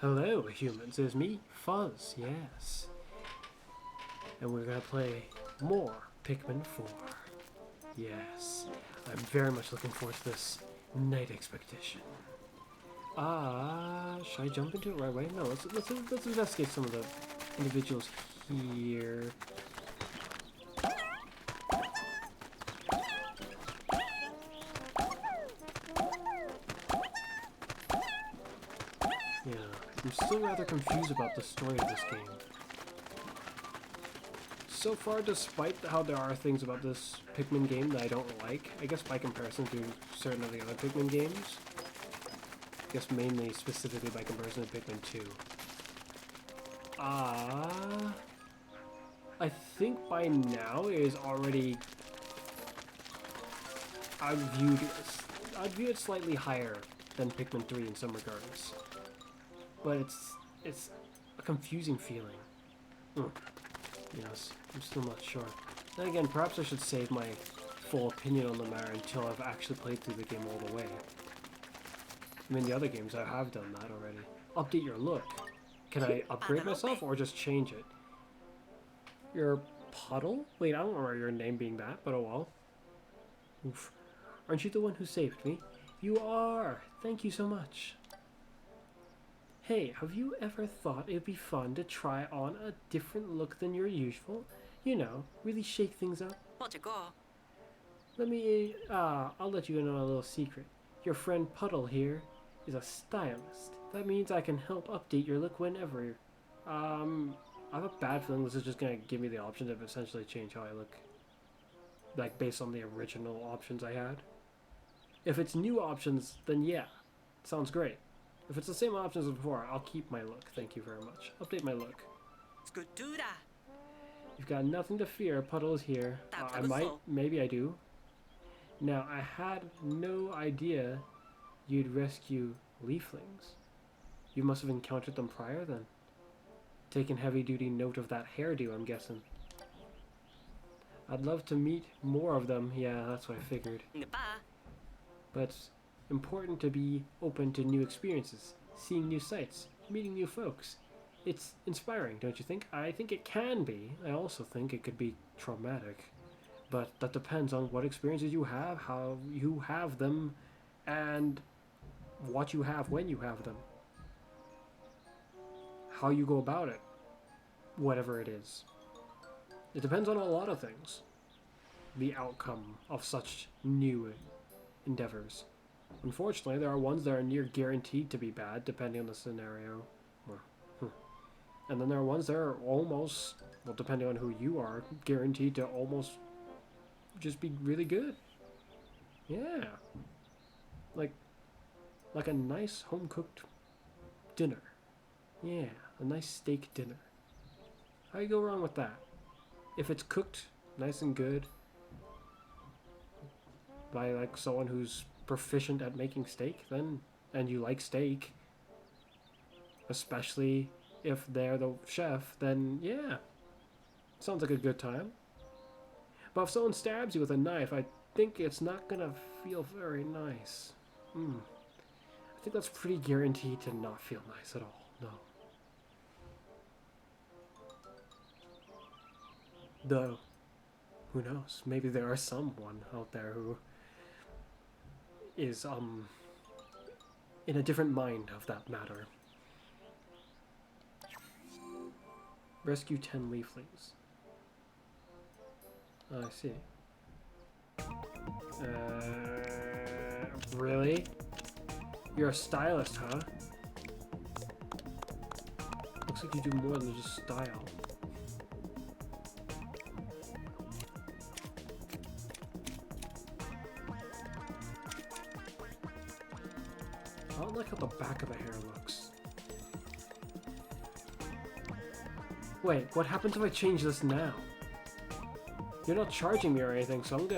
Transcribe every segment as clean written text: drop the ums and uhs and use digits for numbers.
Hello, humans. It's me, Fuzz, yes. And we're gonna play more Pikmin 4. Yes. I'm very much looking forward to this night expedition. Should I jump into it right away? No, let's investigate some of the individuals here. Yeah, I'm still rather confused about the story of this game. So far, despite how there are things about this Pikmin game that I don't like, I guess by comparison to certain of the other Pikmin games, I guess mainly specifically by comparison to Pikmin 2. I think by now it is already, I'd view it slightly higher than Pikmin 3 in some regards. But it's a confusing feeling. Yes, I'm still not sure. Then again, perhaps I should save my full opinion on the matter until I've actually played through the game all the way. I mean, the other games I have done that already. Update your look. Can I upgrade myself or just change it? Your Puddle? Wait, I don't remember your name being that, but oh well. Oof. Aren't you the one who saved me? You are! Thank you so much. Hey, have you ever thought it'd be fun to try on a different look than your usual? You know, really shake things up? I'll let you in on a little secret. Your friend Puddle here is a stylist. That means I can help update your look whenever. I have a bad feeling this is just gonna give me the option to essentially change how I look. Like, based on the original options I had. If it's new options, then yeah, sounds great. If it's the same options as before, I'll keep my look. Thank you very much. Update my look. You've got nothing to fear. Puddle is here. Maybe I do. Now, I had no idea you'd rescue leaflings. You must have encountered them prior then. Taken heavy-duty note of that hairdo, I'm guessing. I'd love to meet more of them. Yeah, that's what I figured. But it's important to be open to new experiences, seeing new sights, meeting new folks. It's inspiring, don't you think? I think it can be. I also think it could be traumatic. But that depends on what experiences you have, how you have them, and what you have when you have them. How you go about it. Whatever it is. It depends on a lot of things. The outcome of such new endeavors. Unfortunately, there are ones that are near guaranteed to be bad, depending on the scenario. And then there are ones that are almost, well, depending on who you are, guaranteed to almost just be really good. Yeah. Like a nice home-cooked dinner. Yeah, a nice steak dinner. How you go wrong with that? If it's cooked nice and good by like someone who's proficient at making steak, then, and you like steak, especially if they're the chef, then yeah, sounds like a good time. But if someone stabs you with a knife, I think it's not gonna feel very nice. I think that's pretty guaranteed to not feel nice at all. No. Though, who knows? Maybe there are someone out there who is in a different mind of that matter. Rescue 10 leaflings. Oh, I see. Really? You're a stylist, huh? Looks like you do more than just style. I don't like how the back of the hair looks. Wait, what happens if I change this now? You're not charging me or anything, so I'm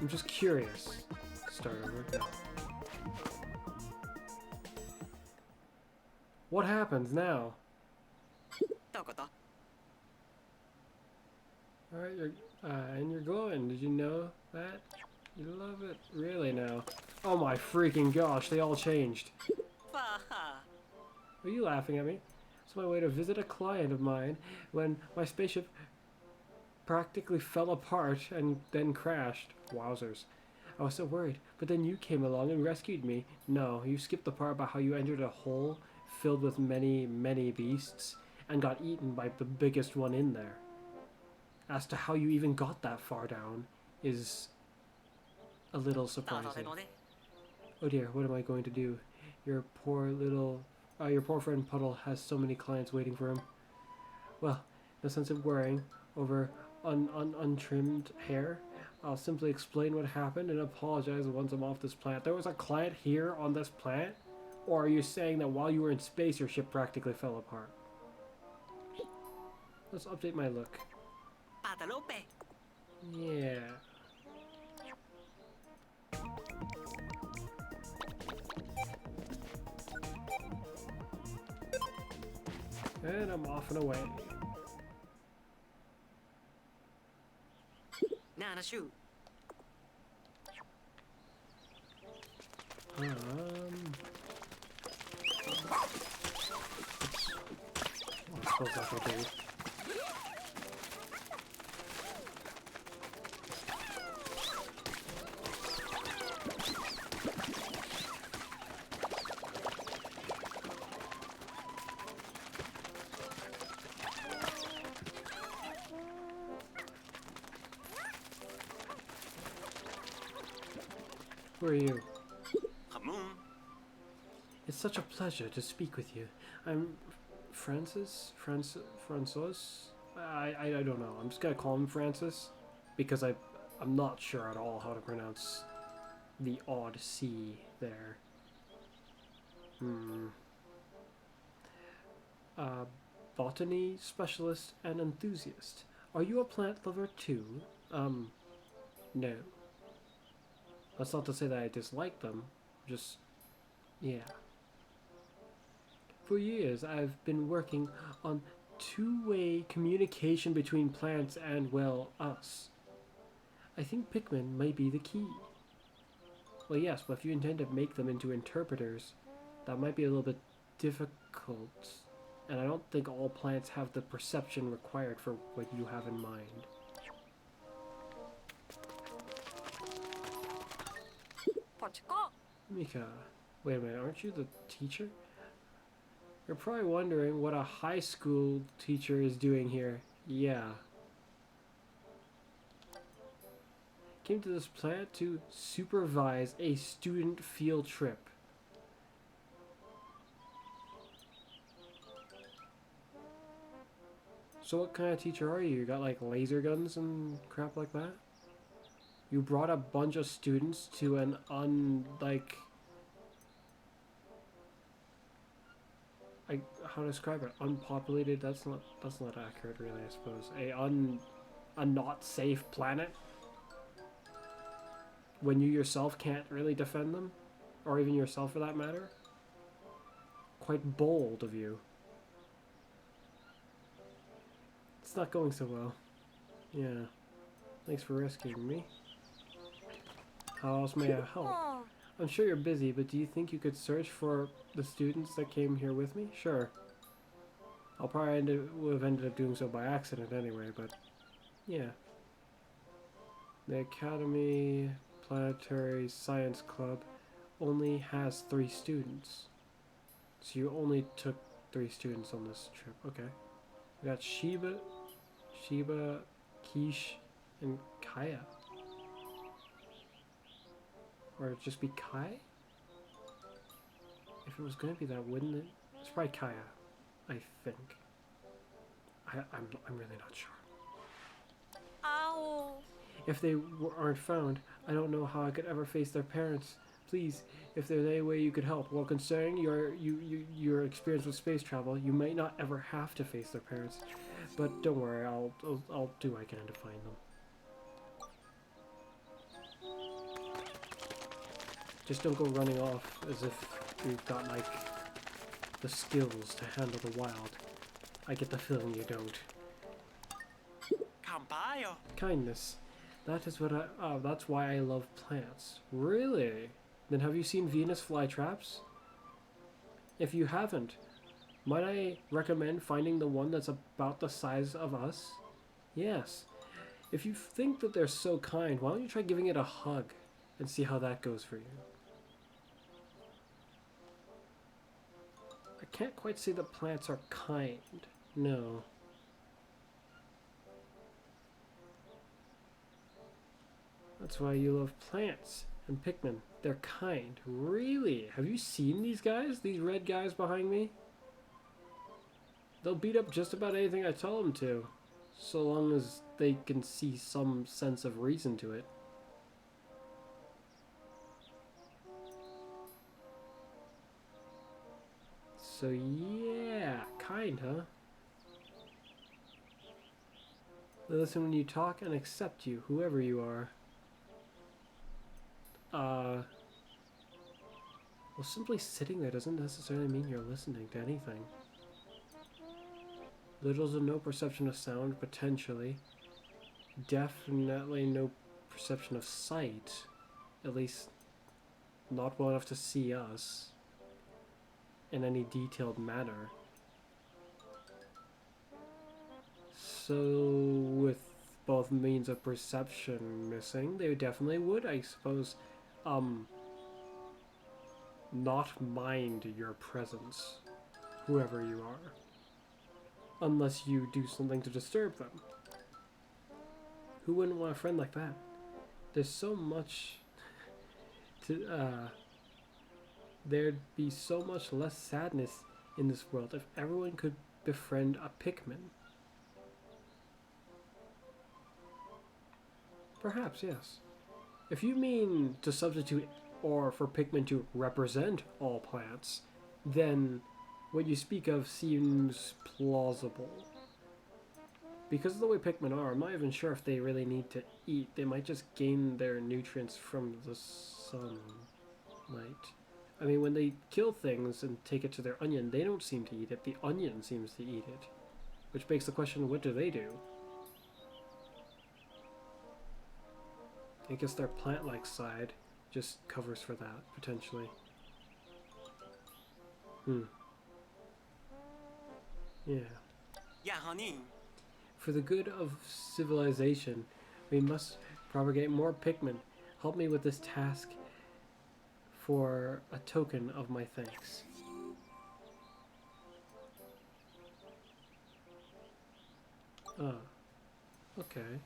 just curious. Start over. No. What happens now? Alright, and you're glowing. Did you know that? You love it? Really now? Oh my freaking gosh, they all changed. Are you laughing at me? It's my way to visit a client of mine when my spaceship practically fell apart and then crashed. Wowzers. I was so worried, but then you came along and rescued me. No, you skipped the part about how you entered a hole filled with many, many beasts and got eaten by the biggest one in there. As to how you even got that far down is a little surprising. Oh dear, what am I going to do? Your poor friend Puddle has so many clients waiting for him. Well, no sense of worrying over untrimmed hair. I'll simply explain what happened and apologize once I'm off this planet. There was a client here on this planet? Or are you saying that while you were in space, your ship practically fell apart? Let's update my look. Yeah. And I'm off and away. Shoot. I suppose that's what I do. Who are you? It's such a pleasure to speak with you. I'm Francis? Francois? I don't know. I'm just gonna call him Francis because I'm not sure at all how to pronounce the odd C there. Botany specialist and enthusiast. Are you a plant lover too? No. That's not to say that I dislike them. Just, yeah. For years, I've been working on two-way communication between plants and, well, us. I think Pikmin might be the key. Well, yes, but if you intend to make them into interpreters, that might be a little bit difficult. And I don't think all plants have the perception required for what you have in mind. Mika, wait a minute, aren't you the teacher? You're probably wondering what a high school teacher is doing here. Yeah. Came to this planet to supervise a student field trip. So what kind of teacher are you? You got like laser guns and crap like that? You brought a bunch of students to an how to describe it? Unpopulated. That's not accurate, really. I suppose a not safe planet when you yourself can't really defend them, or even yourself for that matter. Quite bold of you. It's not going so well. Yeah. Thanks for rescuing me. How else may I help? I'm sure you're busy, but do you think you could search for the students that came here with me? Sure. I'll probably would have ended up doing so by accident anyway, but yeah. The Academy Planetary Science Club only has 3 students. So you only took 3 students on this trip. Okay. We got Sheba, Quiche, and Kaya. Or just be Kai? If it was going to be that, wouldn't it? It's probably Kaya, I think. I'm really not sure. Ow. If they aren't found, I don't know how I could ever face their parents. Please, if there's any way you could help. Well, concerning your experience with space travel, you might not ever have to face their parents. But don't worry, I'll do what I can to find them. Just don't go running off as if you've got, like, the skills to handle the wild. I get the feeling you don't. Kindness. That is what I. That's why I love plants. Really? Then have you seen Venus flytraps? If you haven't, might I recommend finding the one that's about the size of us? Yes. If you think that they're so kind, why don't you try giving it a hug and see how that goes for you? I can't quite say that plants are kind. No. That's why you love plants and Pikmin. They're kind. Really? Have you seen these guys? These red guys behind me? They'll beat up just about anything I tell them to, so long as they can see some sense of reason to it. So yeah, kind, huh? They listen when you talk and accept you, whoever you are. Well, simply sitting there doesn't necessarily mean you're listening to anything. Little to no perception of sound, potentially. Definitely no perception of sight. At least, not well enough to see us in any detailed manner. So, with both means of perception missing, they definitely would, I suppose, not mind your presence, whoever you are. Unless you do something to disturb them. Who wouldn't want a friend like that? There's so much to, there'd be so much less sadness in this world if everyone could befriend a Pikmin. Perhaps, yes. If you mean to substitute or for Pikmin to represent all plants, then what you speak of seems plausible. Because of the way Pikmin are, I'm not even sure if they really need to eat. They might just gain their nutrients from the sunlight. I mean, when they kill things and take it to their onion, they don't seem to eat it. The onion seems to eat it. Which begs the question, what do they do? I guess their plant-like side just covers for that, potentially. Yeah. Yeah, honey. For the good of civilization, we must propagate more Pikmin. Help me with this task for a token of my thanks. Ah. Okay.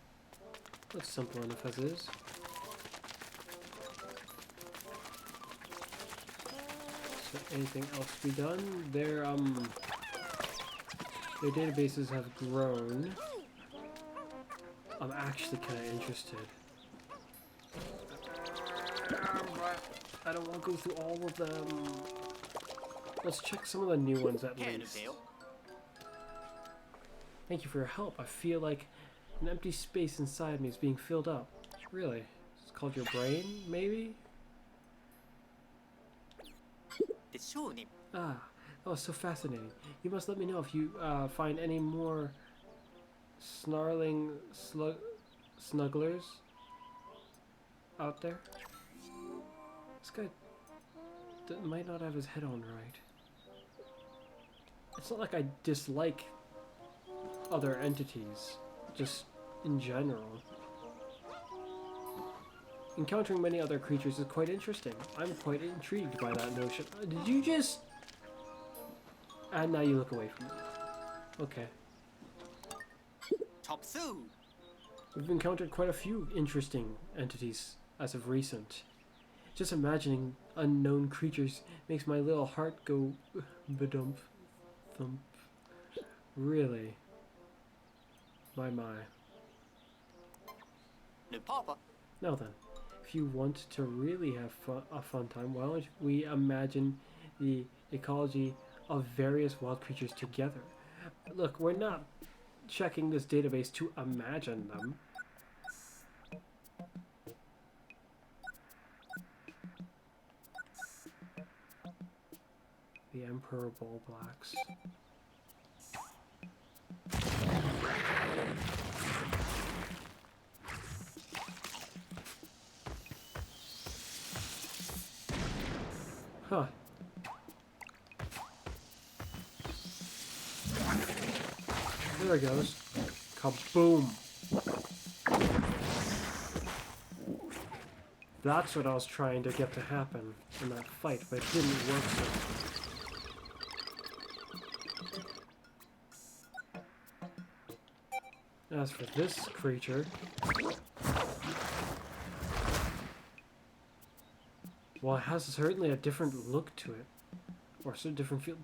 That's simple enough as is. So anything else to be done? Their databases have grown. I'm actually kind of interested. But I don't want to go through all of them. Let's check some of the new ones at least. Thank you for your help. I feel like an empty space inside me is being filled up. Really? It's called your brain, maybe? Ah, that was so fascinating. You must let me know if you find any more snarling snugglers out there. This guy might not have his head on right. It's not like I dislike other entities, just in general. Encountering many other creatures is quite interesting. I'm quite intrigued by that notion. Did you just... And now you look away from me. Okay. We've encountered quite a few interesting entities as of recent. Just imagining unknown creatures makes my little heart go ba-dump, thump. Really? My. Now then, if you want to really have a fun time, why don't we imagine the ecology of various wild creatures together? Look, we're not checking this database to imagine them. The Emperor Bull Blacks. Huh. There it goes. Kaboom! That's what I was trying to get to happen in that fight, but it didn't work so. As for this creature, well, it has certainly a different look to it, or a different feel.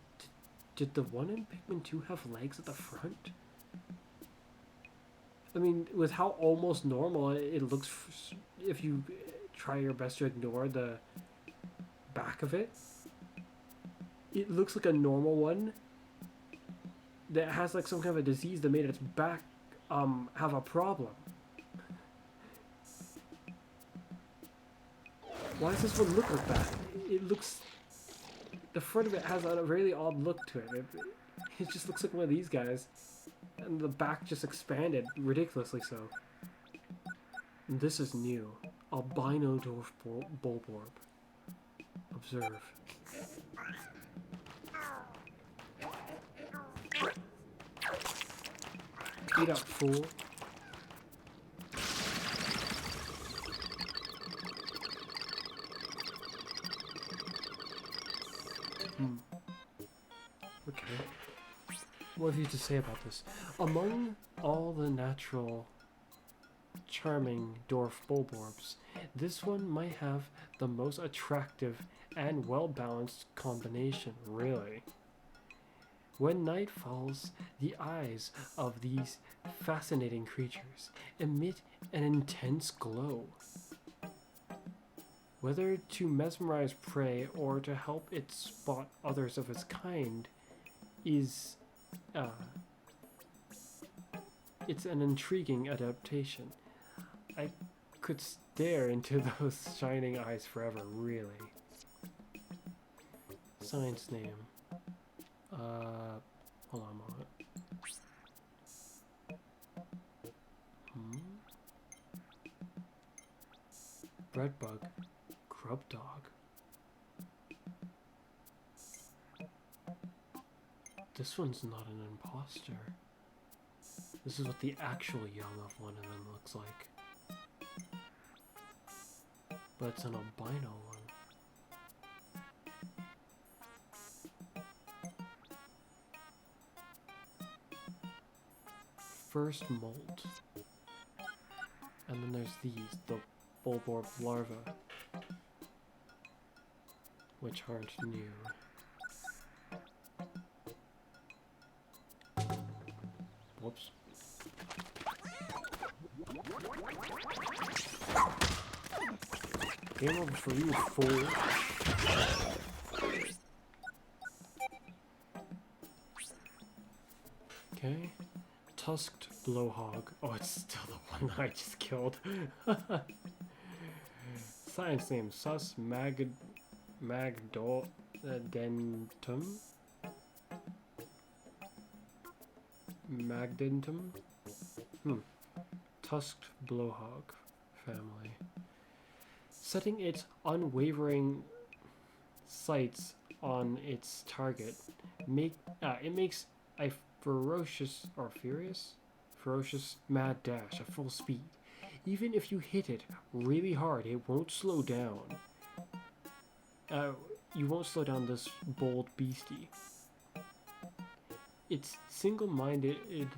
Did the one in Pikmin 2 have legs at the front? I mean, with how almost normal it looks, if you try your best to ignore the back of it, it looks like a normal one that has like some kind of a disease that made its back have a problem. Why does this one look like that? It looks... The front of it has a really odd look to it. It just looks like one of these guys. And the back just expanded, ridiculously so. And this is new. Albino dwarf bulborb. Observe. Eat up, fool. Okay. What have you to say about this? Among all the natural, charming dwarf bulborbs, this one might have the most attractive and well-balanced combination, really. When night falls, the eyes of these fascinating creatures emit an intense glow. Whether to mesmerize prey or to help it spot others of its kind is it's an intriguing adaptation. I could stare into those shining eyes forever, really. Science name. Hold on a moment. Breadbug. Grub dog. This one's not an imposter. This is what the actual young of one of them looks like. But it's an albino one. First molt. And then there's these, the bulborb larvae, which aren't new. Whoops. Game over for you, fool. Okay. Tusked blowhog. Oh, it's still the one I just killed. Science name: Sus magdentum. Magdentum. Tusked blowhog family. Setting its unwavering sights on its target, it makes a ferocious mad dash at full speed. Even if you hit it really hard, it won't slow down. You won't slow down this bold beastie. It single-mindedly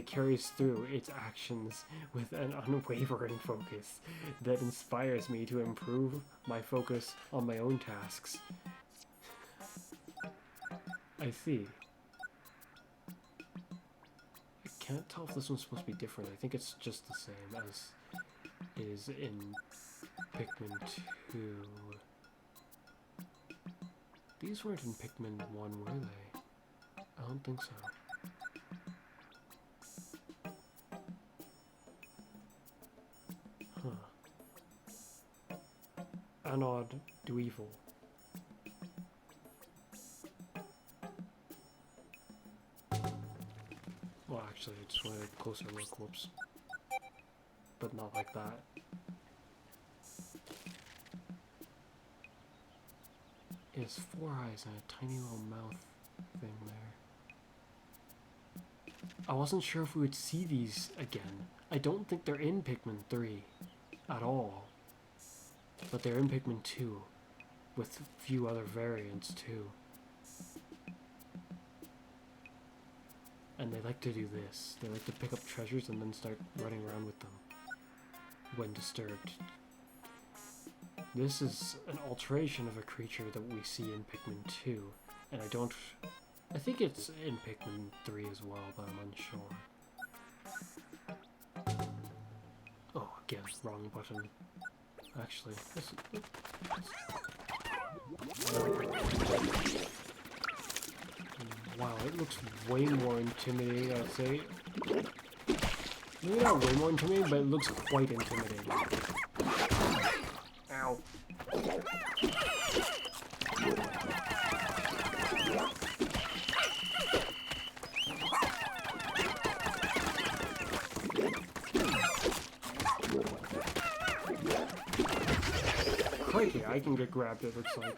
carries through its actions with an unwavering focus that inspires me to improve my focus on my own tasks. I see. I can't tell if this one's supposed to be different. I think it's just the same as it is in Pikmin 2. These weren't in Pikmin 1, were they? I don't think so. Huh. Anod Dweevil. Well, actually, I just wanted a closer look, whoops. But not like that. It has 4 eyes and a tiny little mouth thing there. I wasn't sure if we would see these again. I don't think they're in Pikmin 3 at all. But they're in Pikmin 2 with a few other variants too. And they like to do this. They like to pick up treasures and then start running around with them when disturbed. This is an alteration of a creature that we see in Pikmin 2, and I think it's in Pikmin 3 as well, but I'm unsure. Oh, again, wrong button. Actually, wow, it looks way more intimidating, I'd say. Maybe not way more intimidating, but it looks quite intimidating. Ow. Crikey, I can get grabbed, it looks like.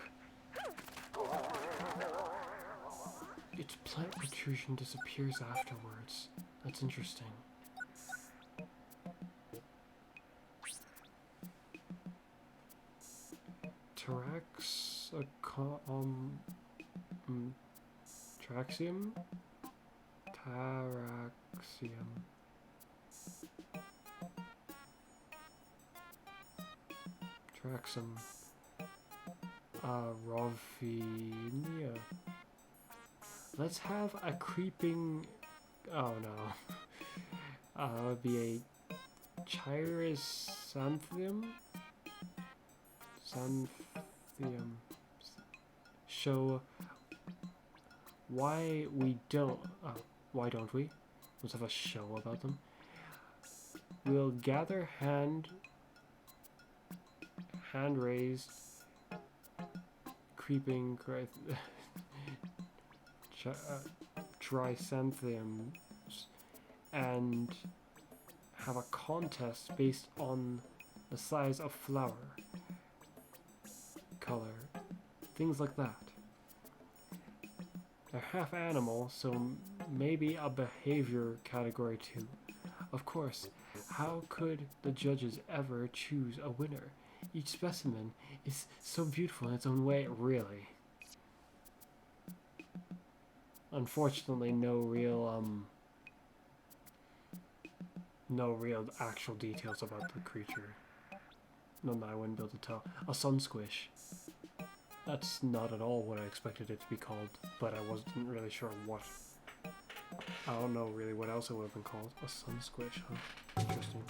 Its plant protrusion disappears afterwards. That's interesting. Traxium? Taraxium. Traxum. Rovinia. Let's have a creeping... Oh no. It would be a Chrysanthemum? Xanthium. Show why don't we? Let's have a show about them. We'll gather hand raised creeping Chrysanthemums and have a contest based on the size of flower, color, things like that. They're half animal, so maybe a behavior category too. Of course, how could the judges ever choose a winner? Each specimen is so beautiful in its own way, really. Unfortunately, no real actual details about the creature. None that I wouldn't be able to tell. A sun squish. That's not at all what I expected it to be called, but I wasn't really sure what. I don't know really what else it would have been called. A sun squish, huh? Interesting.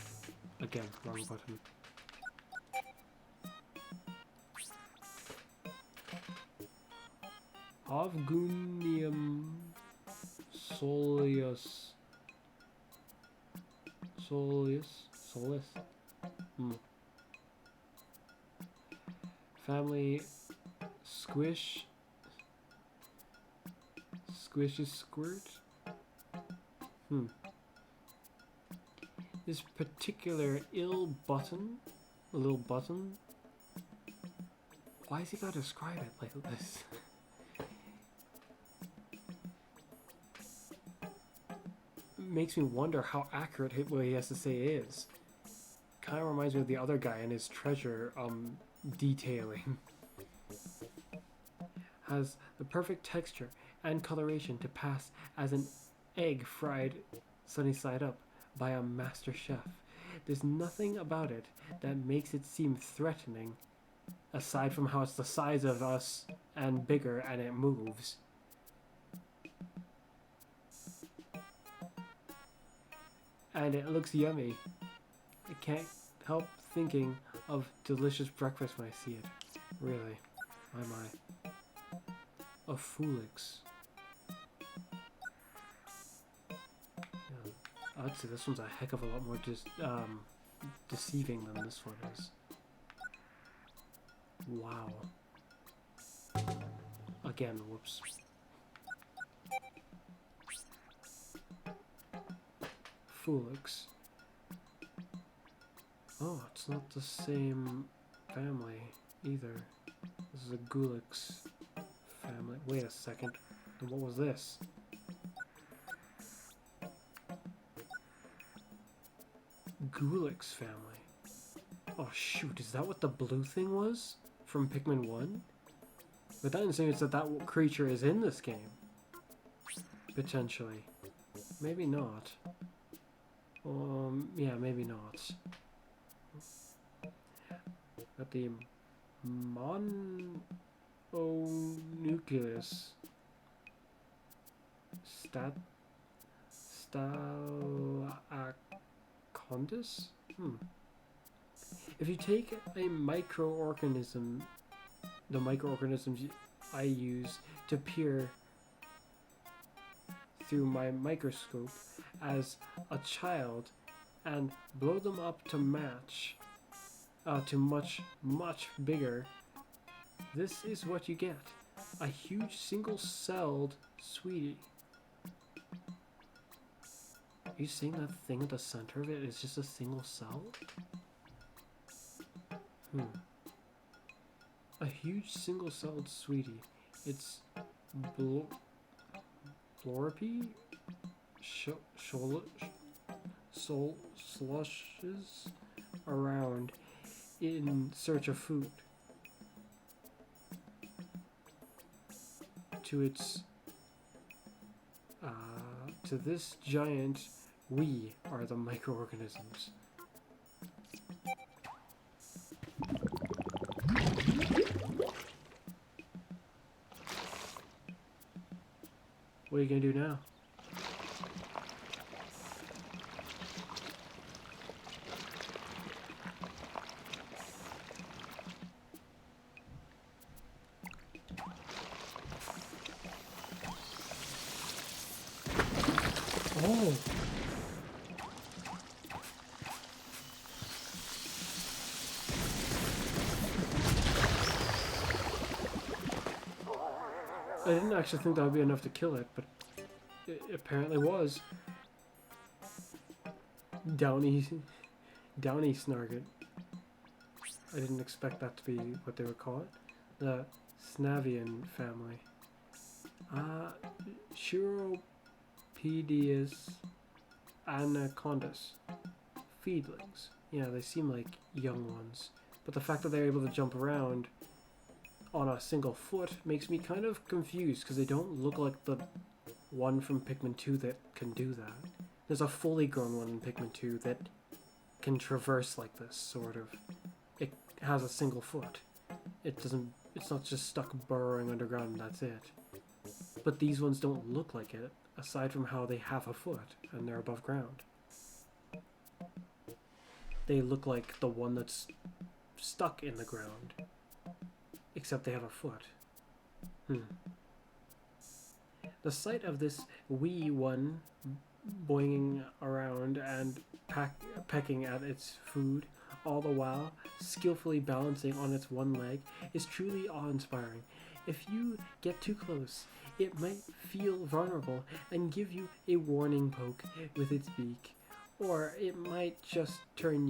Again, wrong button. Avgunium soleus. Solus? Family squish. Squishes squirt? This particular little button, why has he got to describe it like this? Makes me wonder how accurate what he has to say is. Kind of reminds me of the other guy and his treasure detailing. Has the perfect texture and coloration to pass as an egg fried sunny side up by a master chef. There's nothing about it that makes it seem threatening, aside from how it's the size of us and bigger and it moves. And it looks yummy. I can't help thinking of delicious breakfast when I see it. Really. My. A Fulix. Yeah, I'd say this one's a heck of a lot more deceiving than this one is. Wow. Again, whoops. Fulix. Oh, it's not the same family either. This is a Gulix. family. Wait a second. And what was this? Gulix family. Oh shoot, is that what the blue thing was? From Pikmin 1? But that insinuates that that creature is in this game. Potentially. Maybe not. Yeah, maybe not. Got the mononucleus Stalacondis? If you take a microorganism, the microorganisms I use to peer through my microscope as a child and blow them up to match to much bigger, this is what you get. A huge single-celled sweetie. Are you seeing that thing at the center of it? It's just a single cell? A huge single-celled sweetie. It's Blorpy? Slushes around in search of food. To this giant, we are the microorganisms. What are you gonna do now? Oh! I didn't actually think that would be enough to kill it, but it apparently was. Downy Snarget. I didn't expect that to be what they would call it. The Snavian family. Chiropedias anacondas. Feedlings. Yeah, they seem like young ones. But the fact that they're able to jump around on a single foot makes me kind of confused because they don't look like the one from Pikmin 2 that can do that. There's a fully grown one in Pikmin 2 that can traverse like this, sort of. It has a single foot. It's not just stuck burrowing underground and that's it. But these ones don't look like it, aside from how they have a foot and they're above ground. They look like the one that's stuck in the ground. Except they have a foot. The sight of this wee one boinging around and pecking at its food, all the while skillfully balancing on its one leg, is truly awe-inspiring. If you get too close, it might feel vulnerable and give you a warning poke with its beak, or it might just turn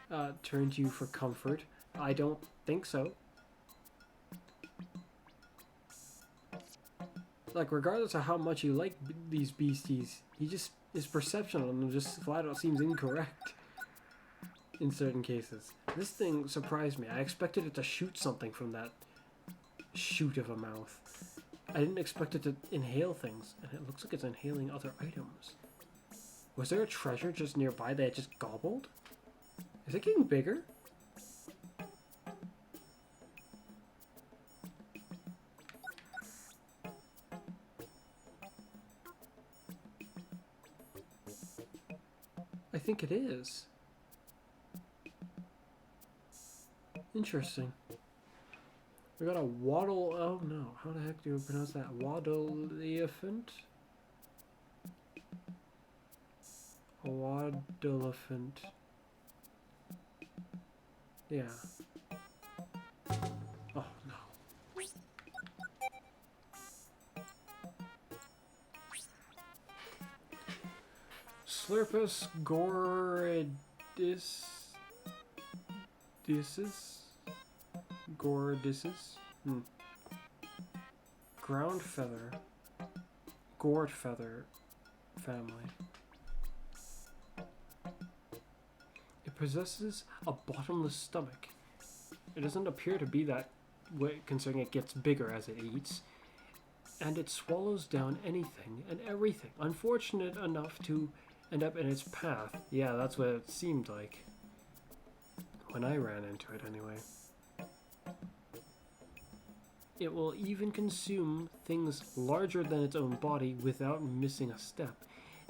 to you for comfort. I don't think so. Like, regardless of how much you like these beasties, his perception on them just flat out seems incorrect in certain cases. This thing surprised me. I expected it to shoot something from that shoot of a mouth. I didn't expect it to inhale things, and it looks like it's inhaling other items. Was there a treasure just nearby that it just gobbled? Is it getting bigger? I think it is. Interesting. We got a waddle. Oh no, how the heck do you pronounce that? Waddle-elephant? A waddle-elephant. Yeah. Oh no. Slurpus Gorodissus? Gorodissus? Hmm. Ground feather, gourd feather family. It possesses a bottomless stomach. It doesn't appear to be that way, considering it gets bigger as it eats, and it swallows down anything and everything unfortunate enough to end up in its path. Yeah, that's what it seemed like when I ran into it anyway. It will even consume things larger than its own body without missing a step.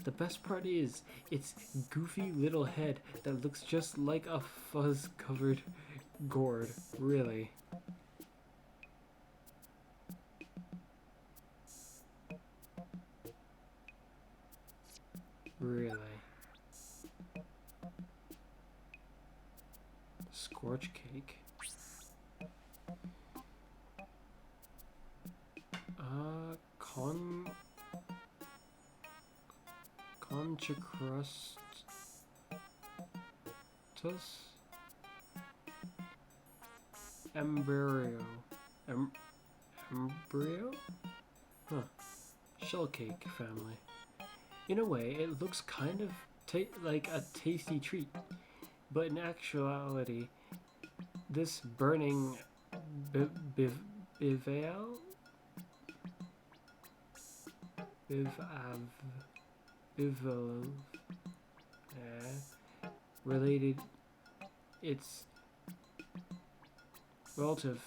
The best part is its goofy little head that looks just like a fuzz-covered gourd. Really. Really. Scorch cake. Conchicrustus? Embryo. Embryo? Huh. Shell cake family. In a way, it looks kind of like a tasty treat, but in actuality, this burning bivalve related, its relative.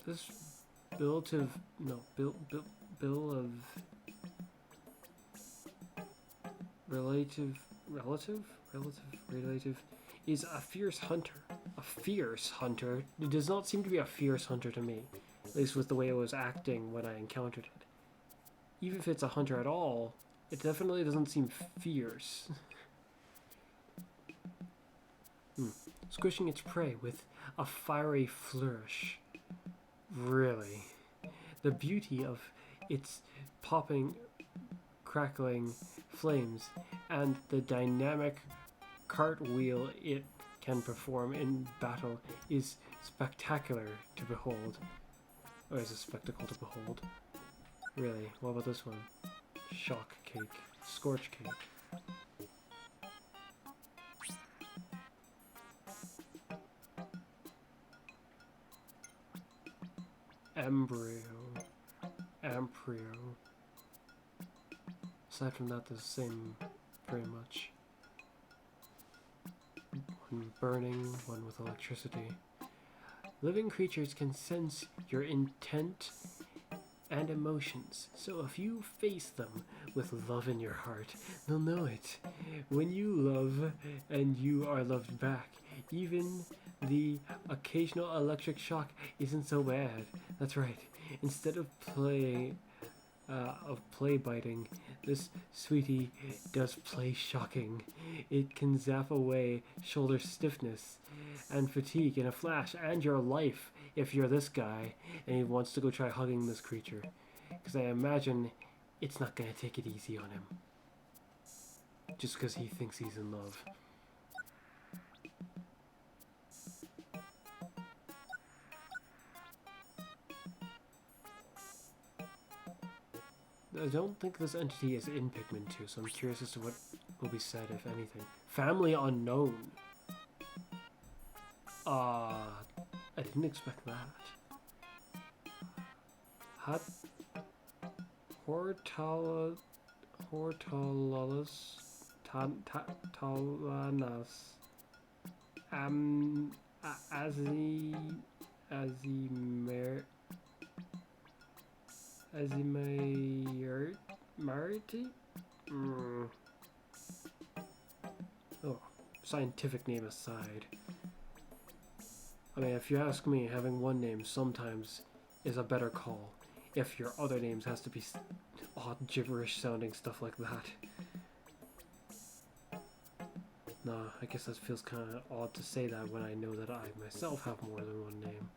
This bill of relative is a fierce hunter. A fierce hunter? It does not seem to be a fierce hunter to me, at least with the way it was acting when I encountered it. Even if it's a hunter at all, it definitely doesn't seem fierce. Squishing its prey with a fiery flourish. Really. The beauty of its popping, crackling flames and the dynamic cartwheel it can perform in battle is spectacular to behold. Or is a spectacle to behold. Really, what about this one? Shock cake. Scorch cake. Embryo. Aside from that, they're the same pretty much. One burning, one with electricity. Living creatures can sense your intent and emotions, so if you face them with love in your heart, they'll know it. When you love and you are loved back, even the occasional electric shock isn't so bad. That's right. Instead of play biting, this sweetie does play shocking. It can zap away shoulder stiffness and fatigue in a flash, and your life if you're this guy and he wants to go try hugging this creature. Because I imagine it's not going to take it easy on him. Just because he thinks he's in love. I don't think this entity is in Pikmin 2, so I'm curious as to what will be said, if anything. Family unknown. I didn't expect that. Hortolus Talanas Azimarity? Oh, scientific name aside. I mean, if you ask me, having one name sometimes is a better call. If your other names has to be odd, gibberish sounding stuff like that. Nah, I guess that feels kind of odd to say that when I know that I myself have more than one name.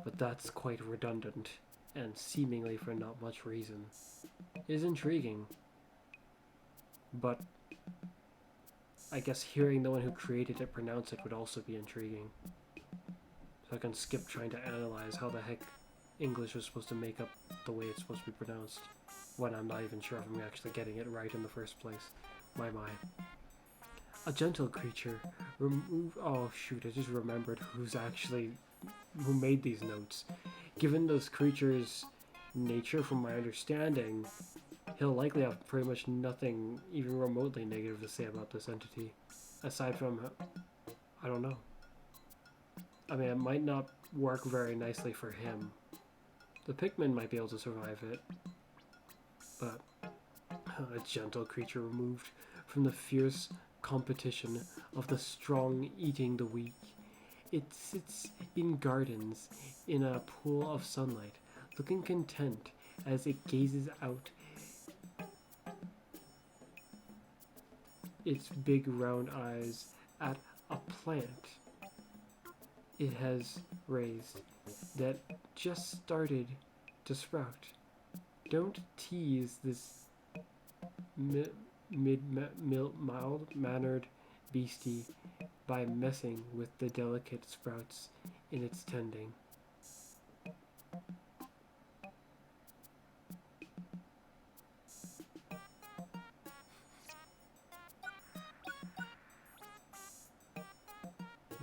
But that's quite redundant, and seemingly for not much reason. It is intriguing, but I guess hearing the one who created it pronounce it would also be intriguing. So I can skip trying to analyze how the heck English was supposed to make up the way it's supposed to be pronounced, when I'm not even sure if I'm actually getting it right in the first place. My. A gentle creature. Oh shoot, I just remembered who made these notes. Given this creature's nature, from my understanding, he'll likely have pretty much nothing even remotely negative to say about this entity. Aside from, I don't know. I mean, it might not work very nicely for him. The Pikmin might be able to survive it, but a gentle creature removed from the fierce competition of the strong eating the weak. It sits in gardens in a pool of sunlight, looking content as it gazes out its big round eyes at a plant it has raised that just started to sprout. Don't tease this mild-mannered beastie by messing with the delicate sprouts in its tending.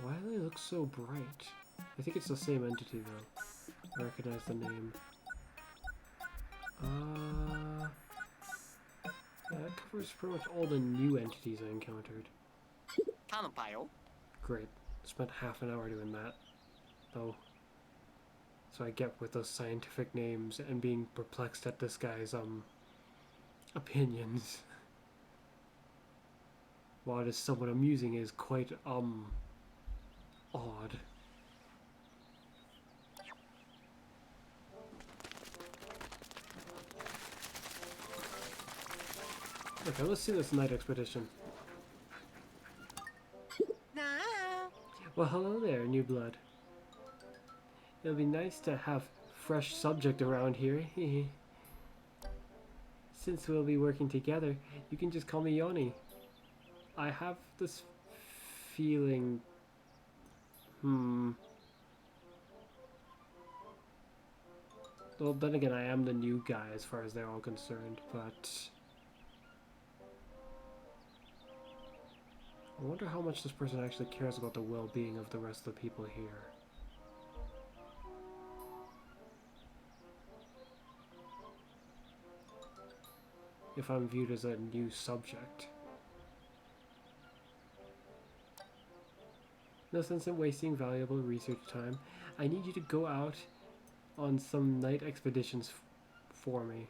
Why do they look so bright? I think it's the same entity though. I recognize the name. Yeah, that covers pretty much all the new entities I encountered. Great. Spent half an hour doing that, though. So I get with those scientific names and being perplexed at this guy's, opinions. While it is somewhat amusing, it is quite, odd. Okay, let's see this night expedition. Well, hello there, new blood. It'll be nice to have fresh subject around here. Since we'll be working together, you can just call me Yoni. I have this feeling... Well, then again, I am the new guy as far as they're all concerned, but... I wonder how much this person actually cares about the well-being of the rest of the people here. If I'm viewed as a new subject. No sense in wasting valuable research time. I need you to go out on some night expeditions for me.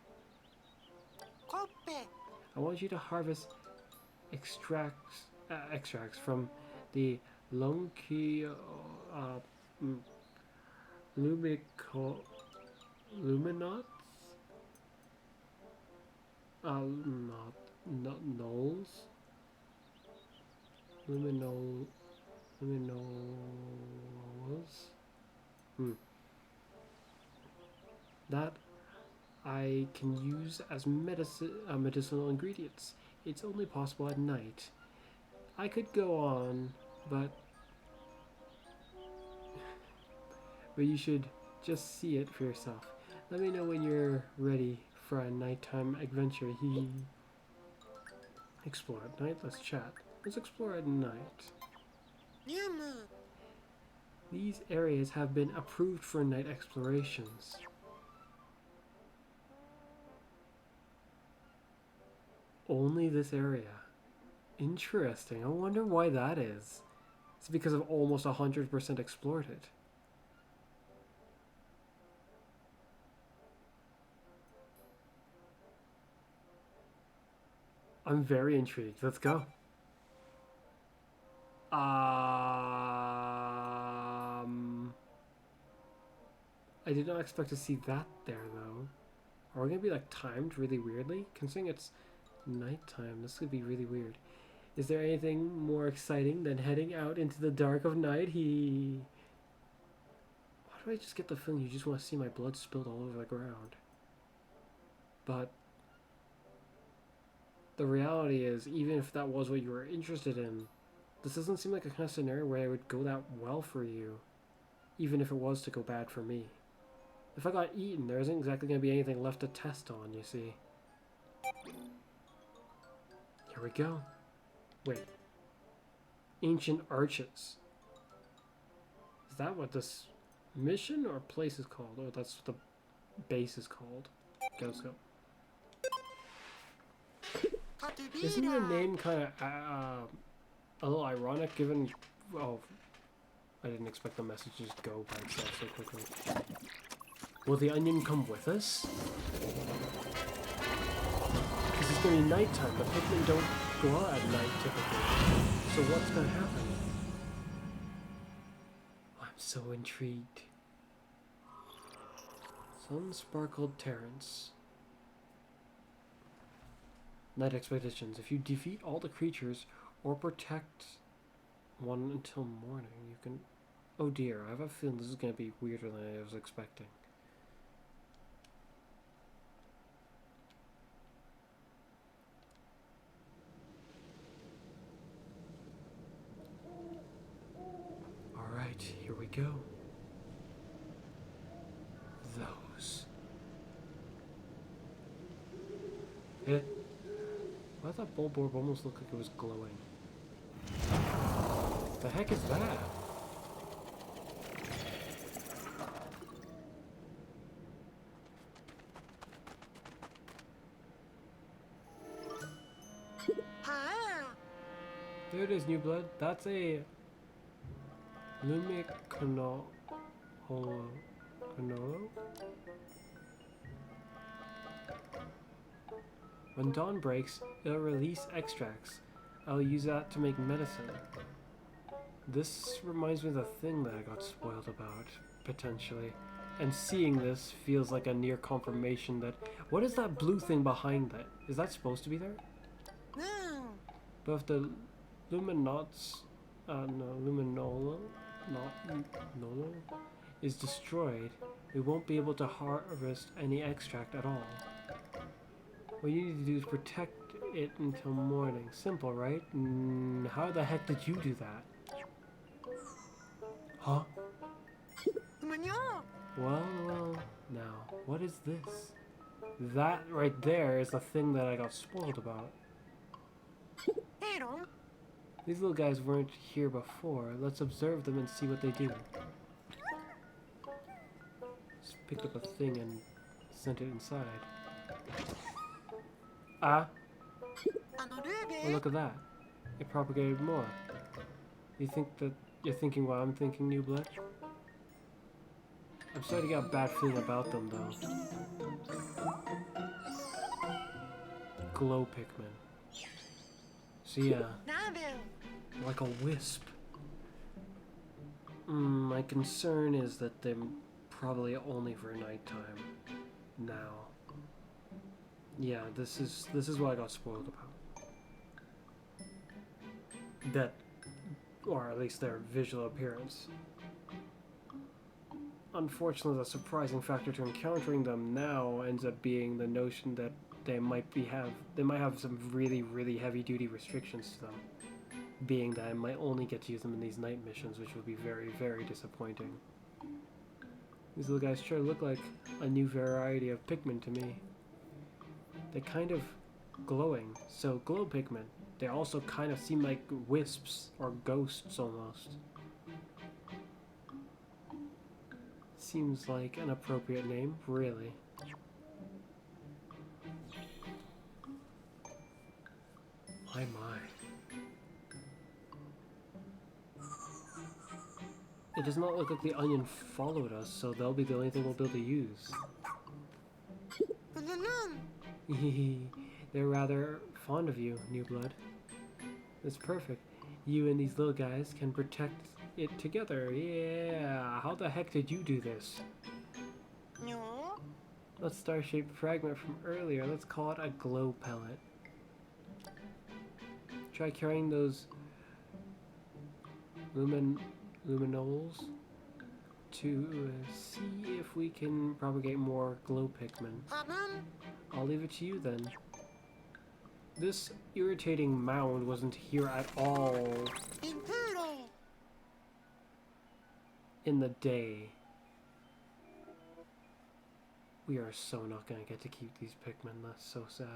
I want you to harvest extracts from the Luminot Knolls? Luminols? That I can use as medicinal ingredients. It's only possible at night. I could go on, but you should just see it for yourself. Let me know when you're ready for a nighttime adventure. Explore at night? Let's chat. Let's explore at night. These areas have been approved for night explorations. Only this area. Interesting. I wonder why that is. It's because I've almost 100% explored it. I'm very intrigued. Let's go. I did not expect to see that there, though. Are we going to be, like, timed really weirdly? Considering it's nighttime, this could be really weird. Is there anything more exciting than heading out into the dark of night? Why do I just get the feeling you just want to see my blood spilled all over the ground? But the reality is, even if that was what you were interested in, this doesn't seem like a kind of scenario where it would go that well for you, even if it was to go bad for me. If I got eaten, there isn't exactly going to be anything left to test on, you see. Here we go. Wait. Ancient Arches. Is that what this mission or place is called? Oh, that's what the base is called. Okay, let's go. Isn't the name kind of a little ironic given... Oh, I didn't expect the message to just go by itself so quickly. Will the onion come with us? Because it's going to be nighttime. The Pikmin don't go out at night typically. So what's going to happen? I'm so intrigued. Sun-sparkled Terrence. Night expeditions. If you defeat all the creatures or protect one until morning, you can... Oh dear, I have a feeling this is going to be weirder than I was expecting. Alright, here we go. Those. Eh? Why did that bulb orb almost look like it was glowing? The heck is that? There it is, new blood. That's a Lumicanolo. When dawn breaks, it'll release extracts. I'll use that to make medicine. This reminds me of the thing that I got spoiled about, potentially. And seeing this feels like a near confirmation that... What is that blue thing behind that? Is that supposed to be there? No. But if the Luminots... Luminolo? Nolo? Is destroyed, we won't be able to harvest any extract at all. What you need to do is protect it until morning. Simple, right? How the heck did you do that? Huh? Well, now, what is this? That right there is the thing that I got spoiled about. These little guys weren't here before. Let's observe them and see what they do. Just picked up a thing and sent it inside. Ah! Oh, look at that. It propagated more. You think that you're thinking what I'm thinking, new blood? I'm starting to get a bad feeling about them, though. Glow Pikmin. So yeah, like a wisp. My concern is that they're probably only for nighttime now. Yeah, this is what I got spoiled about. That, or at least their visual appearance. Unfortunately, the surprising factor to encountering them now ends up being the notion that they might have some really heavy duty restrictions to them. Being that I might only get to use them in these night missions, which would be very disappointing. These little guys sure look like a new variety of Pikmin to me. They're kind of glowing, so glow Pikmin. They also kind of seem like wisps or ghosts almost. Seems like an appropriate name, really. My. It does not look like the onion followed us, so they'll be the only thing we'll be able to use. They're rather fond of you, new blood. That's perfect. You and these little guys can protect it together. Yeah, how the heck did you do this? No. That star-shaped fragment from earlier, let's call it a glow pellet. Try carrying those luminoles to see if we can propagate more glow Pikmin. I'll leave it to you then. This irritating mound wasn't here at all in the day. We are so not gonna get to keep these Pikmin. That's so sad.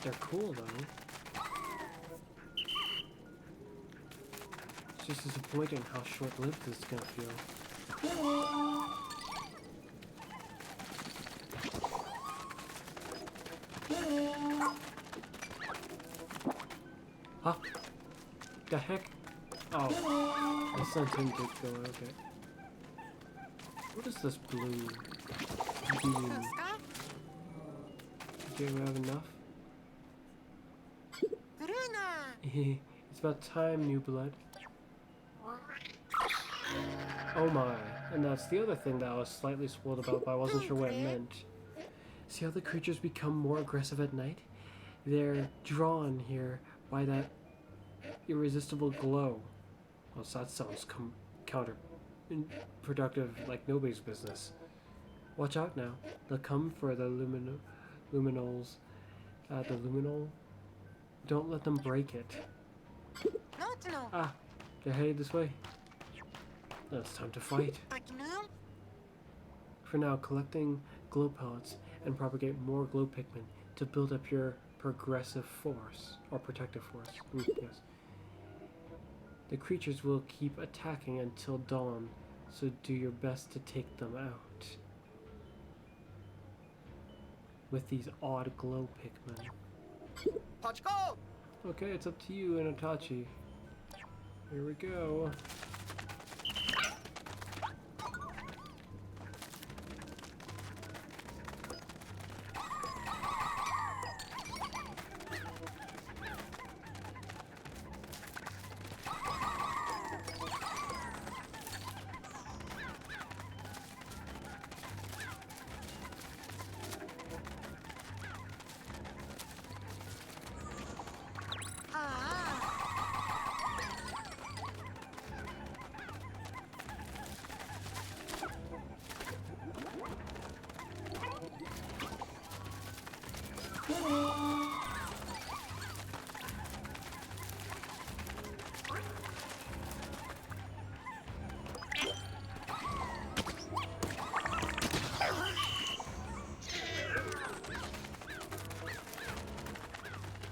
They're cool though. It's just disappointing how short-lived this is gonna feel. Huh? The heck? Oh, I sent him to go. Okay. What is this blue beam? Do you have enough? It's about time, new blood. Oh my. And that's the other thing that I was slightly spoiled about, but I wasn't sure what it meant. See how the creatures become more aggressive at night? They're drawn here by that irresistible glow. Well, that sounds counterproductive like nobody's business. Watch out now. They'll come for the luminals. The luminol. Don't let them break it. Ah, they're headed this way. Now it's time to fight. For now, collecting glow pellets and propagate more glow Pikmin to build up your progressive force, or protective force. Yes. The creatures will keep attacking until dawn, so do your best to take them out. With these odd glow Pikmin. Okay, it's up to you, Inotachi. Here we go.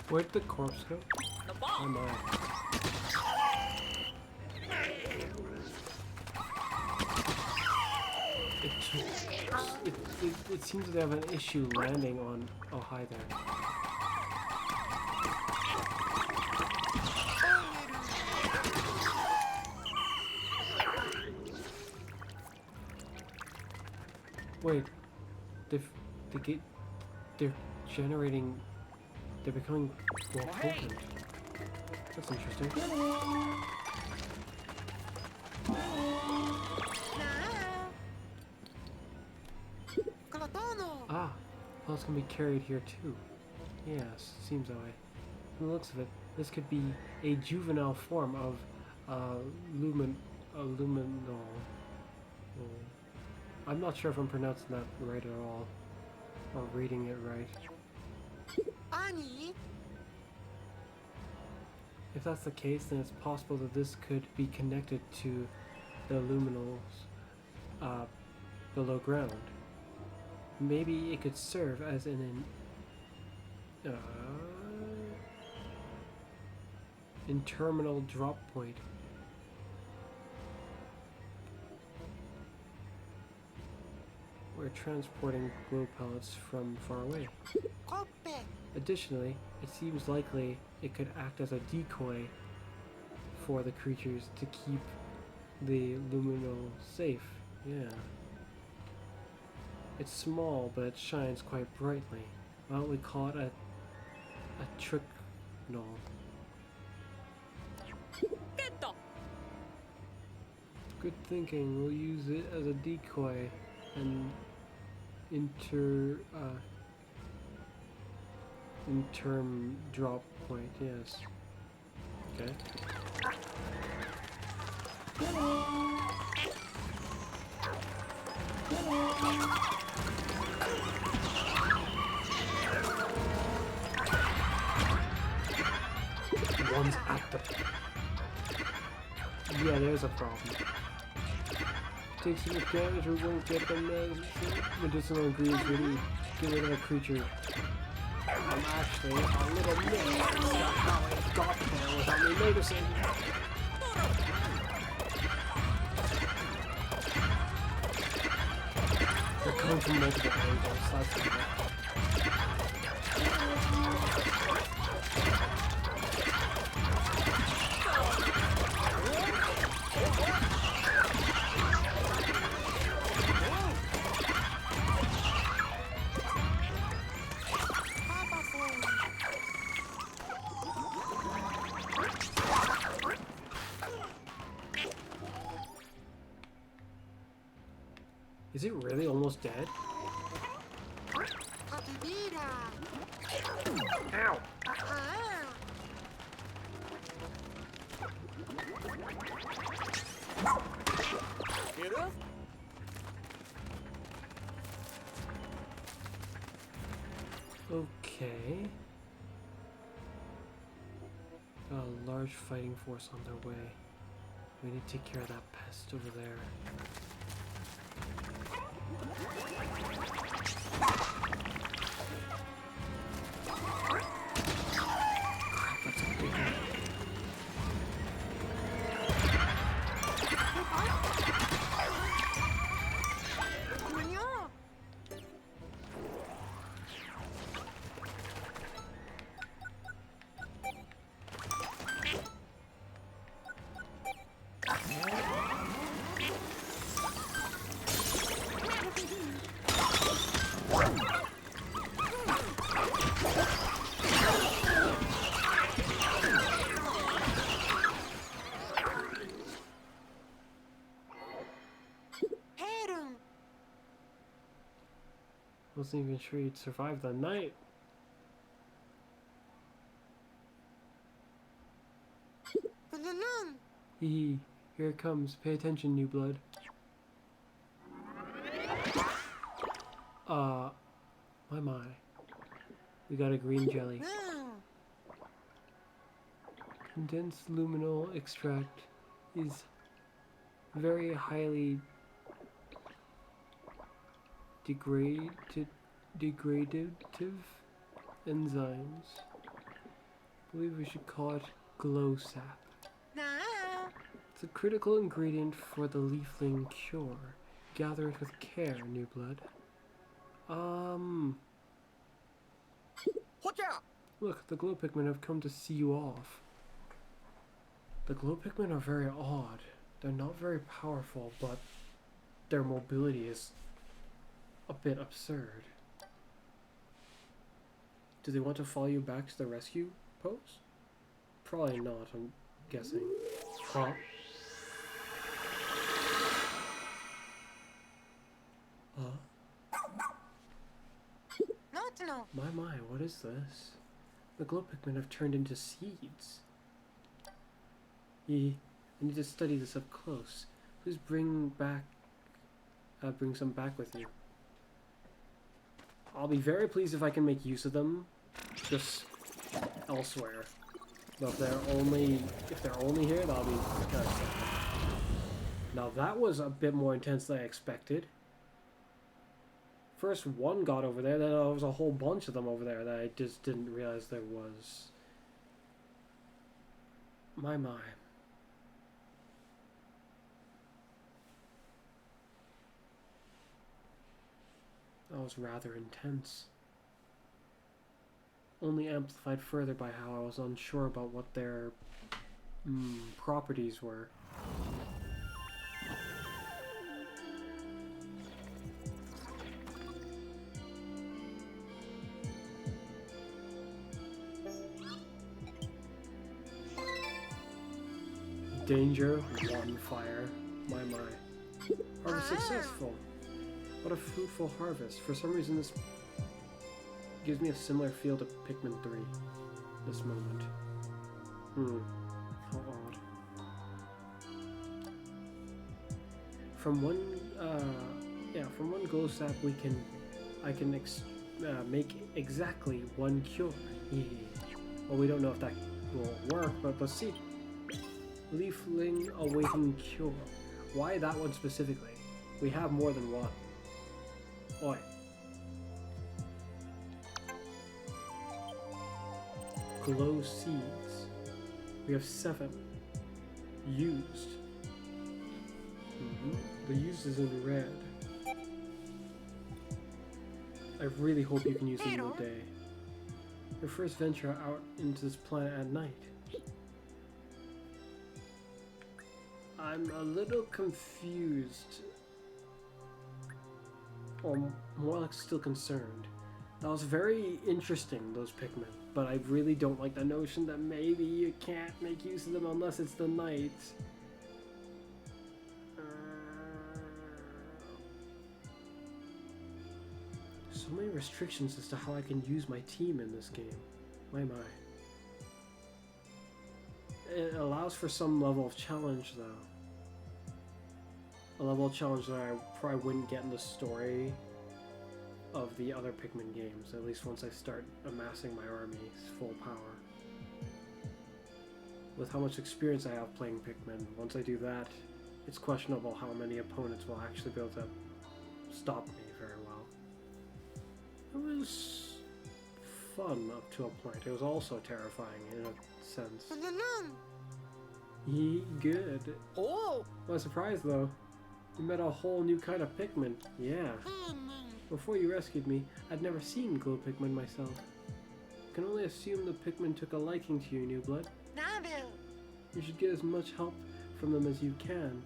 Where'd the corpse go? Oh my. It seems they have an issue landing on... Oh, hi there. Wait, they're generating... They're becoming more potent. That's interesting. Ah, pellets can be carried here too. Yes, seems that way. From the looks of it, this could be a juvenile form of luminol. I'm not sure if I'm pronouncing that right at all, or reading it right. If that's the case, then it's possible that this could be connected to the luminals below ground. Maybe it could serve as an terminal drop point. We're transporting glow pellets from far away. Additionally, it seems likely it could act as a decoy for the creatures to keep the luminol safe. Yeah. It's small, but it shines quite brightly. Why don't we call it a tricknol? Good thinking. We'll use it as a decoy and interim drop point. Yes. Okay. one's at the... Yeah, there's a problem. Take some damage, we won't get them medicinal ingredients really get rid of a creature. I'm actually a little mixed about how I got there without me noticing. They're coming from multiple angles, that's the problem. Is it really almost dead? Ow! Okay. Got a large fighting force on their way. We need to take care of that pest over there. Wasn't even sure you'd survive the night. Hee, here it comes. Pay attention, new blood. My. We got a green jelly. Condensed luminol extract is very highly degradative enzymes. I believe we should call it glow sap. It's a critical ingredient for the leafling cure. Gather it with care, new blood. Look, the glow Pikmin have come to see you off. The glow Pikmin are very odd. They're not very powerful, but their mobility is a bit absurd. Do they want to follow you back to the rescue post? Probably not, I'm guessing. Huh? My, what is this? The glow Pikmin have turned into seeds. I need to study this up close. Please bring some back with you. I'll be very pleased if I can make use of them just elsewhere. But if they're only here, that'll be kind of sad. Now that was a bit more intense than I expected. First one got over there, then there was a whole bunch of them over there that I just didn't realize there was. My. That was rather intense. Only amplified further by how I was unsure about what their properties were. Danger, one fire. My. Harvest successful. What a fruitful harvest. For some reason this gives me a similar feel to Pikmin 3. This moment. How odd. From one glow sap I can make exactly one cure. Well, we don't know if will work, but let's see. Leafling awaiting cure. Why that one specifically? We have more than one. Oi. Glow seeds. We have 7. Used. The used is in red. I really hope you can use them in the day. Your first venture out into this planet at night. I'm a little confused. Or more like still concerned. That was very interesting, those Pikmin. But I really don't like the notion that maybe you can't make use of them unless it's the night. So many restrictions as to how I can use my team in this game. My. It allows for some level of challenge though. A level of challenge that I probably wouldn't get in the story of the other Pikmin games, at least once I start amassing my armies full power. With how much experience I have playing Pikmin, once I do that, it's questionable how many opponents will actually be able to stop me very well. It was fun up to a point. It was also terrifying in a sense. Good. Oh! My surprise though, you met a whole new kind of Pikmin. Yeah. Before you rescued me, I'd never seen glow Pikmin myself. I can only assume the Pikmin took a liking to you, new blood. You should get as much help from them as you can.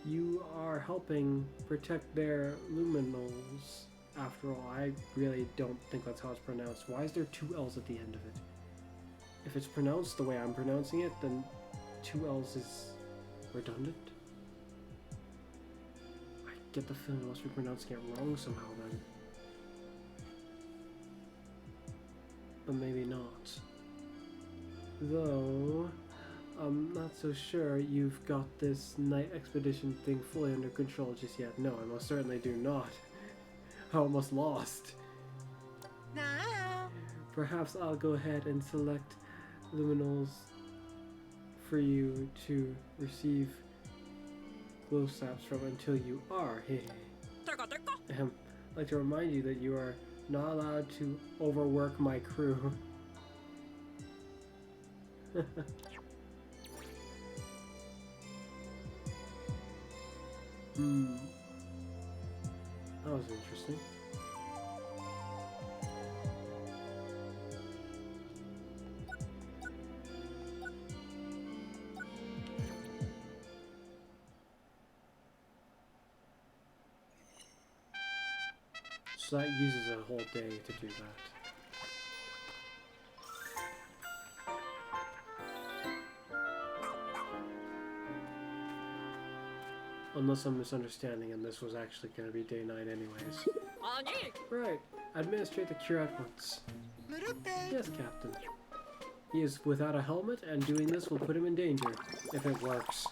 You are helping protect their luminals. After all, I really don't think that's how it's pronounced. Why is there 2 L's at the end of it? If it's pronounced the way I'm pronouncing it, then 2 L's is redundant. I get the feeling I must be pronouncing it wrong somehow then. But maybe not. Though, I'm not so sure you've got this night expedition thing fully under control just yet. No, I most certainly do not. I almost lost. No. Perhaps I'll go ahead and select luminals for you to receive glow saps from until you are. I'd like to remind you that you are not allowed to overwork my crew. That was interesting. So that uses a whole day to do that. Unless I'm misunderstanding and this was actually going to be day 9 anyways. Right. Administrate the cure at once. Yes, Captain. He is without a helmet, and doing this will put him in danger, if it works.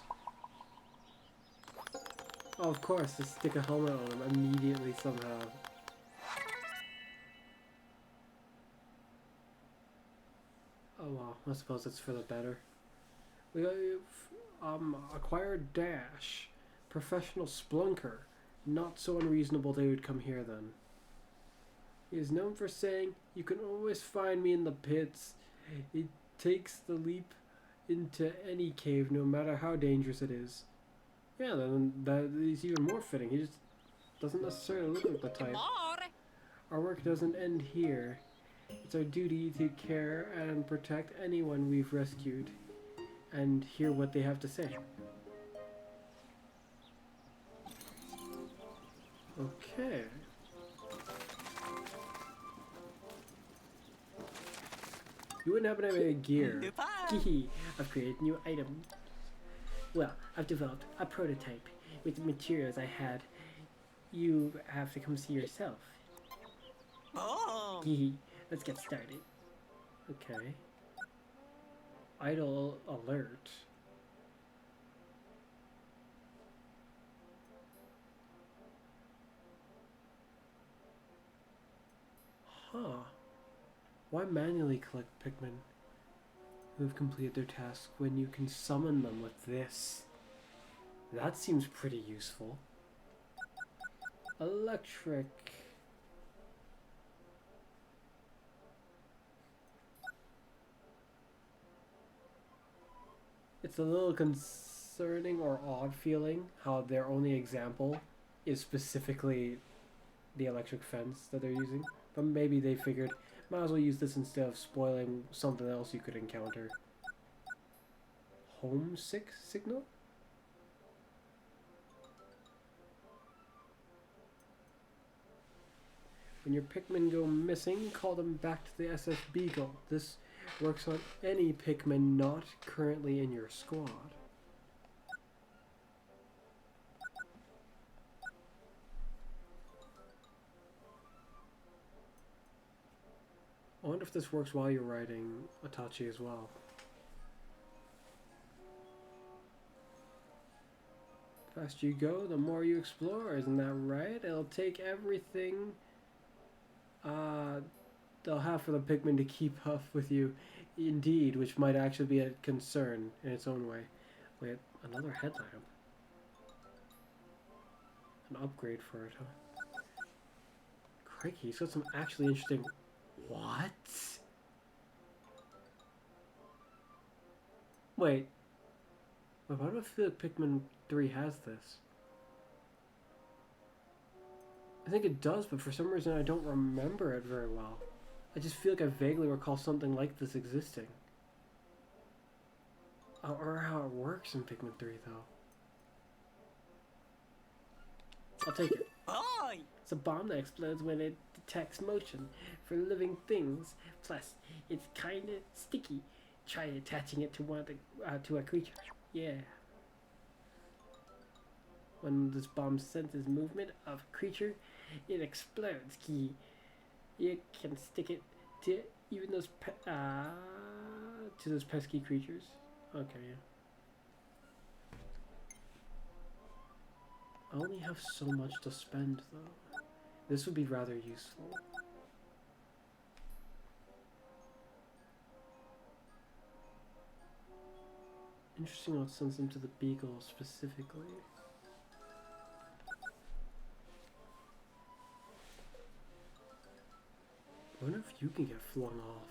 Oh, of course, to stick a helmet on him immediately somehow. Oh well, I suppose it's for the better. We acquired Dash. Professional splunker. Not so unreasonable they would come here then. He is known for saying, "You can always find me in the pits." It takes the leap into any cave, no matter how dangerous it is. Yeah, then that is even more fitting. He just doesn't necessarily look like the type. Our work doesn't end here. It's our duty to care and protect anyone we've rescued, and hear what they have to say. Okay. You wouldn't happen to have any gear. Hehe, I've created a new item. Well, I've developed a prototype with the materials I had. You have to come see yourself. Hehe, let's get started. Okay. Idle alert. Huh. Why manually collect Pikmin? who have completed their task when you can summon them with this. That seems pretty useful. Electric. It's a little concerning or odd feeling how their only example is specifically the electric fence that they're using. But maybe they figured, might as well use this instead of spoiling something else you could encounter. Homesick signal? When your Pikmin go missing, call them back to the SS Beagle. This works on any Pikmin not currently in your squad. I wonder if this works while you're riding Itachi as well. The faster you go, the more you explore, isn't that right? It'll take everything they'll have for the Pikmin to keep up with you. Indeed, which might actually be a concern in its own way. Wait, another headlamp. An upgrade for it, huh? Crikey, he's got some actually interesting... What? Wait, why do I feel like Pikmin 3 has this? I think it does, but for some reason I don't remember it very well. I just feel like I vaguely recall something like this existing. Or how it works in Pikmin 3, though. I'll take it. Hi! It's a bomb that explodes when it detects motion for living things. Plus, it's kinda sticky. Try attaching it to one of the, to a creature. Yeah. When this bomb senses movement of a creature, it explodes. Key. You can stick it to even those to those pesky creatures. Okay, yeah. I only have so much to spend, though. This would be rather useful. Interesting how it sends them to the Beagle specifically. I wonder if you can get flung off.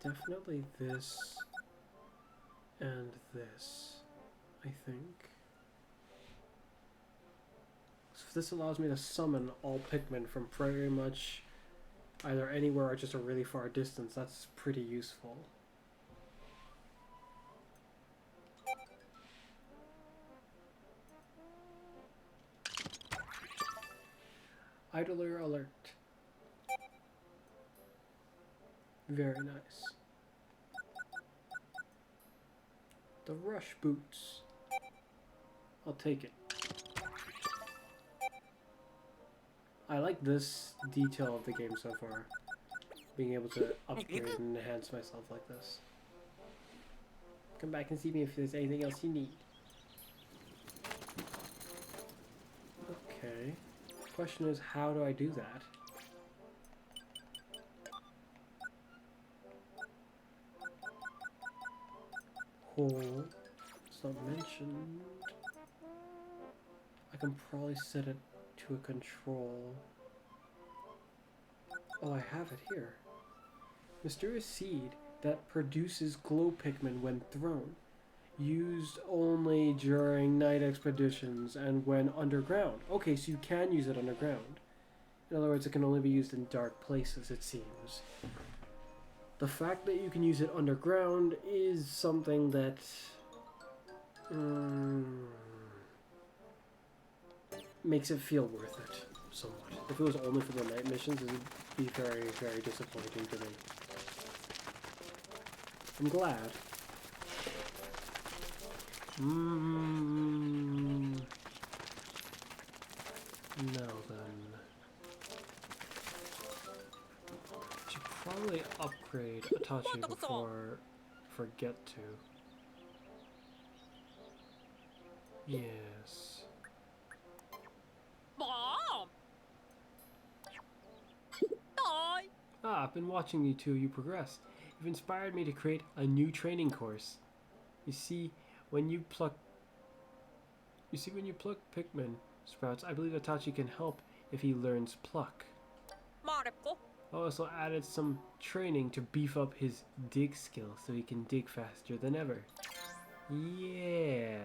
Definitely this and this, I think. So if this allows me to summon all Pikmin from pretty much either anywhere or just a really far distance, that's pretty useful. Idler alert. Very nice. The rush boots. I'll take it. I like this detail of the game so far. Being able to upgrade and enhance myself like this. Come back and see me if there's anything else you need. Okay. Question is, how do I do that? Hole. It's not mentioned. I can probably set it to a control. Oh, I have it here. Mysterious seed that produces glow Pikmin when thrown. Used only during night expeditions and when underground. Okay, so you can use it underground. In other words, it can only be used in dark places, it seems. The fact that you can use it underground is something that... makes it feel worth it, somewhat. If it was only for the night missions, it would be very, very disappointing to me. I'm glad. Now then. Should probably upgrade Itachi before I forget to. Yes. Mom! Die! Ah, I've been watching you two you progress. You've inspired me to create a new training course. You see, when you pluck Pikmin sprouts, I believe Itachi can help if he learns pluck. 말해보. I also added some training to beef up his dig skill so he can dig faster than ever. Yeah.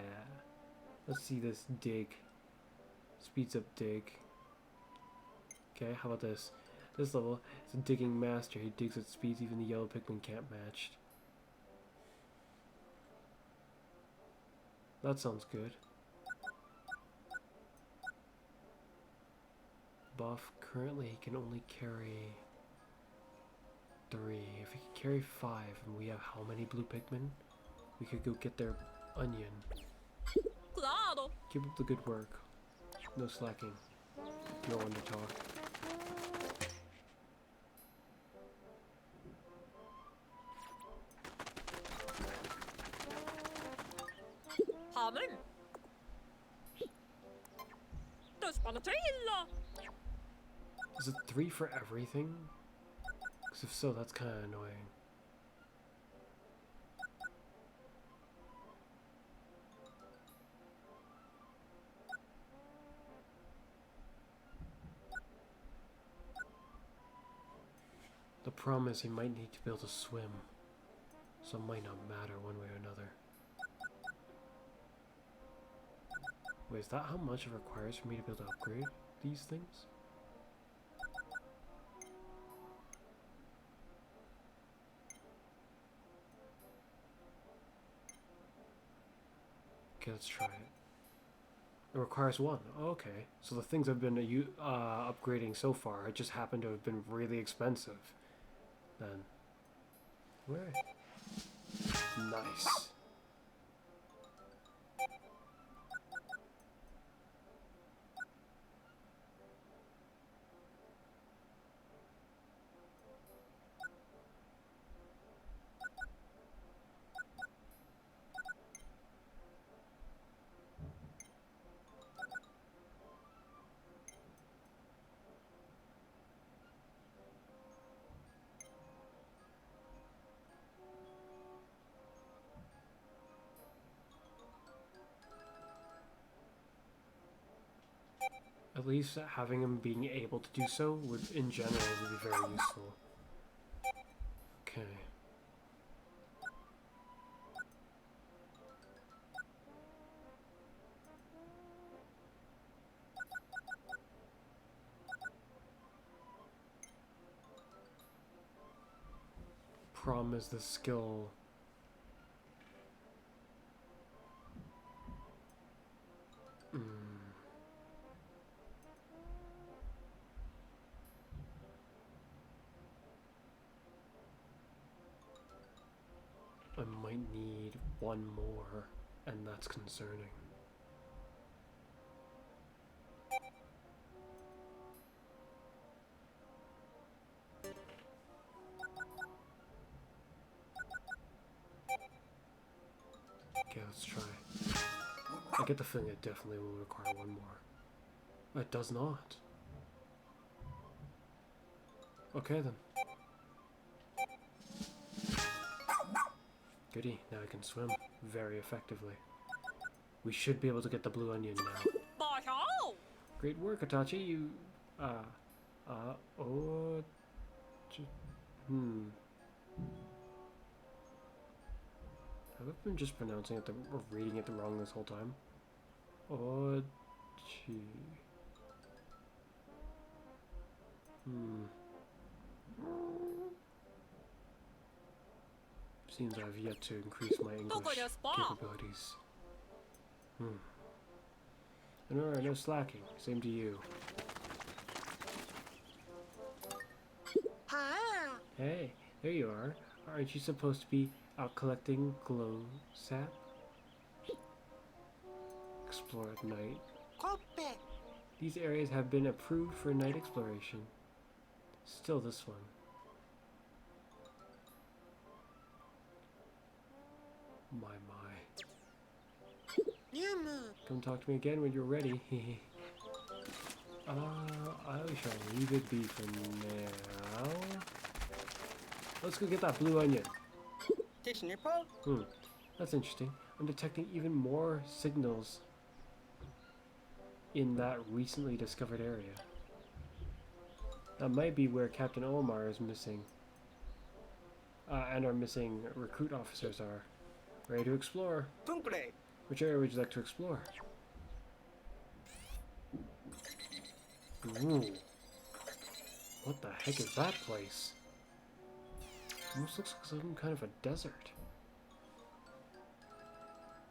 Let's see this dig. Speeds up dig. Okay, how about this? This level is a digging master. He digs at speeds even the yellow Pikmin can't match. That sounds good. Buff. Currently he can only carry 3. If he could carry 5 and we have how many blue Pikmin? We could go get their onion. Claro. Keep up the good work. No slacking. No one to talk. 밤은 dos panatilla. Is it 3 for everything? Because if so, that's kind of annoying. The problem is he might need to be able to swim, so it might not matter one way or another. Wait, is that how much it requires for me to be able to upgrade these things? Okay, let's try it. It requires 1. Oh, okay. So the things I've been upgrading so far, it just happened to have been really expensive. Then. Where? Nice. At least having him being able to do so would, in general, would be very useful. Okay. Problem is the skill. I might need 1 more, and that's concerning. Okay, let's try. I get the feeling it definitely will require 1 more. It does not. Okay then. Goody, now I can swim very effectively. We should be able to get the blue onion now. Bye. Great work, Itachi. You, Have I been just pronouncing it or reading it wrong this whole time? Ochi. Seems I've yet to increase my English capabilities. And alright, no slacking. Same to you. Ha. Hey, there you are. Aren't you supposed to be out collecting glow sap? Explore at night. Kope. These areas have been approved for night exploration. Still this one. My. Come talk to me again when you're ready. I shall leave it be for now. Let's go get that blue onion. Disapprove. That's interesting. I'm detecting even more signals in that recently discovered area. That might be where Captain Omar is missing. And our missing recruit officers are. Ready to explore. Infiltrate. Which area would you like to explore? Ooh. What the heck is that place? Almost looks like some kind of a desert.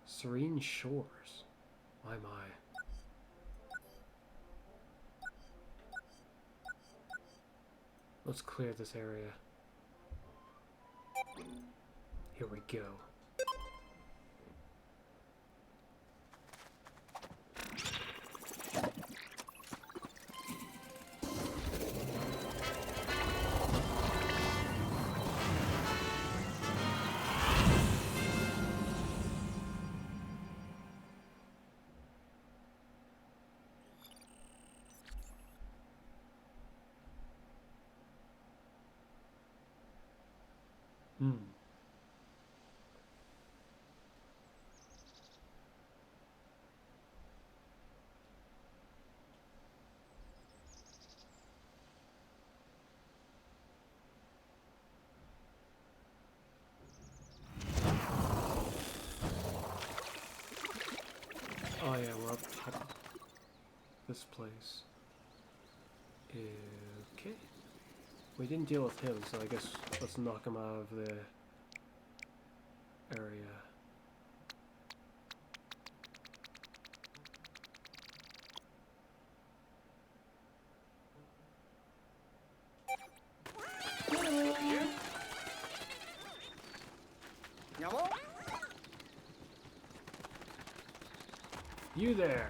Serene shores. My. Let's clear this area. Here we go. Oh yeah, we're up top. This place. Okay. We didn't deal with him, so I guess let's knock him out of the area. Yellow. You there!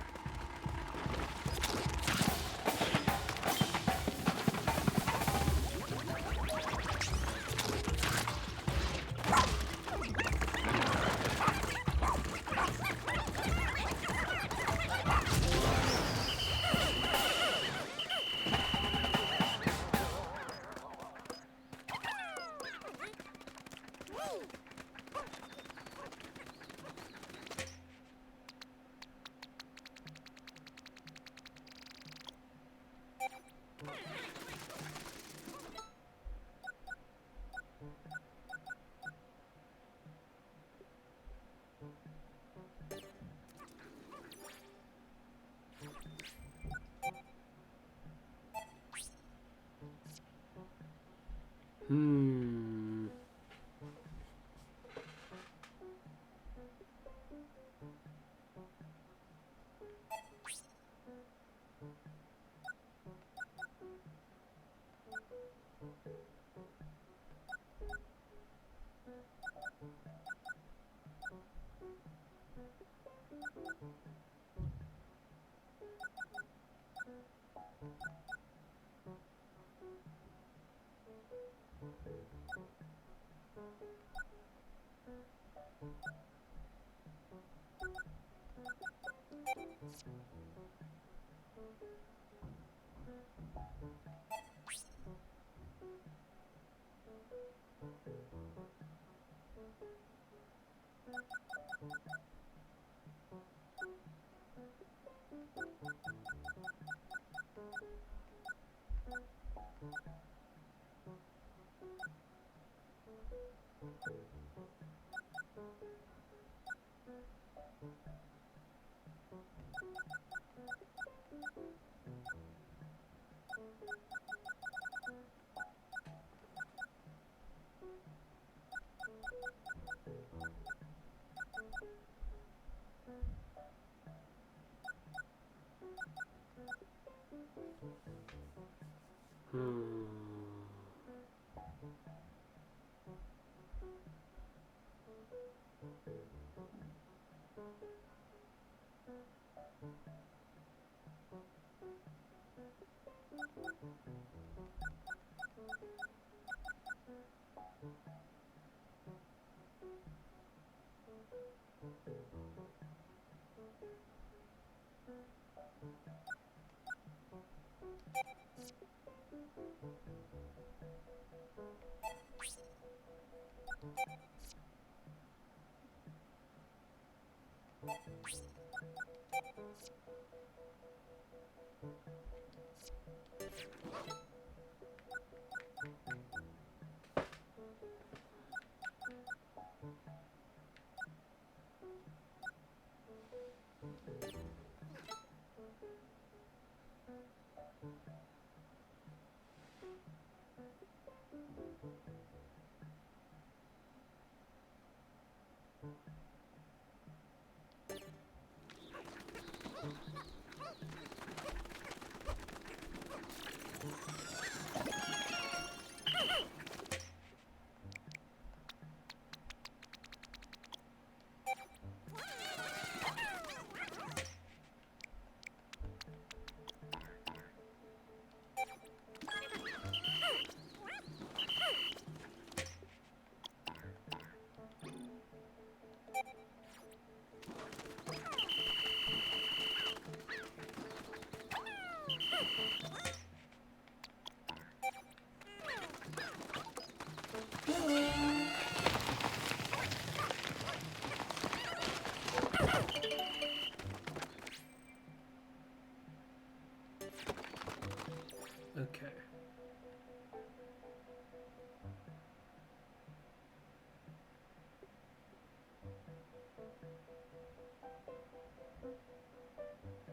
Okay.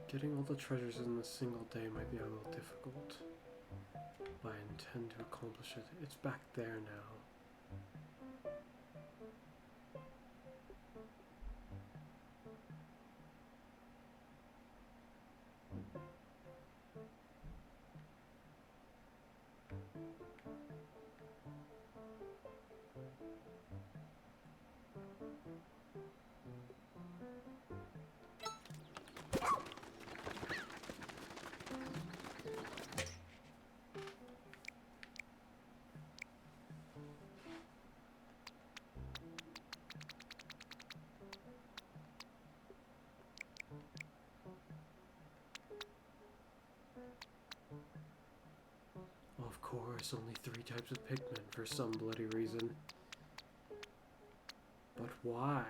Getting all the treasures in a single day might be a little difficult, but I intend to accomplish it. It's back there now. Of course, only 3 types of Pikmin for some bloody reason. But why?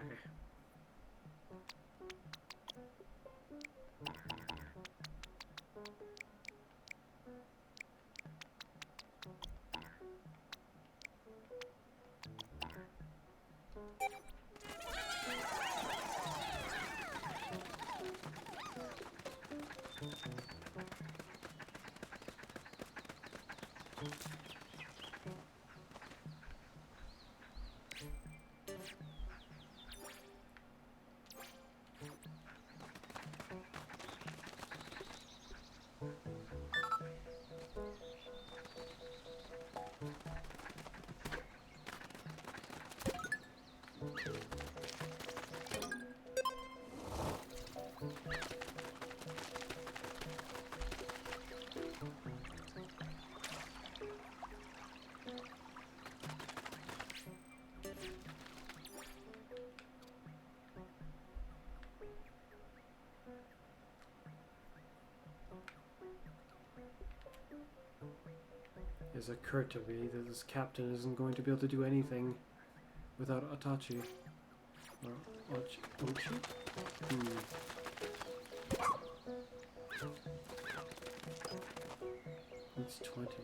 It's occurred to me that this captain isn't going to be able to do anything without Atachi. Or Ochi? It's 20.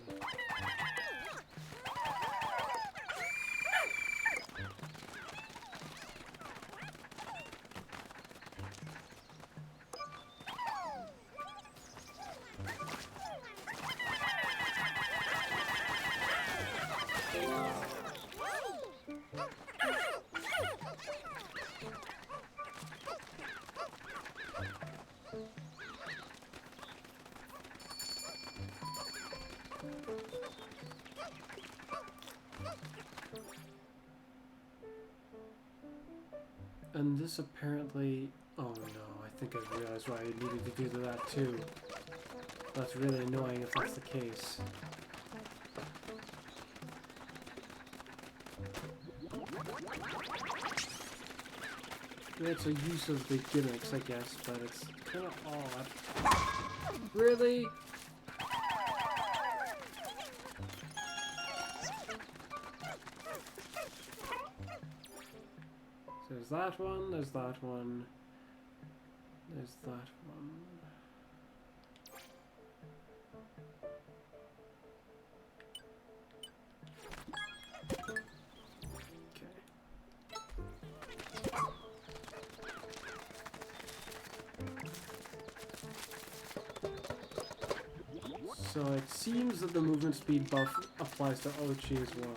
And this apparently... Oh no, I think I realized why I needed to do that too. That's really annoying if that's the case. It's a use of the gimmicks, I guess, but it's kind of odd. Really? There's that one, there's that one, there's that one. So it seems that the movement speed buff applies to Ochi as well.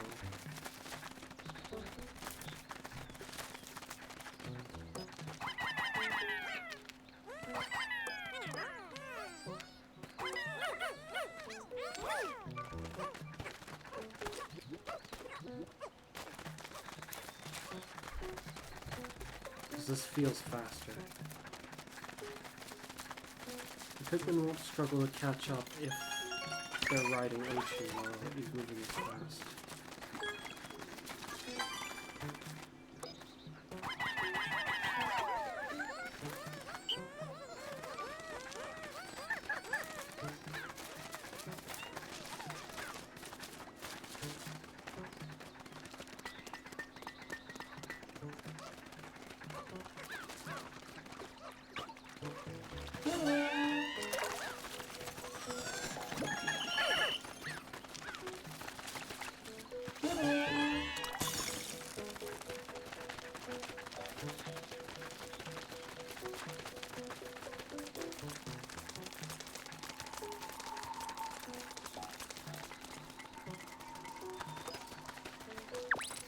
Because this feels faster. The Pikmin won't struggle to catch up if they're riding Ochi while he's moving as fast.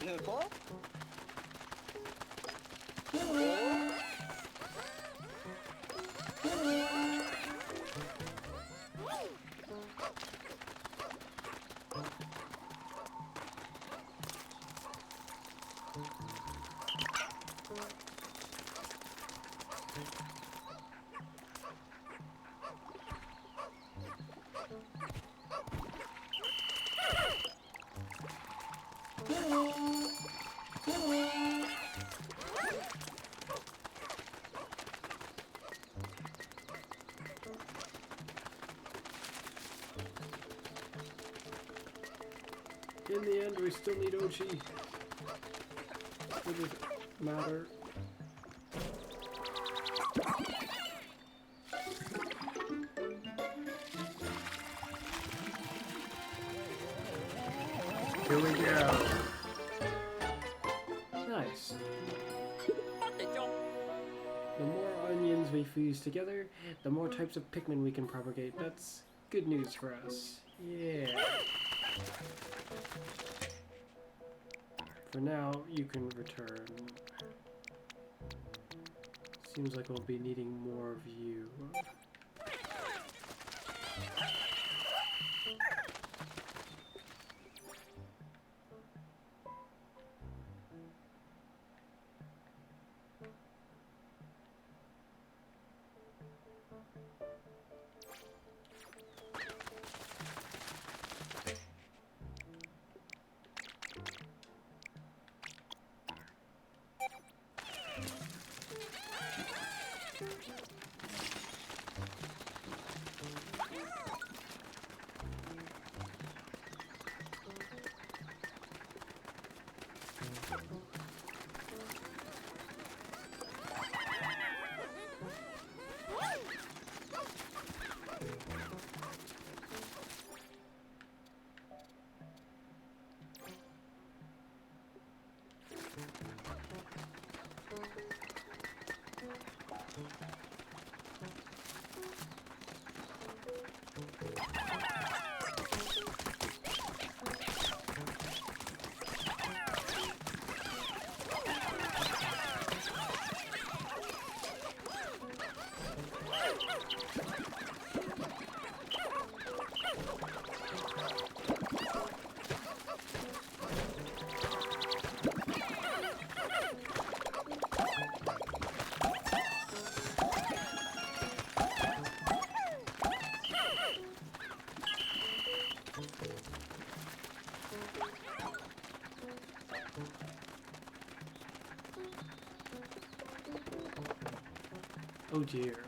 Noodle. In the end, we still need Ochi. What does it matter? Here we go. Nice. The more onions we fuse together, the more types of Pikmin we can propagate. That's good news for us. Yeah. For now, you can return. Seems like we'll be needing more of you. Oh dear.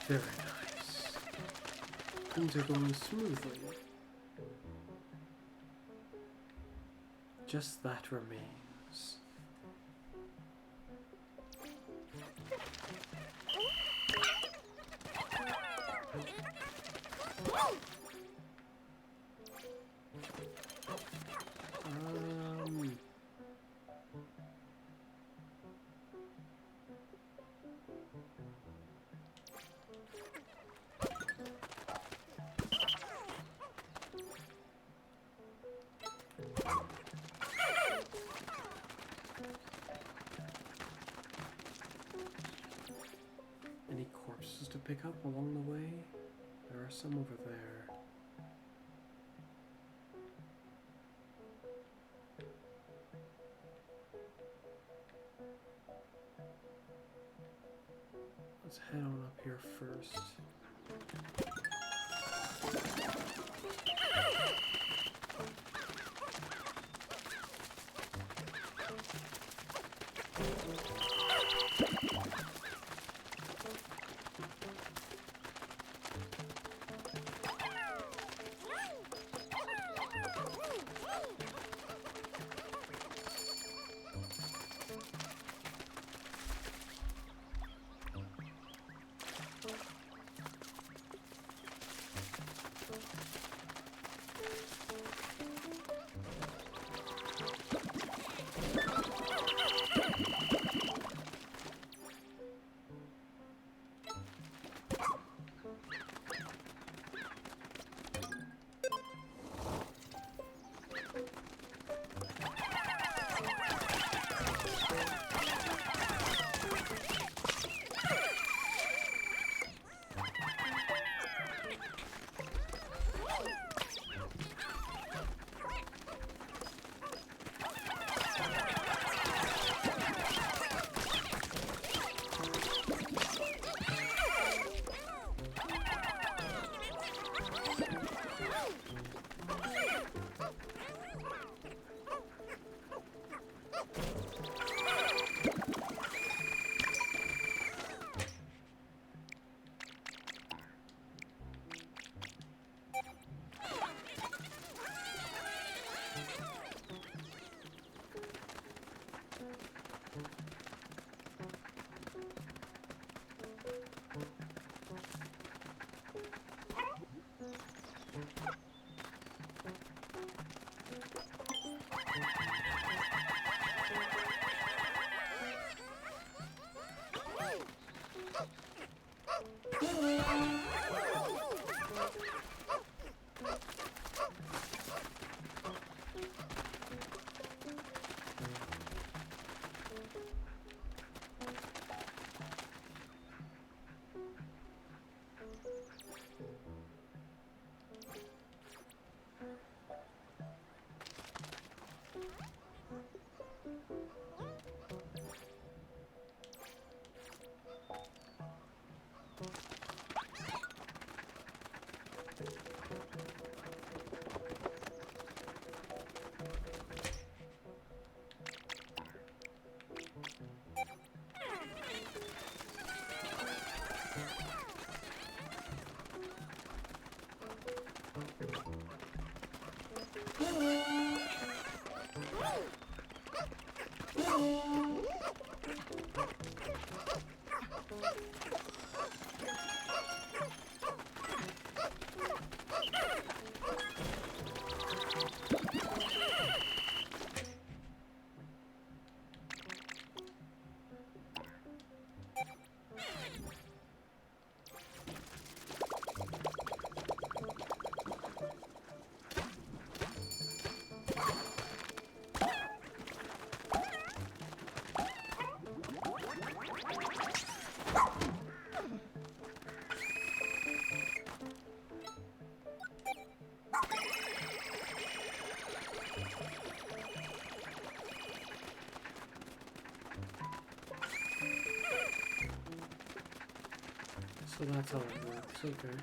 Very nice. Things are going smoothly. Just that remains. Any corpses to pick up along the way? There are some over there. Let's head on up here first. So that's how it works, okay.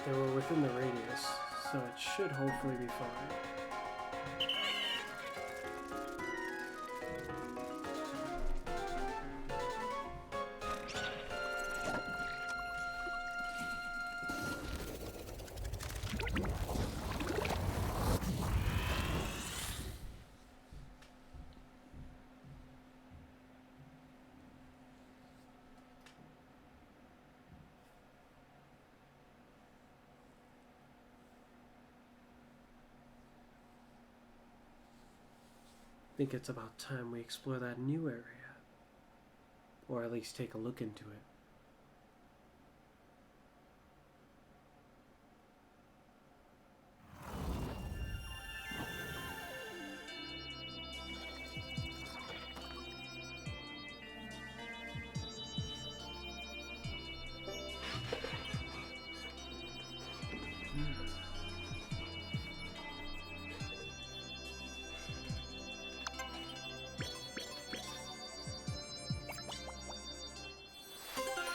They were within the radius, so it should hopefully be fine. I think it's about time we explore that new area. Or at least take a look into it.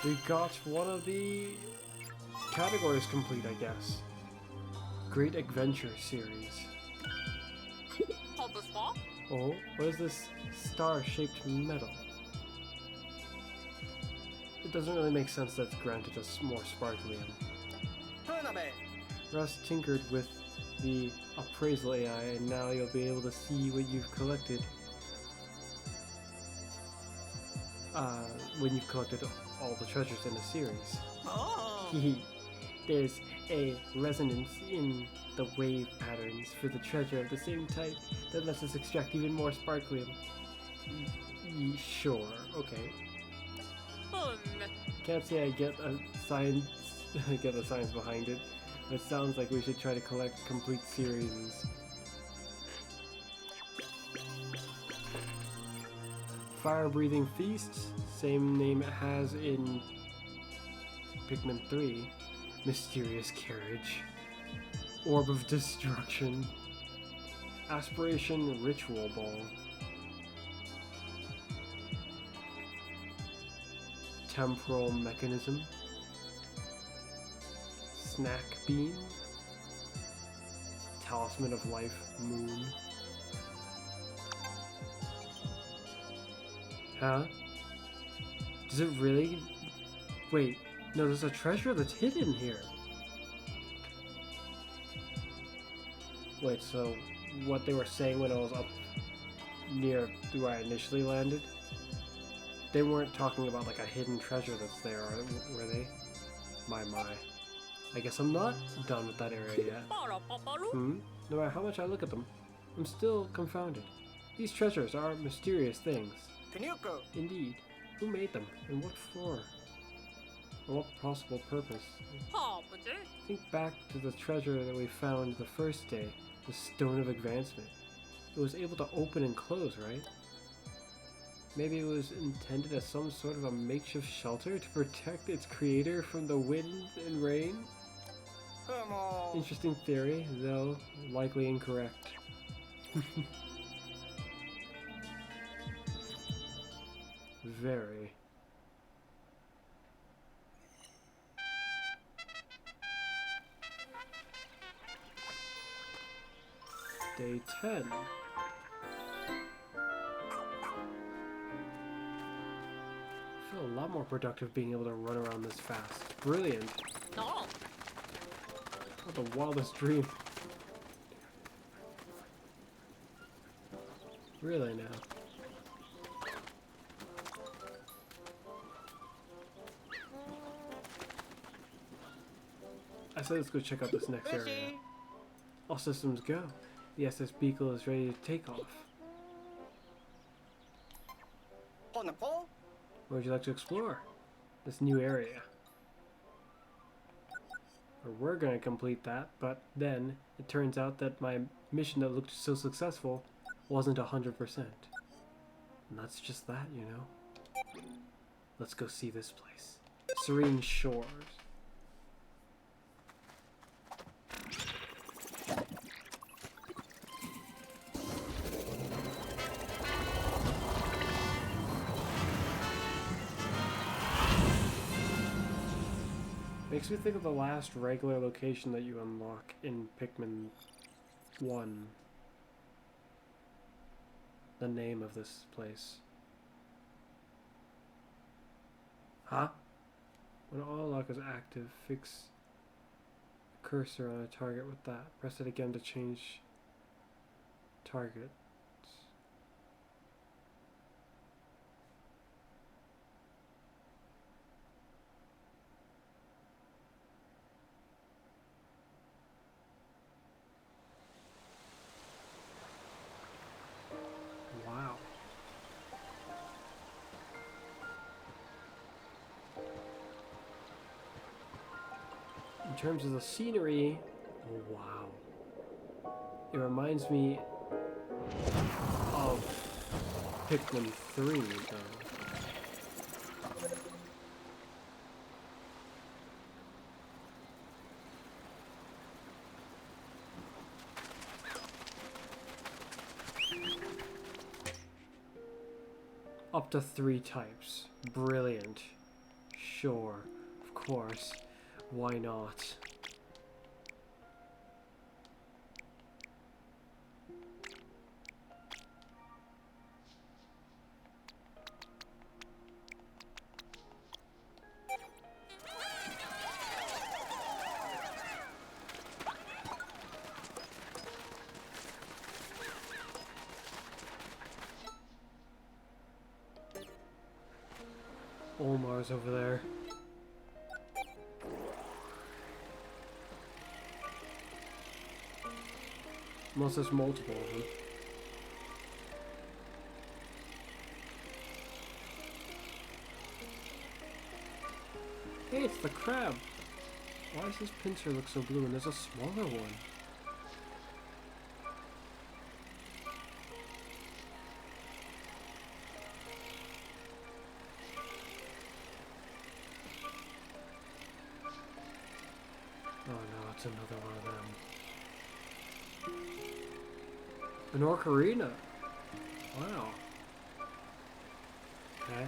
We got one of the categories complete, I guess. Great Adventure Series. Hold the spot. Oh, what is this star-shaped metal? It doesn't really make sense that's granted us more sparklium. Hanabe. Russ tinkered with the appraisal AI, and now you'll be able to see what you've collected. When you've collected all the treasures in the series. Oh. There's a resonance in the wave patterns for the treasure of the same type that lets us extract even more sparklium. Sure, okay. Can't say I get a science get the science behind it, but it sounds like we should try to collect complete series. fire-breathing feast, same name it has in Pikmin 3. Mysterious carriage. Orb of destruction. Aspiration ritual ball. Temporal mechanism. Snack bean. Talisman of life moon. Huh? Does it really? Wait, no, there's a treasure that's hidden here. Wait, so what they were saying when I was up near where I initially landed, they weren't talking about like a hidden treasure that's there, were they? My. I guess I'm not done with that area yet. No matter how much I look at them, I'm still confounded. These treasures are mysterious things. Pinuco. Indeed. Who made them? And what for? For what possible purpose? Think back to the treasure that we found the first day, the Stone of Advancement. It was able to open and close, right? Maybe it was intended as some sort of a makeshift shelter to protect its creator from the wind and rain? Come on. Interesting theory, though likely incorrect. Very. Day 10. I feel a lot more productive being able to run around this fast. Brilliant. No. What the wildest dream. Really now. I said let's go check out this next area. All systems go. The SS Beagle is ready to take off. On the pole? Where would you like to explore? This new area. Or we're going to complete that, but then it turns out that my mission that looked so successful wasn't 100%. And that's just that, you know. Let's go see this place. Serene Shores. Makes me think of the last regular location that you unlock in Pikmin 1. The name of this place. Huh? When auto lock is active, fix the cursor on a target with that. Press it again to change target. Wow. In terms of the scenery, oh wow. It reminds me of Pikmin 3 though. Up to 3 types. Brilliant. Sure. Of course. Why not? Omar's over there. Unless there's multiple of them. Hey, it's the crab! Why does this pincer look so blue and there's a smaller one? them. An ocarina. Wow. Okay.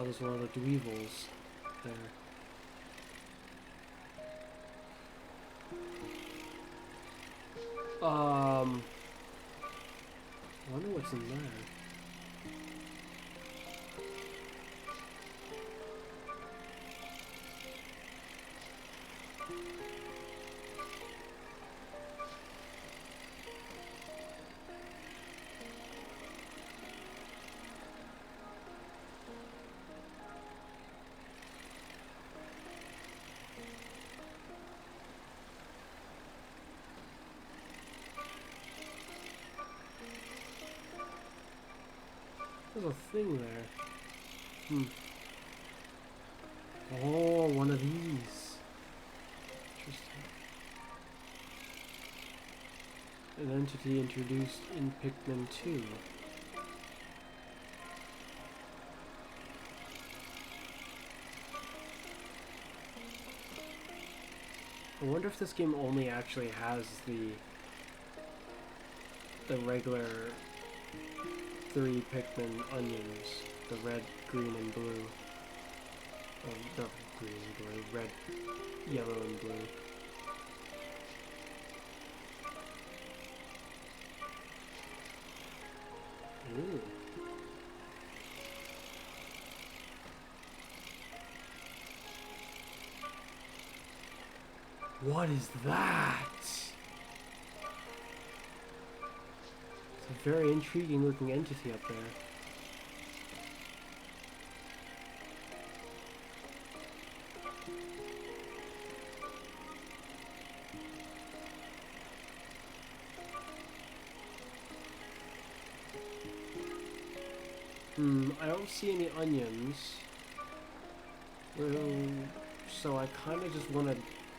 There's one of the dweevils there. I wonder what's in there. There's a thing there. Oh, one of these. Interesting. An entity introduced in Pikmin 2. I wonder if this game only actually has the regular 3 Pikmin onions, the red, green, and blue. Not green and blue, red, yellow, and blue. Ooh. What is that? It's a very intriguing looking entity up there. I don't see any onions. So I kind of just want to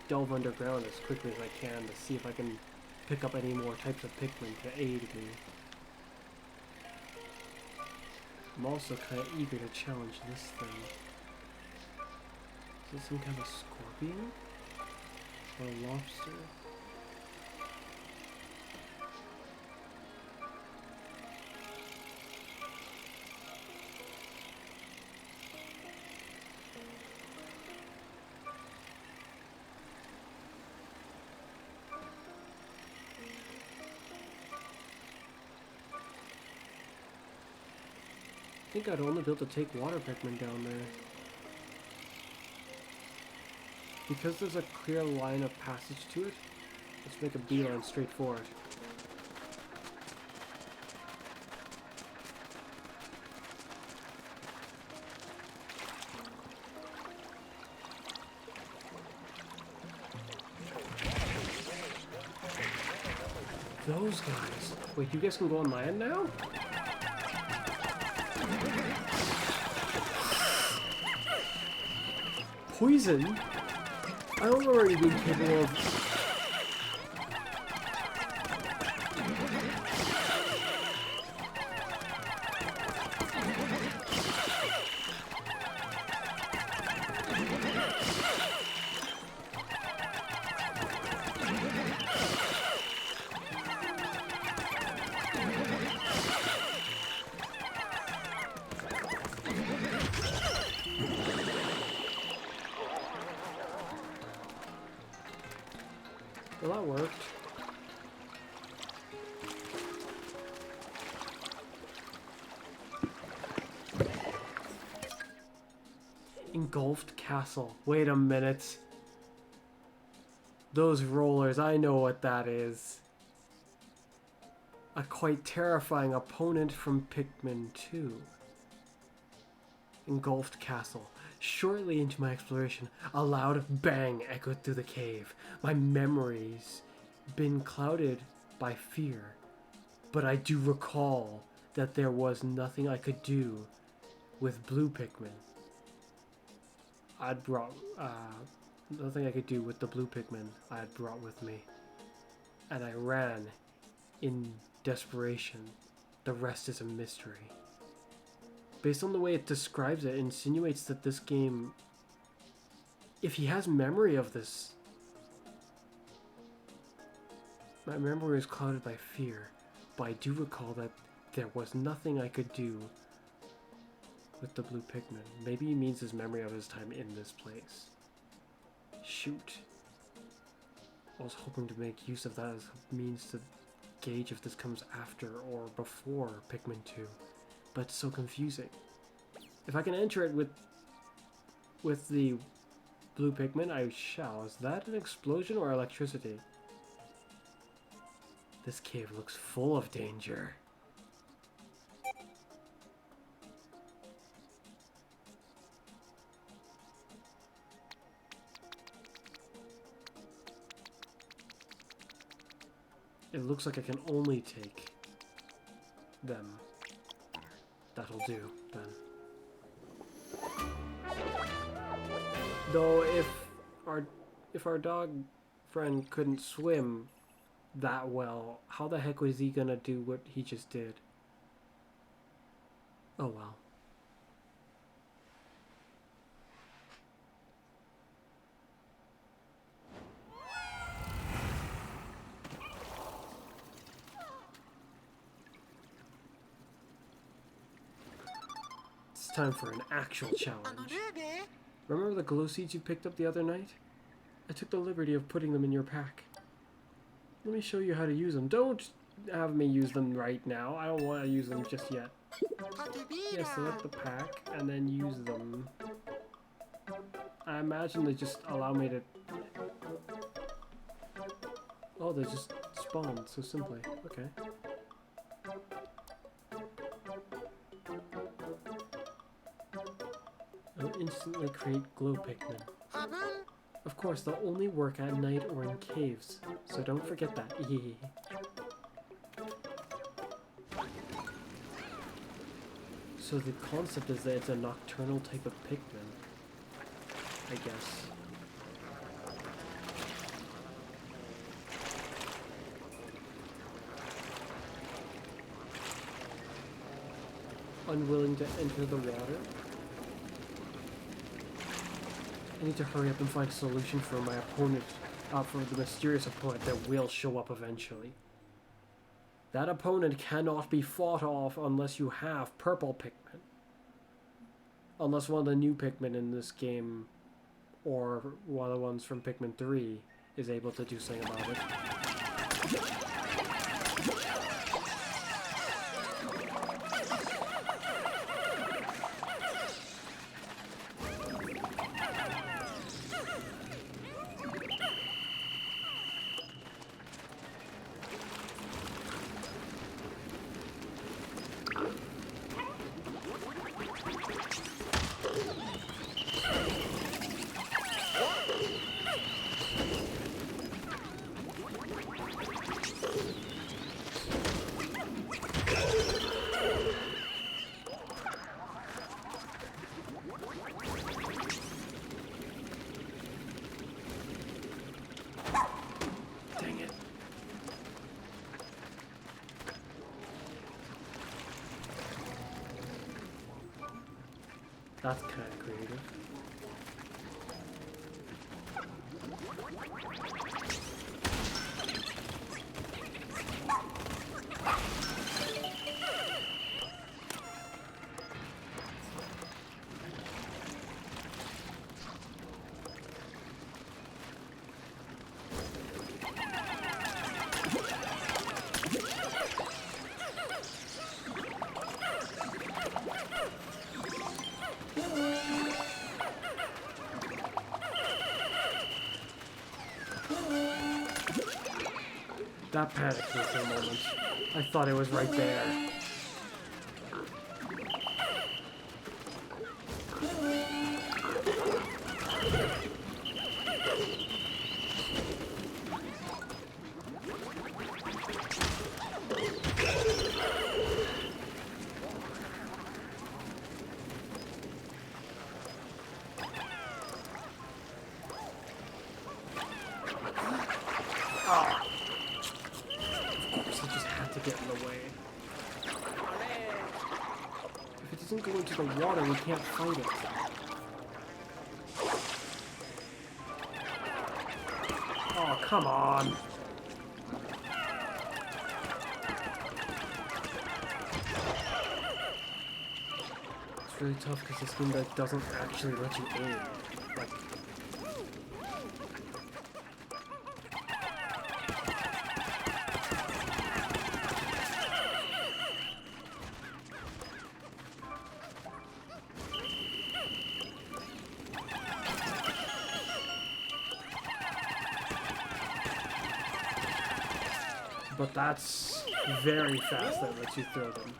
delve underground as quickly as I can to see if I can pick up any more types of Pikmin to aid me. I'm also kind of eager to challenge this thing. Is it some kind of scorpion? Or a lobster? I think I'd only be able to take water Pikmin down there. Because there's a clear line of passage to it, let's make a beeline straight for it. Those guys. Wait, you guys can go on land now? Poison? I don't remember you being capable of... Well, that worked. Engulfed castle. Wait a minute. Those rollers, I know what that is. A quite terrifying opponent from Pikmin 2. Engulfed castle. Shortly into my exploration, a loud bang echoed through the cave. My memories been clouded by fear, but I do recall that there was nothing I could do with blue Pikmin. Nothing I could do with the blue Pikmin I had brought with me, and I ran in desperation. The rest is a mystery. Based on the way it describes it, insinuates that this game if he has memory of this... My memory is clouded by fear, but I do recall that there was nothing I could do with the blue Pikmin. Maybe he means his memory of his time in this place. Shoot. I was hoping to make use of that as a means to gauge if this comes after or before Pikmin 2, but it's so confusing. If I can enter it with the blue Pikmin, I shall. Is that an explosion or electricity? This cave looks full of danger. It looks like I can only take them. That'll do, then. Though if our dog friend couldn't swim that well, how the heck was he gonna do what he just did? Oh well. It's time for an actual challenge. Remember the glow seeds you picked up the other night? I took the liberty of putting them in your pack. Let me show you how to use them. Don't have me use them right now. I don't want to use them just yet. Yeah, select the pack and then use them. I imagine they just allow me to... Oh, they just spawned so simply. Okay. I'll instantly create glow Pikmin. Of course, they'll only work at night or in caves, so don't forget that. So the concept is that it's a nocturnal type of Pikmin, I guess. Unwilling to enter the water? I need to hurry up and find a solution for my opponent, for the mysterious opponent that will show up eventually. That opponent cannot be fought off unless you have purple Pikmin. Unless one of the new Pikmin in this game, or one of the ones from Pikmin 3, is able to do something about it. That's kind of creative. That panicked me for a moment. I thought it was right there. If it doesn't go into the water, we can't fight it. Oh, come on. It's really tough because this game that doesn't actually let you aim. Like, but that's very fast that lets you throw them.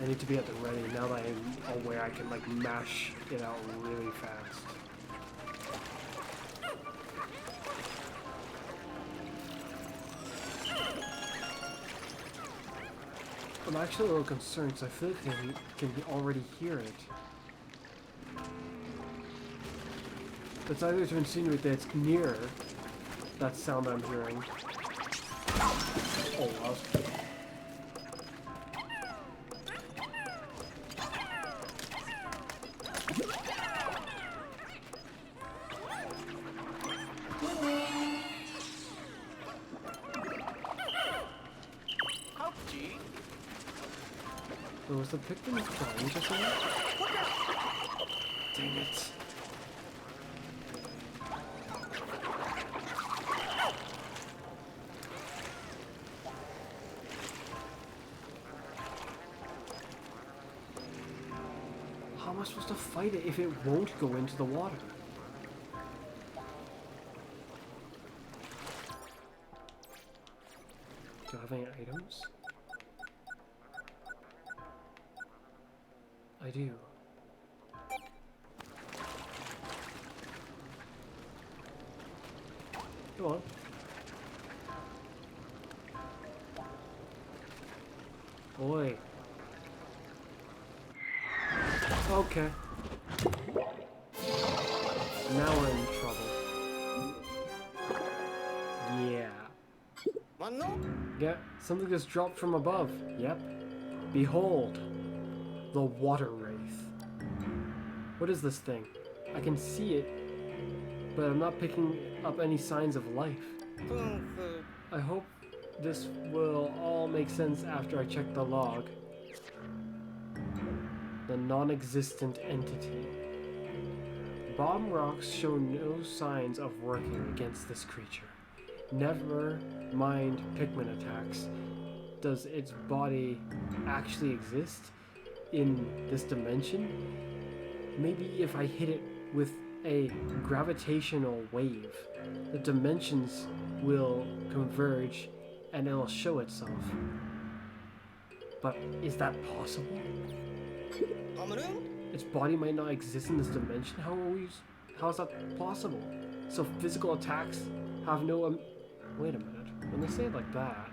I need to be at the ready now that I'm aware I can like mash it out really fast. I'm actually a little concerned because I feel like I can already hear it. It's either to insinuate that it's nearer, that sound I'm hearing. Oh, wow. So was the Pikmin flying just now? Dang it. How am I supposed to fight it if it won't go into the water? Do I have any items? I do. Go on. Boy. Okay. Now we're in trouble. Yeah. Yeah, something just dropped from above. Yep. Behold. The water wraith. What is this thing? I can see it, but I'm not picking up any signs of life. I hope this will all make sense after I check the log. The non-existent entity. Bomb rocks show no signs of working against this creature. Never mind Pikmin attacks. Does its body actually exist in this dimension? Maybe if I hit it with a gravitational wave, the dimensions will converge and it'll show itself. But is that possible? Its body might not exist in this dimension. How is that possible? So physical attacks have no wait a minute. When they say it like that,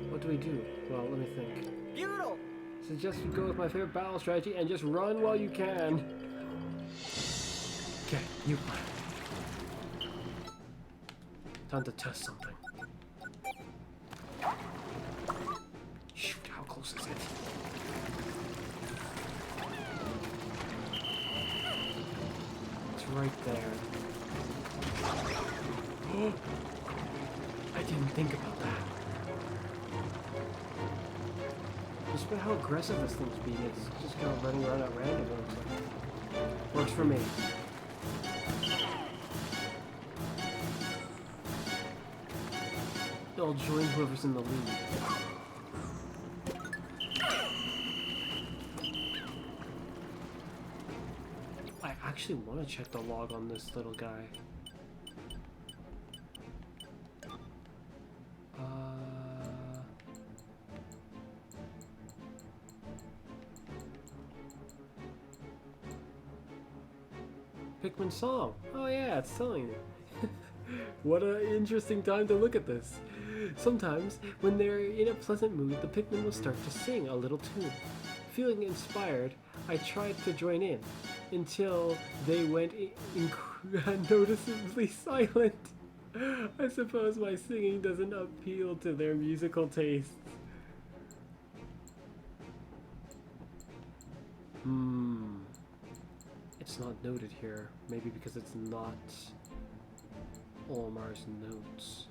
what do we do? Well, let me think. Suggest you go with my favorite battle strategy and just run while you can. Okay, you plan. Time to test something. Shoot, how close is it? It's right there. I didn't think about that. Despite how aggressive this thing's being, it's just kind of running around at random, it looks like. Works for me. I'll join whoever's in the lead. I actually want to check the log on this little guy. Pikmin song. Oh yeah, it's telling me. What an interesting time to look at this. Sometimes, when they're in a pleasant mood, the Pikmin will start to sing a little tune. Feeling inspired, I tried to join in, until they went unnoticeably silent. I suppose my singing doesn't appeal to their musical tastes. It's not noted here. Maybe because it's not Olmar's notes.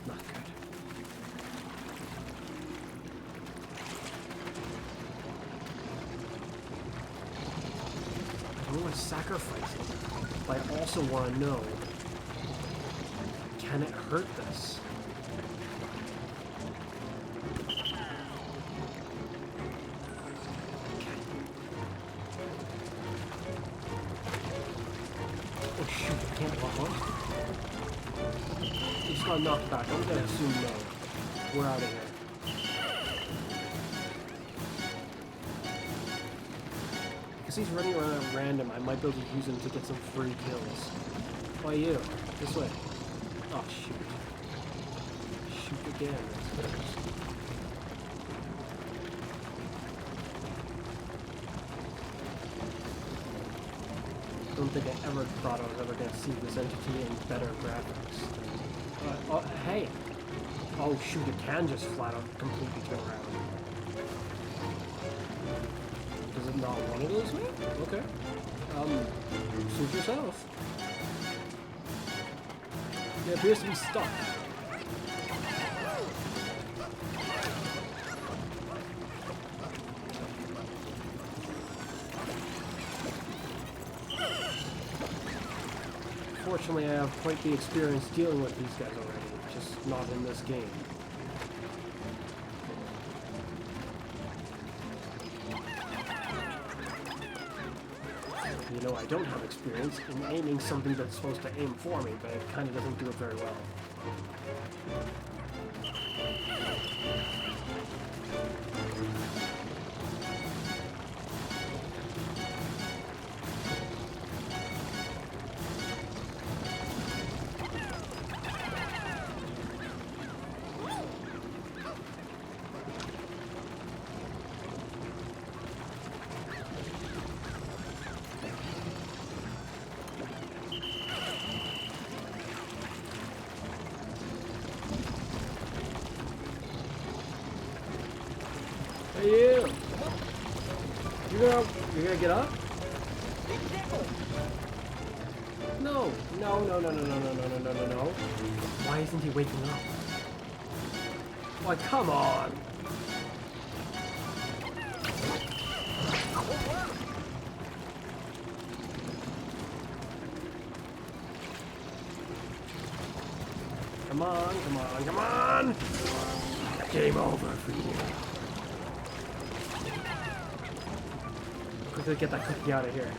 Not good. I don't want to sacrifice it, but I also want to know, can it hurt this? Oh shoot, I can't walk off. He just got knocked back. I'm gonna assume no. We're out of here. Because he's running around at random, I might be able to use him to get some free kills. Why you? This way. Oh shoot. Shoot again, I suppose. I don't think I ever thought I was ever going to see this entity in better graphics. Oh, hey! Oh shoot, it can just flat out completely turn around. Does it not want to go this way? Okay. Suit yourself. It appears to be stuck. Fortunately, I have quite the experience dealing with these guys already, just not in this game. You know, I don't have experience in aiming something that's supposed to aim for me, but it kind of doesn't do it very well. Hey you! You're gonna get up? No! No, no, no, no, no, no, no, no, no, no, no. Why isn't he waking up? Why, come on! Come on, come on, come on! Game over for you. Quickly get that cookie out of here.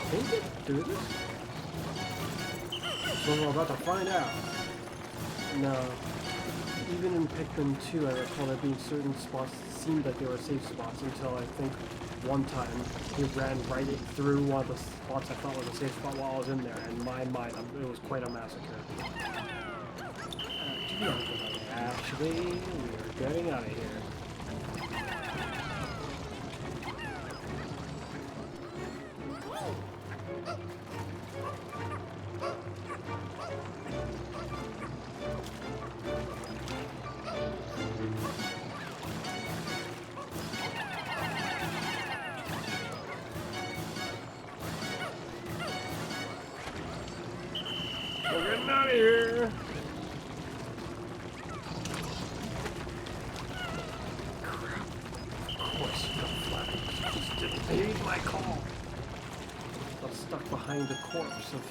Can you get through this? So we're about to find out. No. Even in Pikmin 2, I recall there being certain spots that seemed like they were safe spots until I think one time he ran right through one of the spots I thought was a safe spot while I was in there, and in my mind, it was quite a massacre. Actually, we are getting out of here. We're getting out of here! Crap. Of course you got flagged. Just didn't heed my call. I got stuck behind the corpse of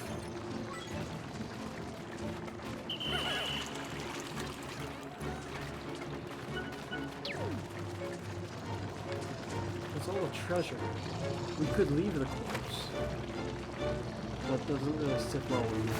all the treasure, we could leave the corpse. That doesn't really sit well with me.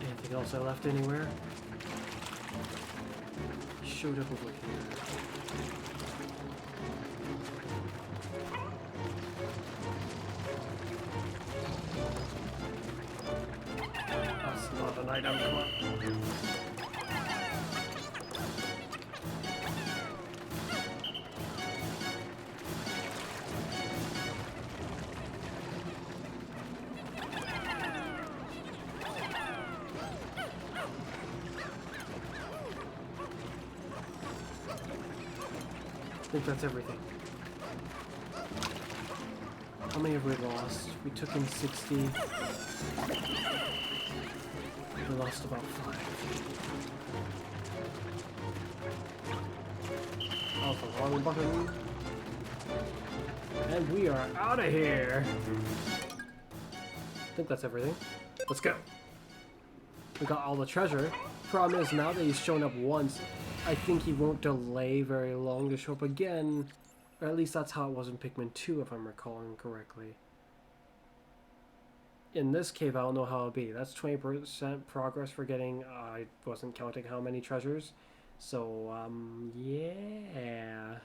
Anything else I left anywhere? Showed up over here. That's not an item, come on. I think that's everything. How many have we lost? We took in 60. We lost about 5. Oh, the wrong button. And we are out of here. I think that's everything. Let's go. We got all the treasure. Problem is, now that he's shown up once, I think he won't delay very long to show up again. Or at least that's how it was in Pikmin 2, if I'm recalling correctly. In this cave, I don't know how it'll be. That's 20% progress for getting, I wasn't counting how many treasures. So, yeah.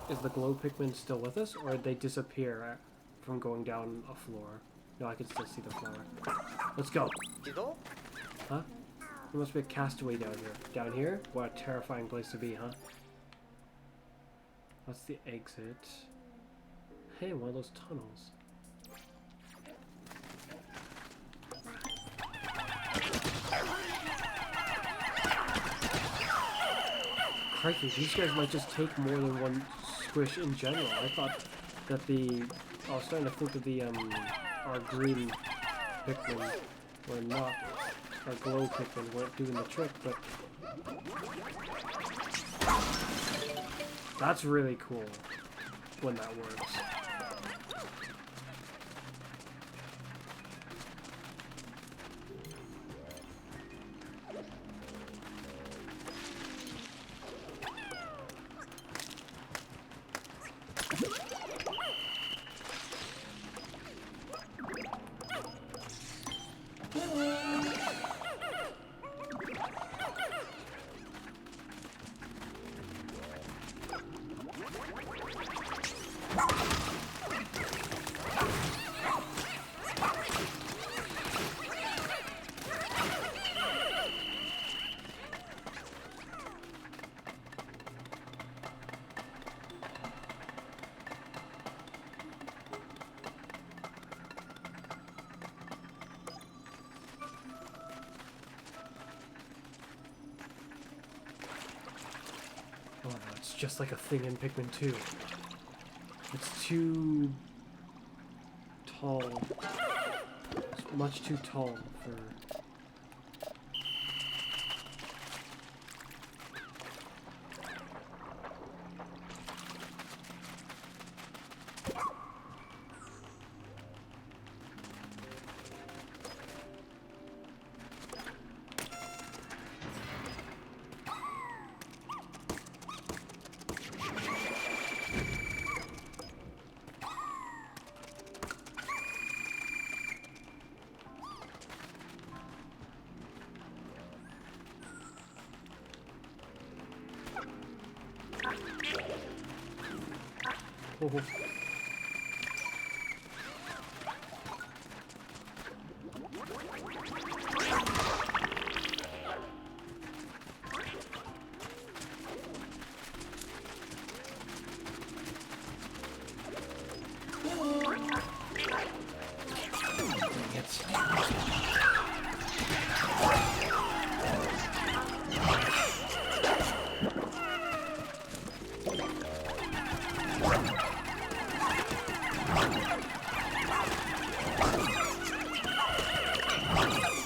Is the glow Pikmin still with us, or did they disappear from going down a floor? No, I can still see the floor. Let's go. Diddle? Huh? There must be a castaway down here. Down here? What a terrifying place to be, huh? That's the exit. Hey, one of those tunnels. Crikey, these guys might just take more than one squish in general. I thought that I was starting to think that our green Pikmin were not, our glow Pikmin weren't doing the trick, but that's really cool when that works. Oh no, it's just like a thing in Pikmin 2. It's too tall. It's much too tall for...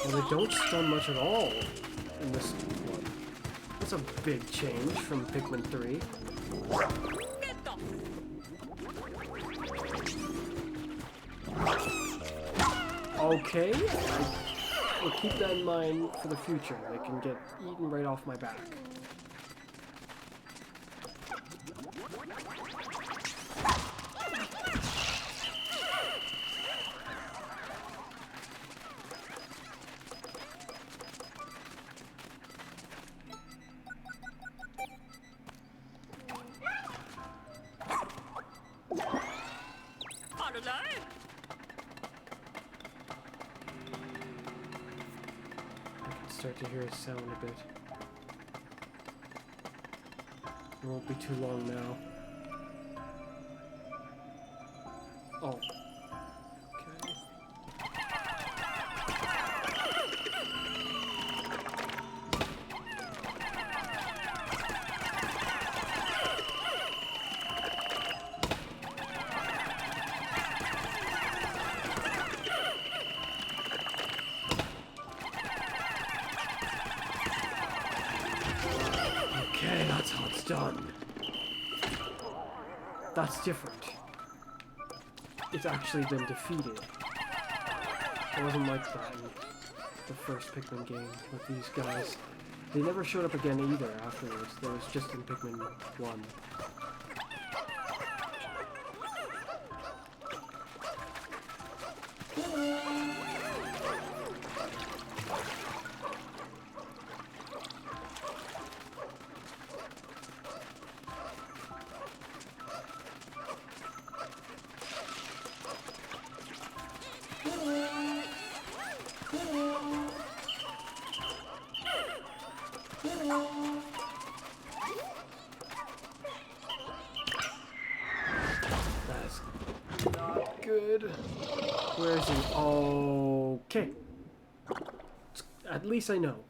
Well, they don't stun much at all in this one. That's a big change from Pikmin 3. Get off. Okay, I'll keep that in mind for the future. They can get eaten right off my back. Start to hear a sound a bit. It won't be too long now. Oh. Okay. Okay, that's how it's done. That's different. It's actually been defeated. It wasn't like that in the first Pikmin game with these guys. They never showed up again either afterwards. There was just in Pikmin 1. That's not good. Where is he? Okay. At least I know.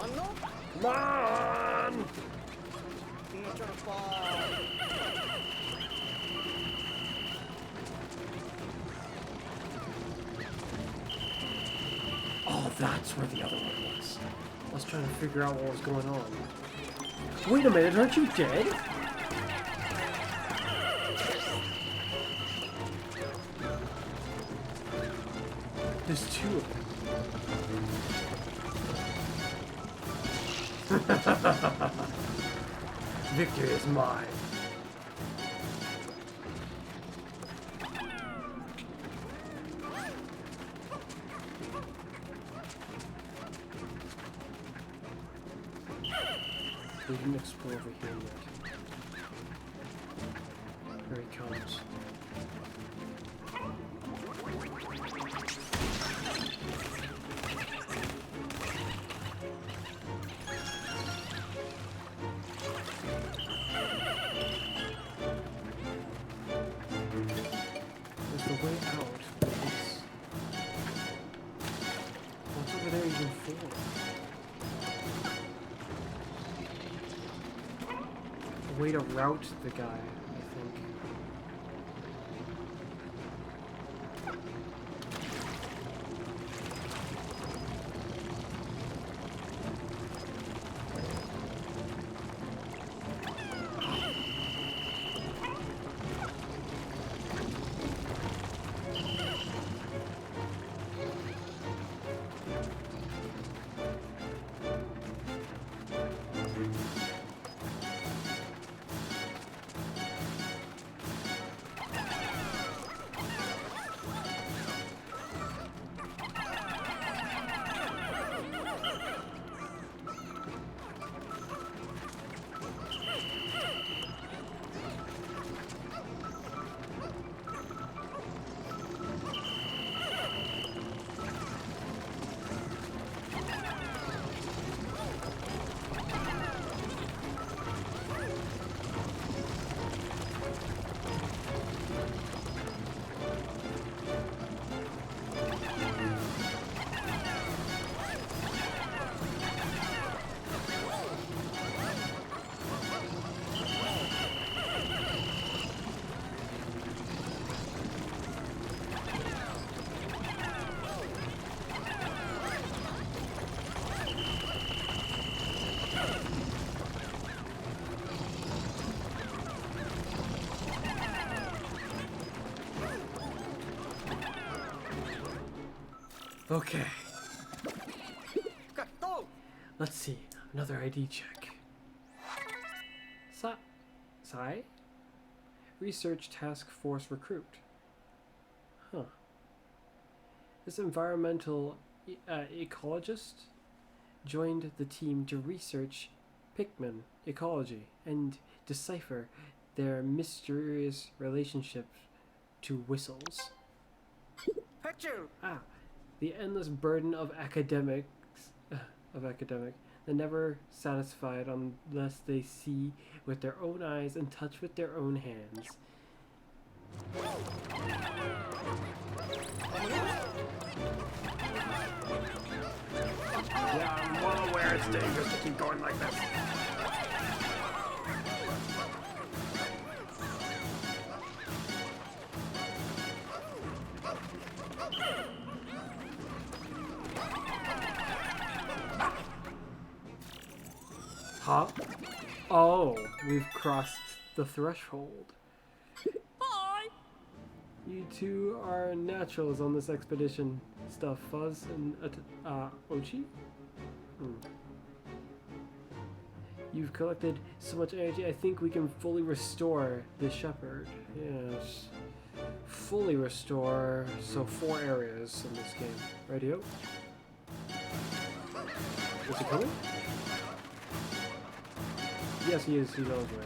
Ano? Come on! Teacher pa. Oh, that's where the other one was. I was trying to figure out what was going on. Wait a minute, aren't you dead? There's two of them. Victory is mine. We didn't explore over here yet. Here he comes. There's the way out. What's over there even for? A way to route the guy, I think. Okay, Kato! let's see. Another ID check. Sai? Research Task Force Recruit. Huh. This environmental ecologist joined the team to research Pikmin ecology and decipher their mysterious relationship to whistles. Picture! Ah, the endless burden of academic, they're never satisfied unless they see with their own eyes and touch with their own hands. Yeah, I'm well aware it's dangerous to keep going like this. Huh? Oh, we've crossed the threshold. Bye. You two are naturals on this expedition. Stuff, Fuzz and Ochi? You've collected so much energy, I think we can fully restore the shepherd. Yes. Fully restore, so 4 areas in this game. Radio? Is he coming? Yes, he is. He's on his way.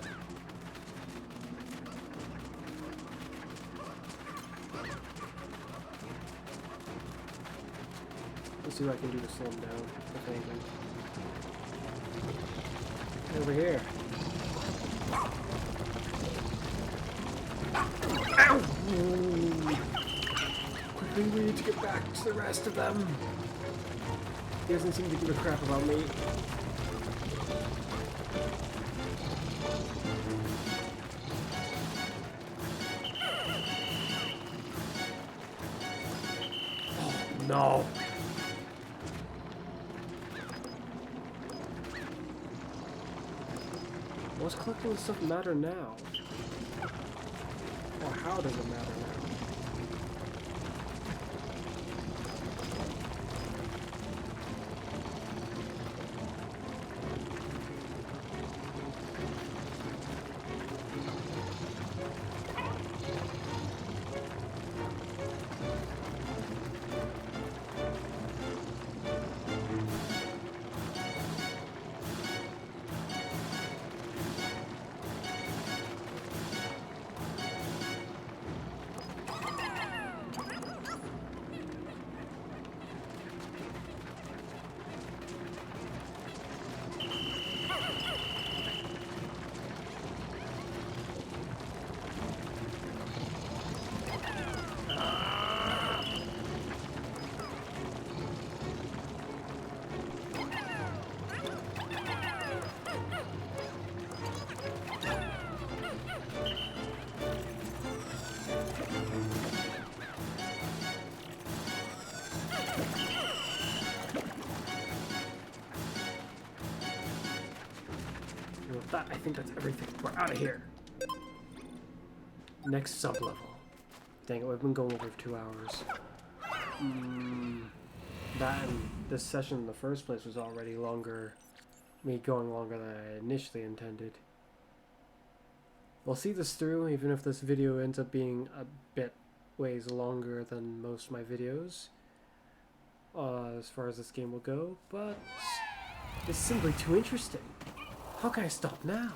Let's see what I can do to slow him down, if anything. Over here. Ow! Quickly, we need to get back to the rest of them. He doesn't seem to give a crap about me. No. What's collecting this stuff matter now? Or how does it matter now? That, I think that's everything. We're out of here. Next sub-level. Dang it, we've been going over 2 hours. That and this session in the first place was already longer. Me going longer than I initially intended. We'll see this through, even if this video ends up being a bit ways longer than most of my videos. As far as this game will go, but it's simply too interesting. How can I stop now?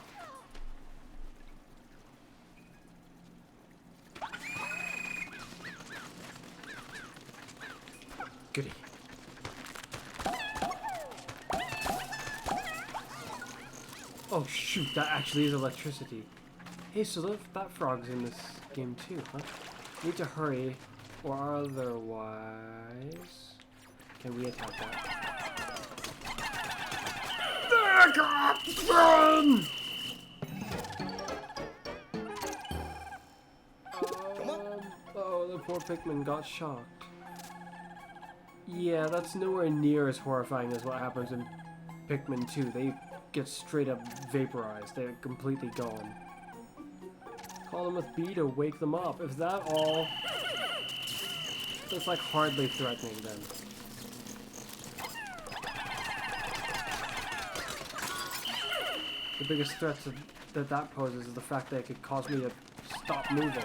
Goody. Oh shoot, that actually is electricity. Hey, so that frog's in this game too, huh? Need to hurry, or otherwise... Can we attack that? Back up! Run! Oh, the poor Pikmin got shocked. Yeah, that's nowhere near as horrifying as what happens in Pikmin 2. They get straight up vaporized. They're completely gone. Call them with B to wake them up. Is that all? That's like hardly threatening then. The biggest threat that poses is the fact that it could cause me to stop moving.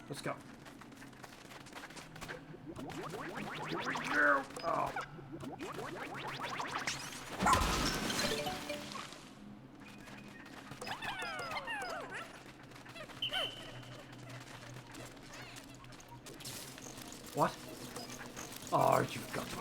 Let's go. Oh. What? Oh, you've got to.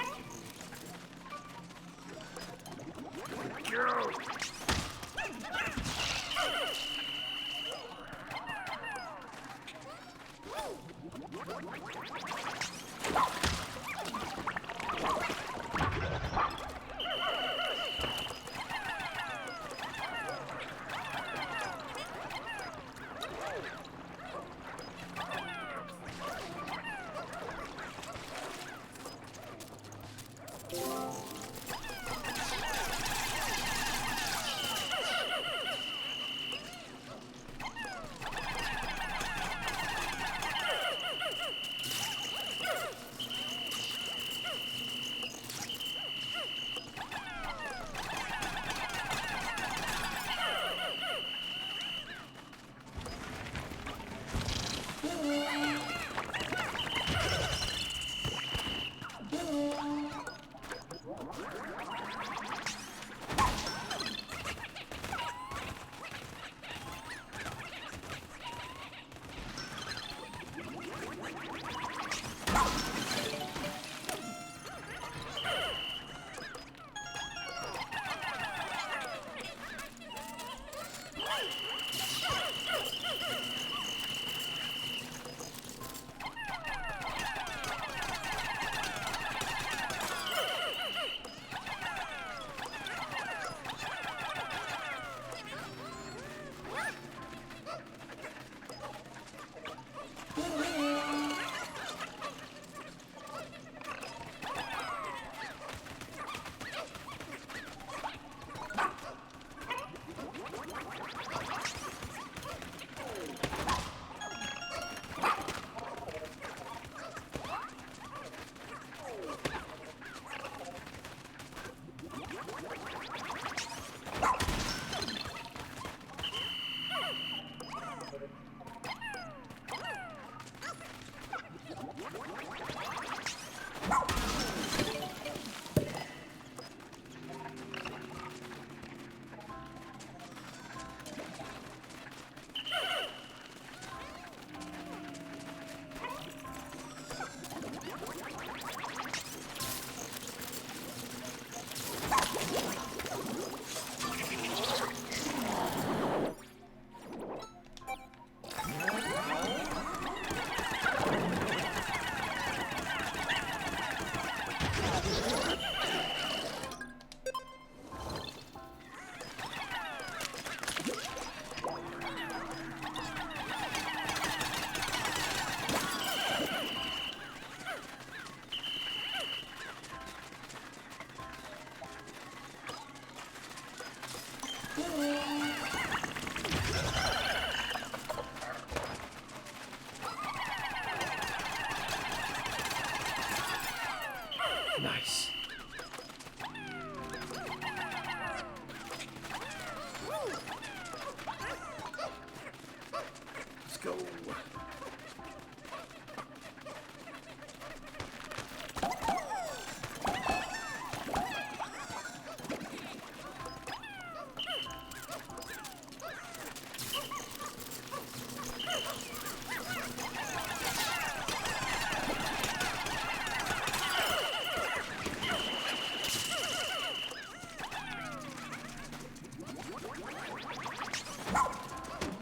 Nice. Let's go.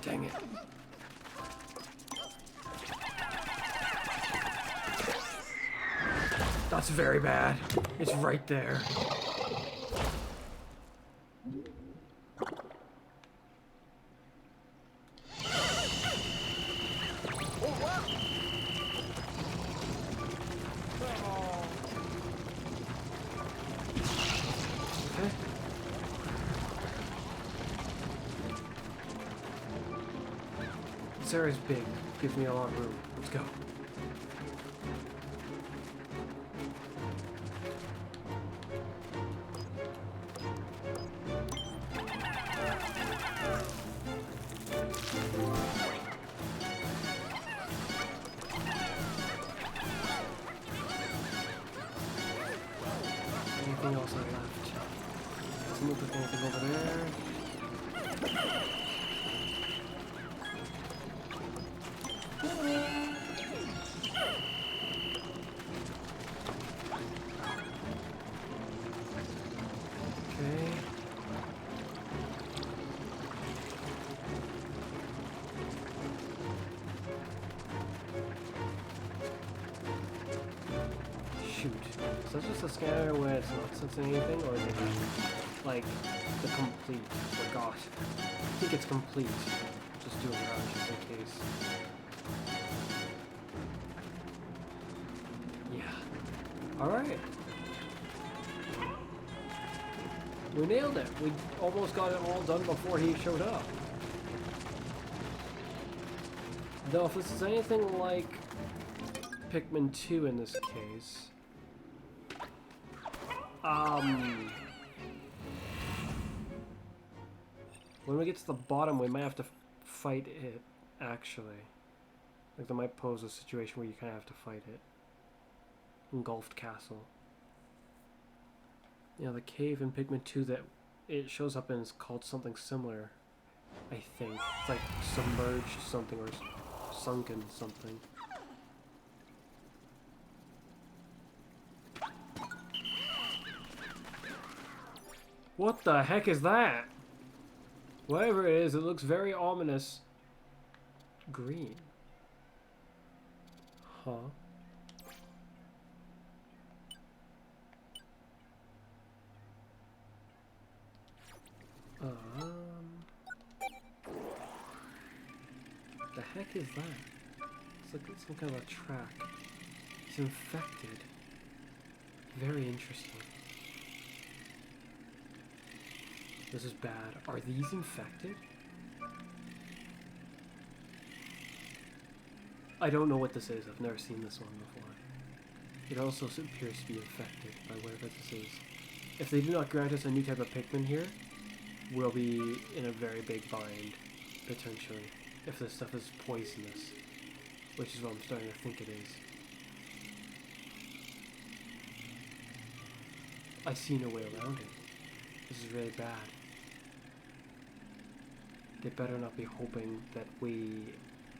Dang it. That's very bad. It's right there. Okay. This area's big. Gives me a lot of room. Let's go. left. Doesn't look like anything over there. Okay. Shoot. Is that just a scanner where it's not sensing anything, or is it like the complete? Forgot. I think it's complete. Just do it around just in case. Yeah. Alright. We nailed it. We almost got it all done before he showed up. Though if this is anything like Pikmin 2 in this case, when we get to the bottom, we might have to fight it, actually. Like, that might pose a situation where you kind of have to fight it. Engulfed Castle. Yeah, the cave in Pikmin 2 that it shows up in is called something similar, I think. It's like submerged something or sunken something. What the heck is that? Whatever it is, it looks very ominous. Green. Huh? The heck is that? It's like some kind of a track. It's infected. Very interesting. This is bad. Are these infected? I don't know what this is. I've never seen this one before. It also appears to be infected by whatever this is. If they do not grant us a new type of Pikmin here, we'll be in a very big bind, potentially, if this stuff is poisonous, which is what I'm starting to think it is. I see no way around it. This is really bad. They better not be hoping that we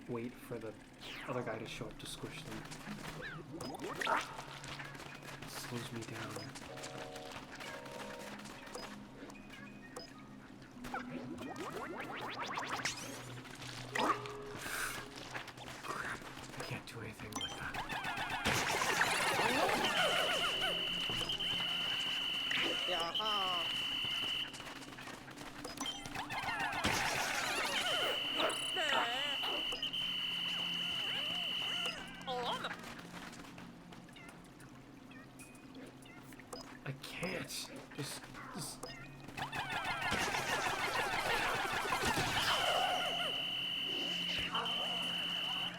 wait for the other guy to show up to squish them. It slows me down. Crap, I can't do anything like that. I can't. Just...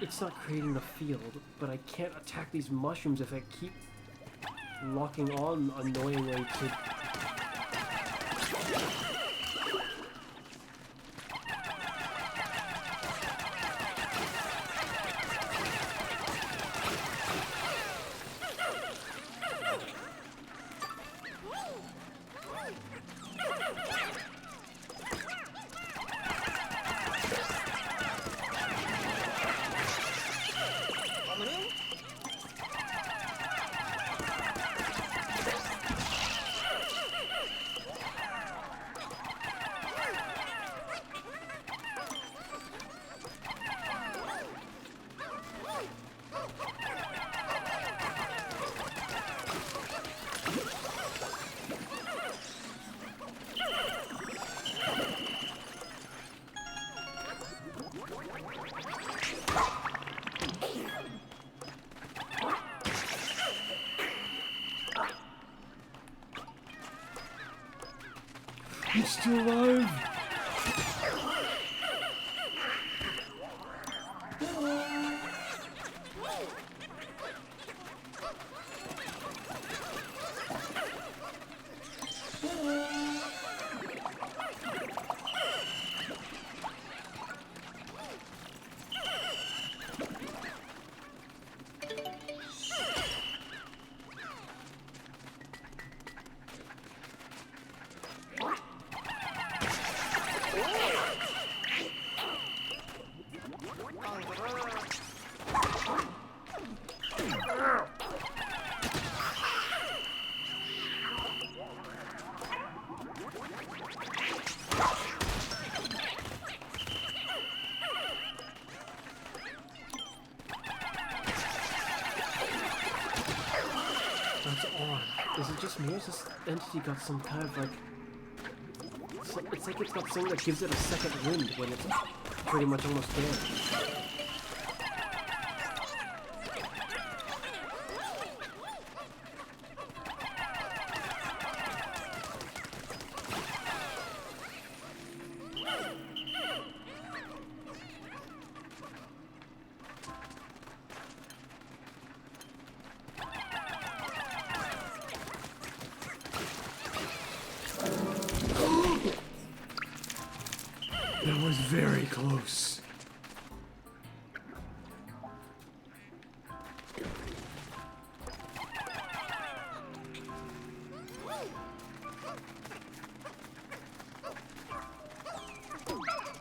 It's not creating the field, but I can't attack these mushrooms if I keep locking on annoyingly to... He's still alive! looks to me as this entity got some kind of like... It's like it's got something that gives it a second wind when it's pretty much almost dead. That was very close.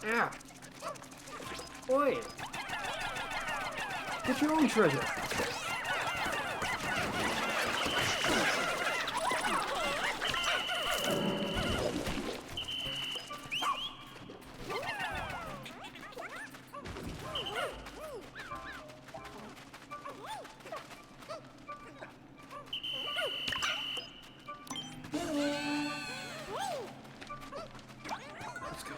Yeah. Oi! Get your own treasure. Let's go.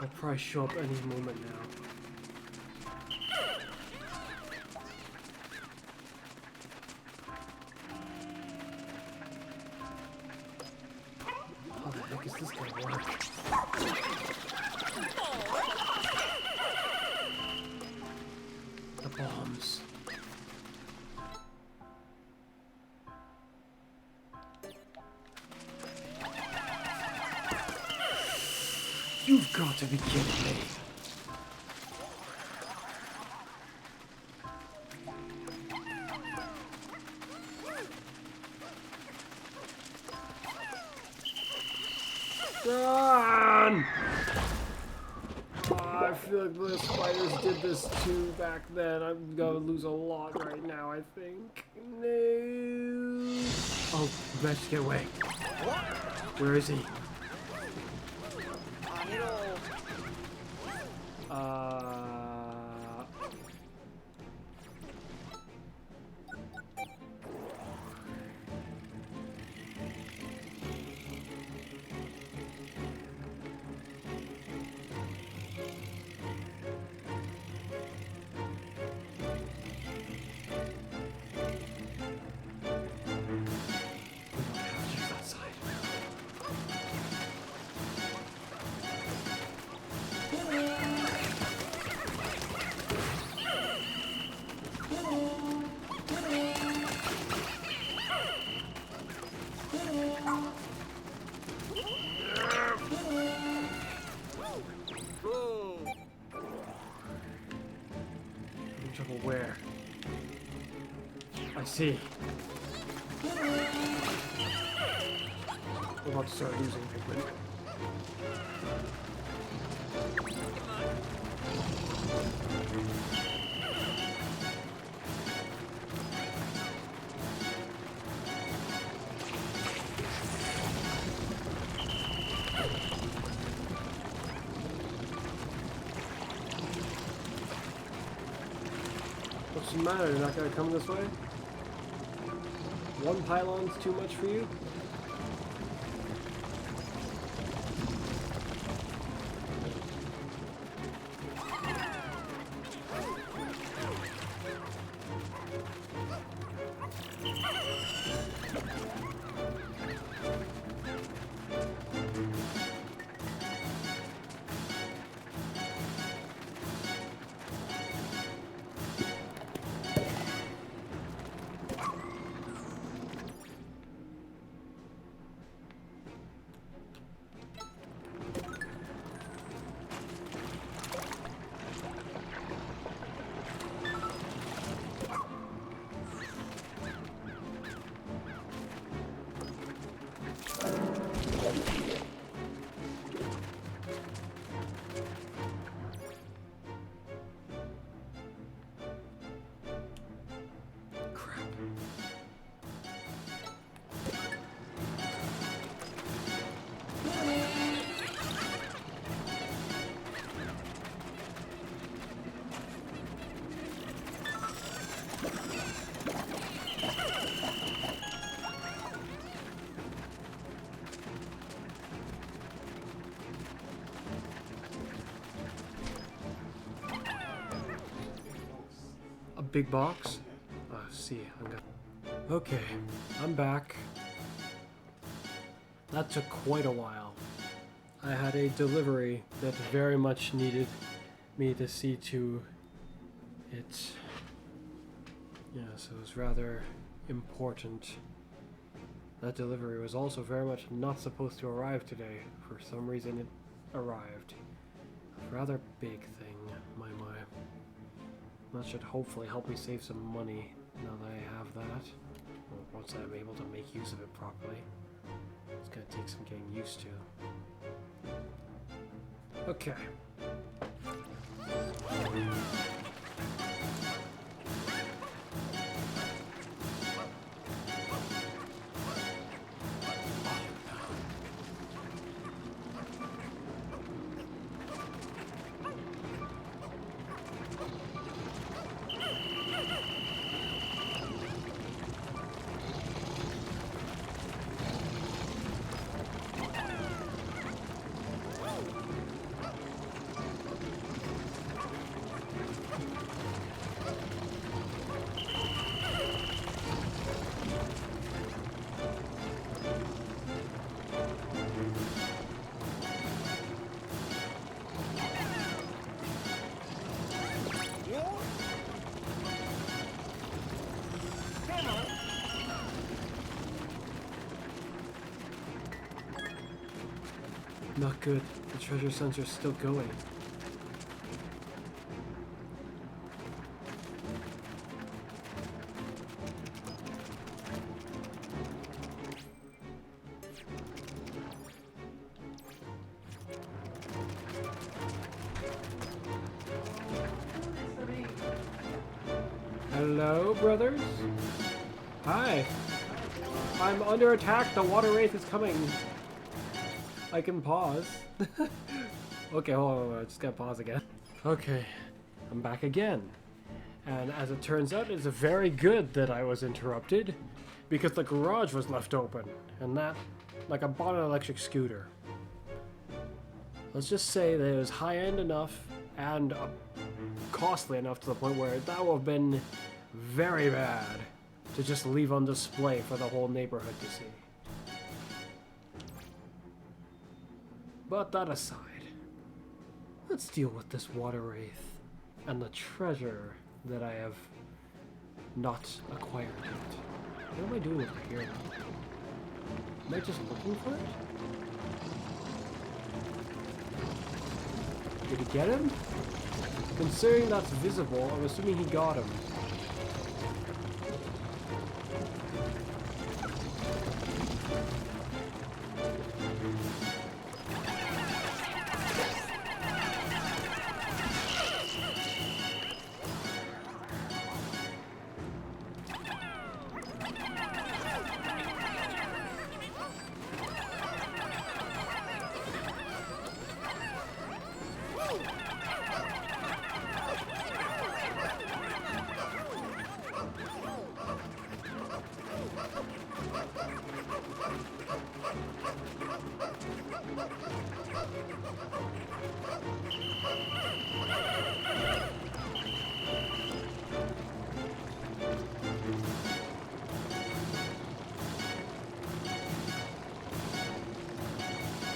I'll probably show up any moment now. How the heck is this gonna work? The bombs. You've got to be kidding me. Run! Oh, I feel like the spiders did this too back then. I'm gonna lose a lot right now, I think. No. Oh, we managed to get away. Where is he? Trouble where? I see. We're about to start losing Pikmin. What's the matter? You're not gonna come this way? One pylon's too much for you? big box? See, okay, I'm back. That took quite a while. I had a delivery that very much needed me to see to it. Yes, it was rather important. That delivery was also very much not supposed to arrive today. For some reason it arrived. A rather big thing, my. That should hopefully help me save some money now that I have that. Well, once I'm able to make use of it properly. It's gonna take some getting used to. Okay. Not good. The treasure sensor's still going. Hello, brothers? Hi. I'm under attack. The water wraith is coming. I can pause. Okay, hold on, I just gotta pause again. Okay, I'm back again. And as it turns out, it's very good that I was interrupted because the garage was left open. And that, like I bought an electric scooter. Let's just say that it was high-end enough and costly enough to the point where that would have been very bad to just leave on display for the whole neighborhood to see. But that aside, let's deal with this water wraith and the treasure that I have not acquired yet. What am I doing over here? Am I just looking for it? Did he get him? Considering that's visible, I'm assuming he got him.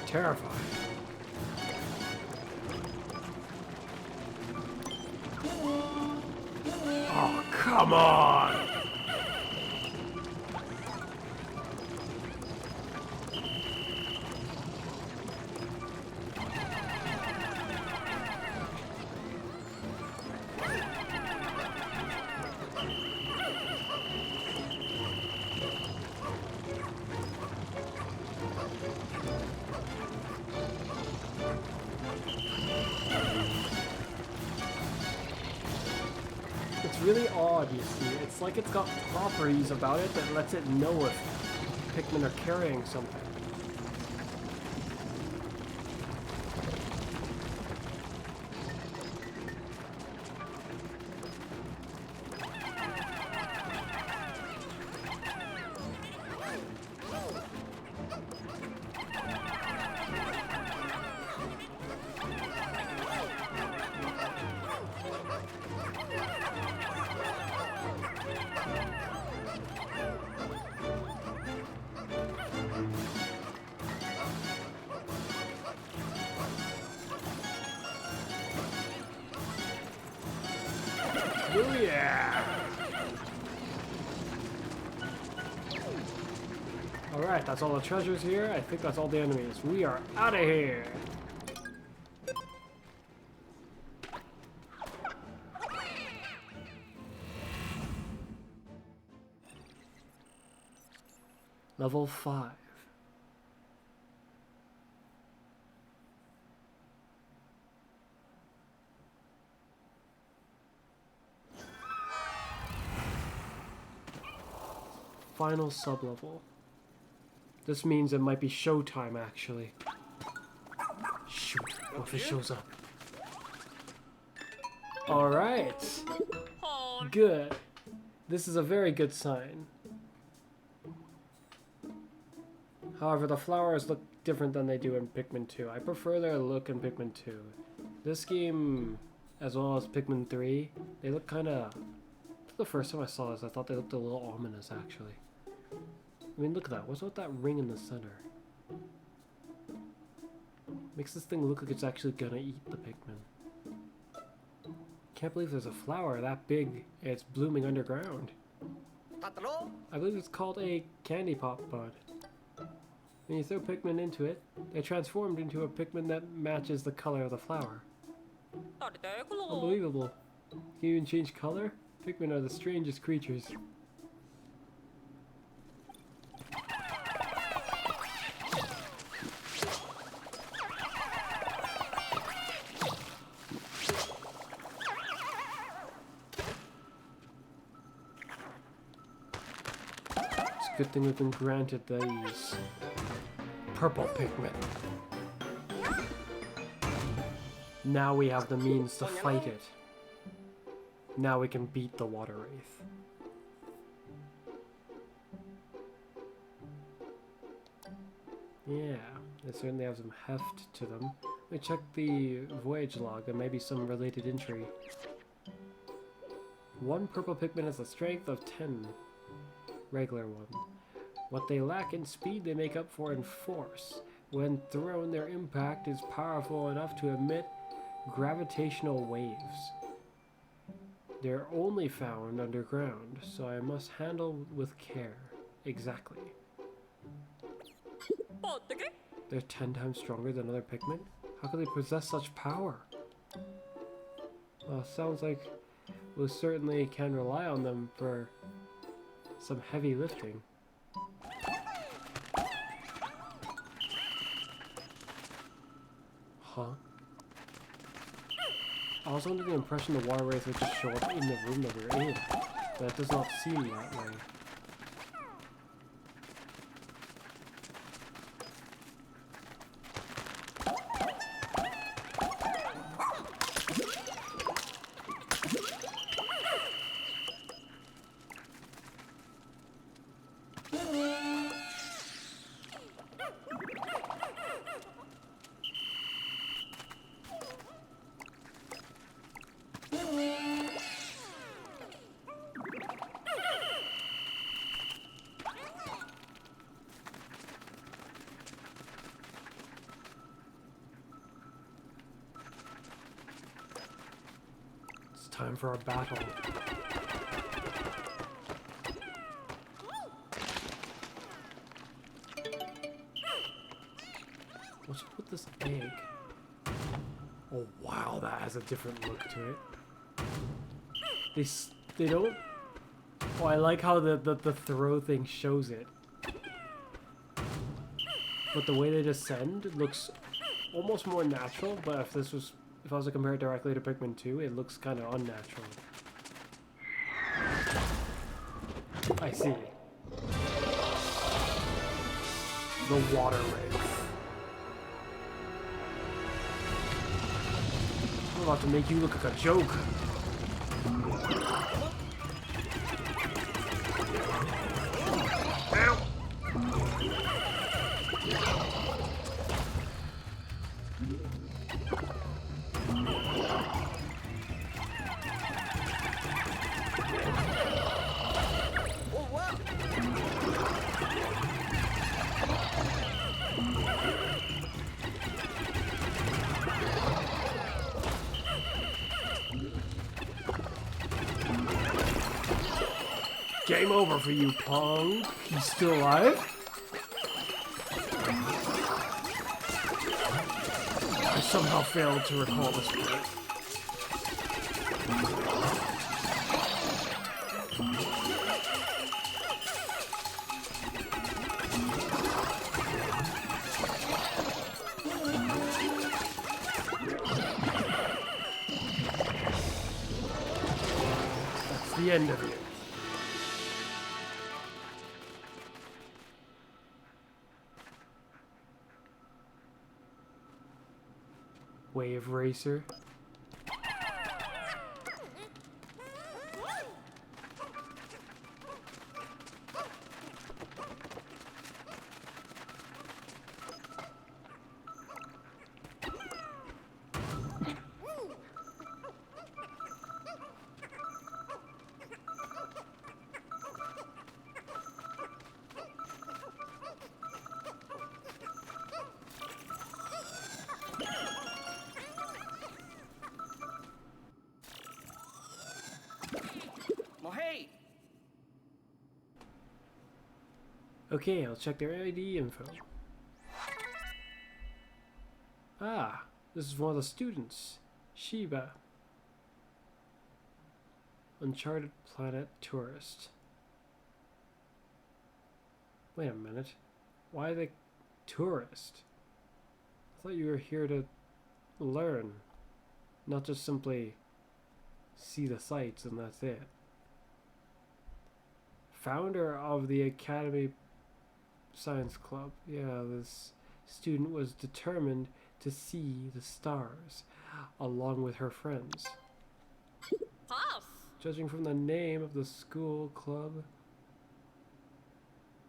Terrifying. Oh, come on! It's really odd, you see. It's like it's got properties about it that lets it know if Pikmin are carrying something. Booyah! Alright, that's all the treasures here. I think that's all the enemies. We are out of here! Level 5. Final sublevel. This means it might be showtime, actually. Shoot, what if it shows up? Alright. Good. This is a very good sign. However, the flowers look different than they do in Pikmin 2. I prefer their look in Pikmin 2. This game, as well as Pikmin 3, they look kind of... The first time I saw this, I thought they looked a little ominous, actually. I mean, look at that. What's with that ring in the center? Makes this thing look like it's actually gonna eat the Pikmin. Can't believe there's a flower that big and it's blooming underground. I believe it's called a candy pop bud. When you throw Pikmin into it, they're transformed into a Pikmin that matches the color of the flower. Unbelievable. Can you even change color? Pikmin are the strangest creatures. It's a good thing we've been granted these purple Pikmin. Now we have the means to fight it. Now we can beat the Water Wraith. Yeah, they certainly have some heft to them. Let me check the voyage log. There may be some related entry. 1 purple Pikmin has a strength of 10. Regular one. What they lack in speed, they make up for in force. When thrown, their impact is powerful enough to emit gravitational waves. They're only found underground, so I must handle with care. Exactly. They're 10 times stronger than other Pikmin? How could they possess such power? Well, sounds like we certainly can rely on them for some heavy lifting. Huh? I was under the impression the Water Wraith would just show up in the room that we're in, but it does not seem that way. Time for our battle. What's up with this egg? Oh wow, that has a different look to it. They don't... Oh, I like how the throw thing shows it. But the way they descend looks almost more natural, but if I was to compare it directly to Pikmin 2, it looks kind of unnatural. I see. The Water Wraith. I'm about to make you look like a joke. Ow! Game over for you, Pong. You still alive? I somehow failed to recall this part. That's the end of it. Wave Racer. Well, hey! Okay, I'll check their ID info. Ah, this is one of the students. Sheba. Uncharted Planet Tourist. Wait a minute. Why the tourist? I thought you were here to learn, not just simply see the sights and that's it. Founder of the Academy Science Club. Yeah, this student was determined to see the stars along with her friends. Puff. Judging from the name of the school club,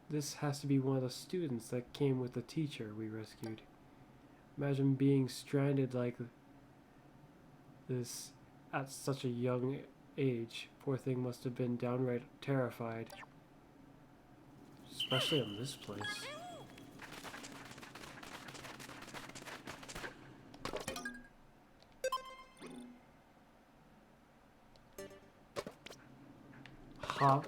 this has to be one of the students that came with the teacher we rescued. Imagine being stranded like this at such a young age. Poor thing must have been downright terrified. Especially in this place. Huh?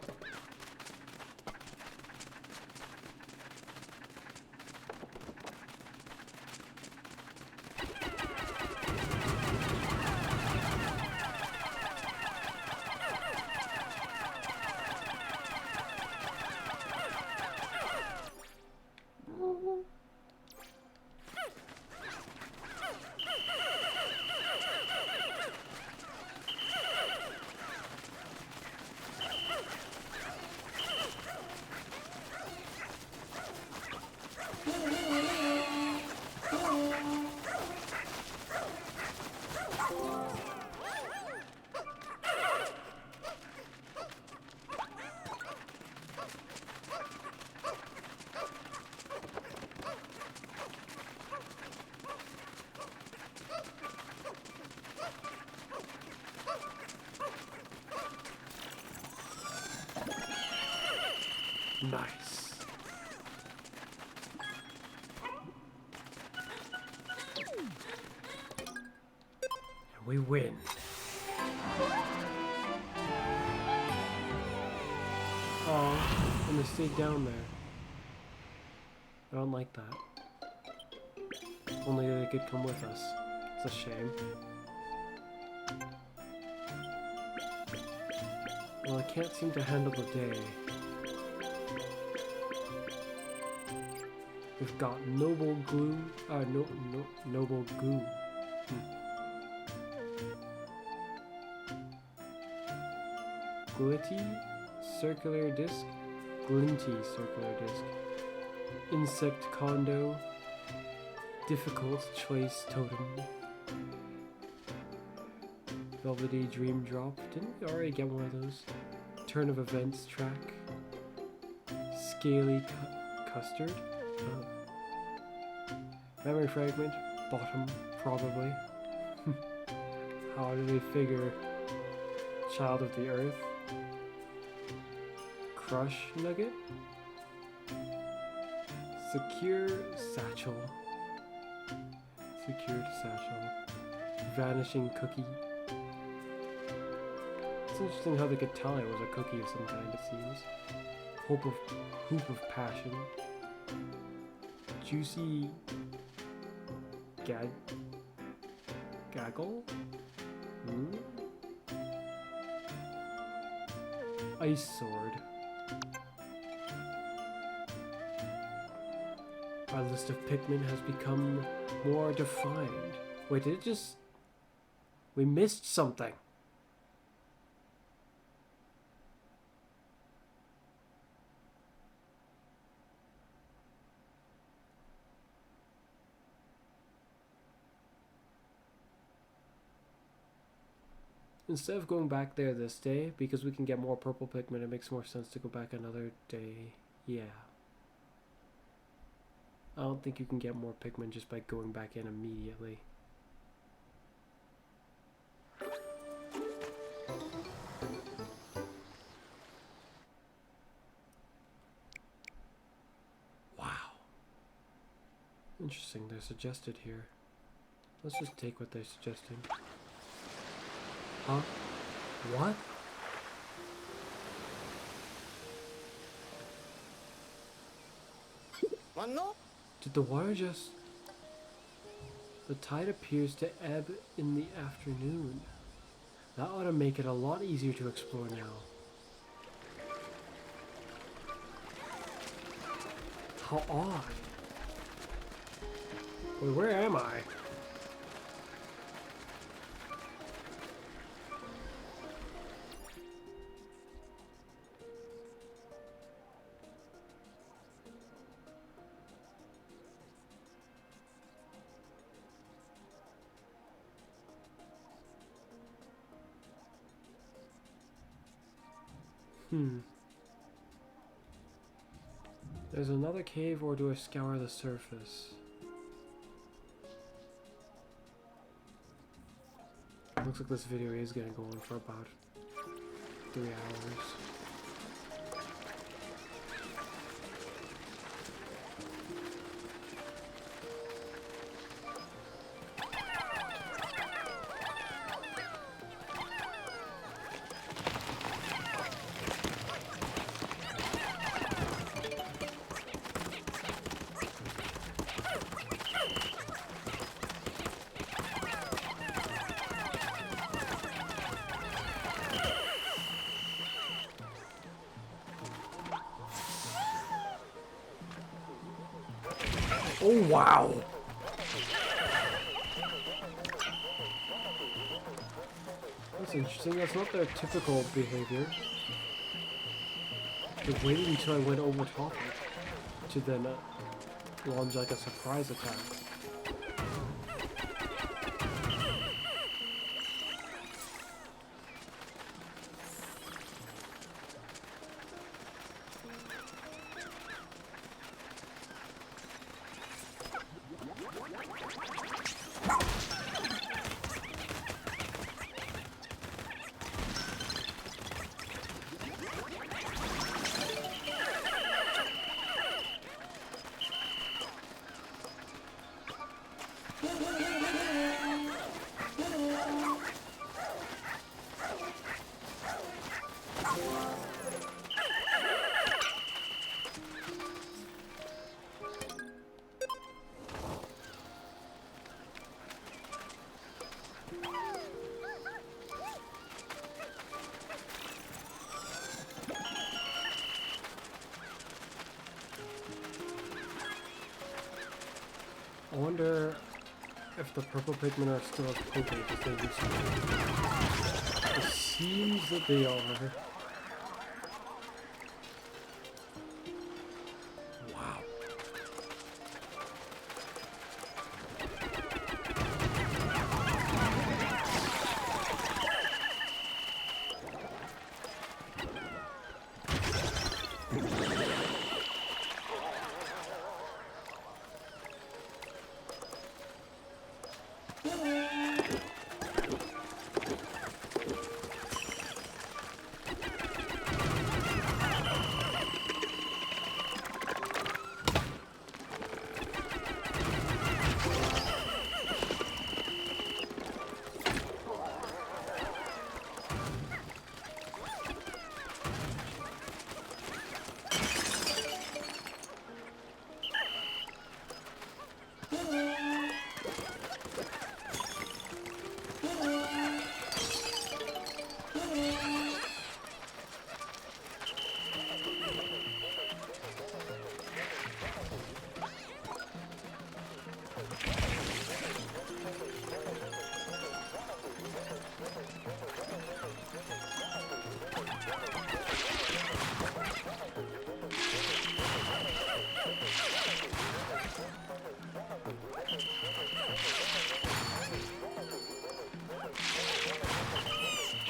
Nice. And we win. Oh, and they stayed down there. I don't like that. Only they could come with us. It's a shame. Well, I can't seem to handle the day. We've got noble glue. Noble goo. Glitty circular disc. Glinty circular disc. Insect condo. Difficult choice totem. Velvety dream drop. Didn't we already get one of those? Turn of events track. Scaly custard. Oh. Memory fragment. Bottom, probably. How do they figure child of the earth? Crush nugget. Secure satchel. Secured satchel. Vanishing cookie. It's interesting how they could tell it was a cookie of some kind, it seems. Hoop of passion. Juicy gaggle? Hmm? Ice sword. Our list of Pikmin has become more defined. Wait, did it just... We missed something. Instead of going back there this day, because we can get more purple Pikmin, it makes more sense to go back another day. Yeah. I don't think you can get more Pikmin just by going back in immediately. Wow. Interesting, they're suggested here. Let's just take what they're suggesting. Huh? What? One no? Did the water just... The tide appears to ebb in the afternoon. That ought to make it a lot easier to explore now. How odd. Wait, where am I? There's another cave, or do I scour the surface? Looks like this video is gonna go on for about 3 hours. Oh, wow! That's interesting. That's not their typical behavior. They waited until I went over top of it to then launch like a surprise attack. I wonder if the purple Pikmin are still as potent as they used to be. It seems that they are. Wow.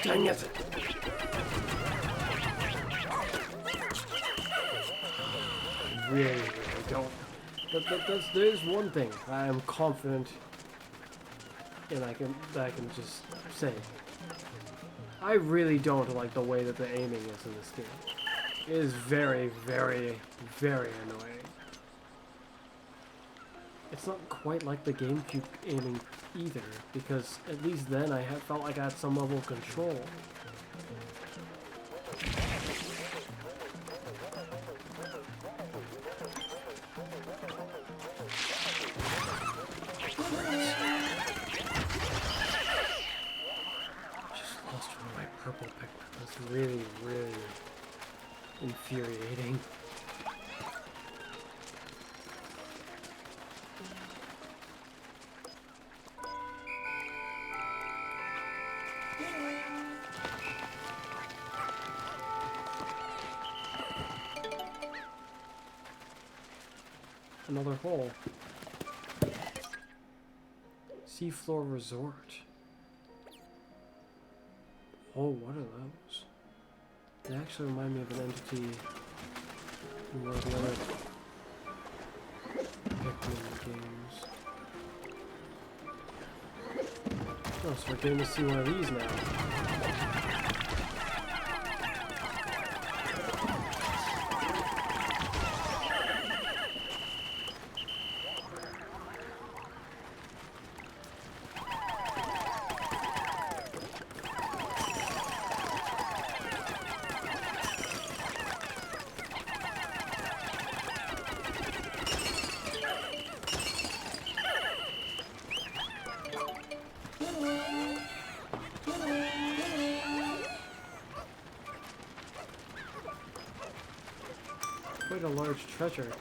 Dang it! Really don't. There's one thing I am confident and I can just say. I really don't like the way that the aiming is in this game. It is very, very, very annoying. It's not quite like the GameCube aiming either, because at least then I felt like I had some level of control. Purple Pikmin. That's really, really infuriating. Another hole. Seafloor Resort. Oh, what are those? They actually remind me of an entity in one of the other Pikmin games. Oh, so we're getting to see one of these now. Quite a large treasure.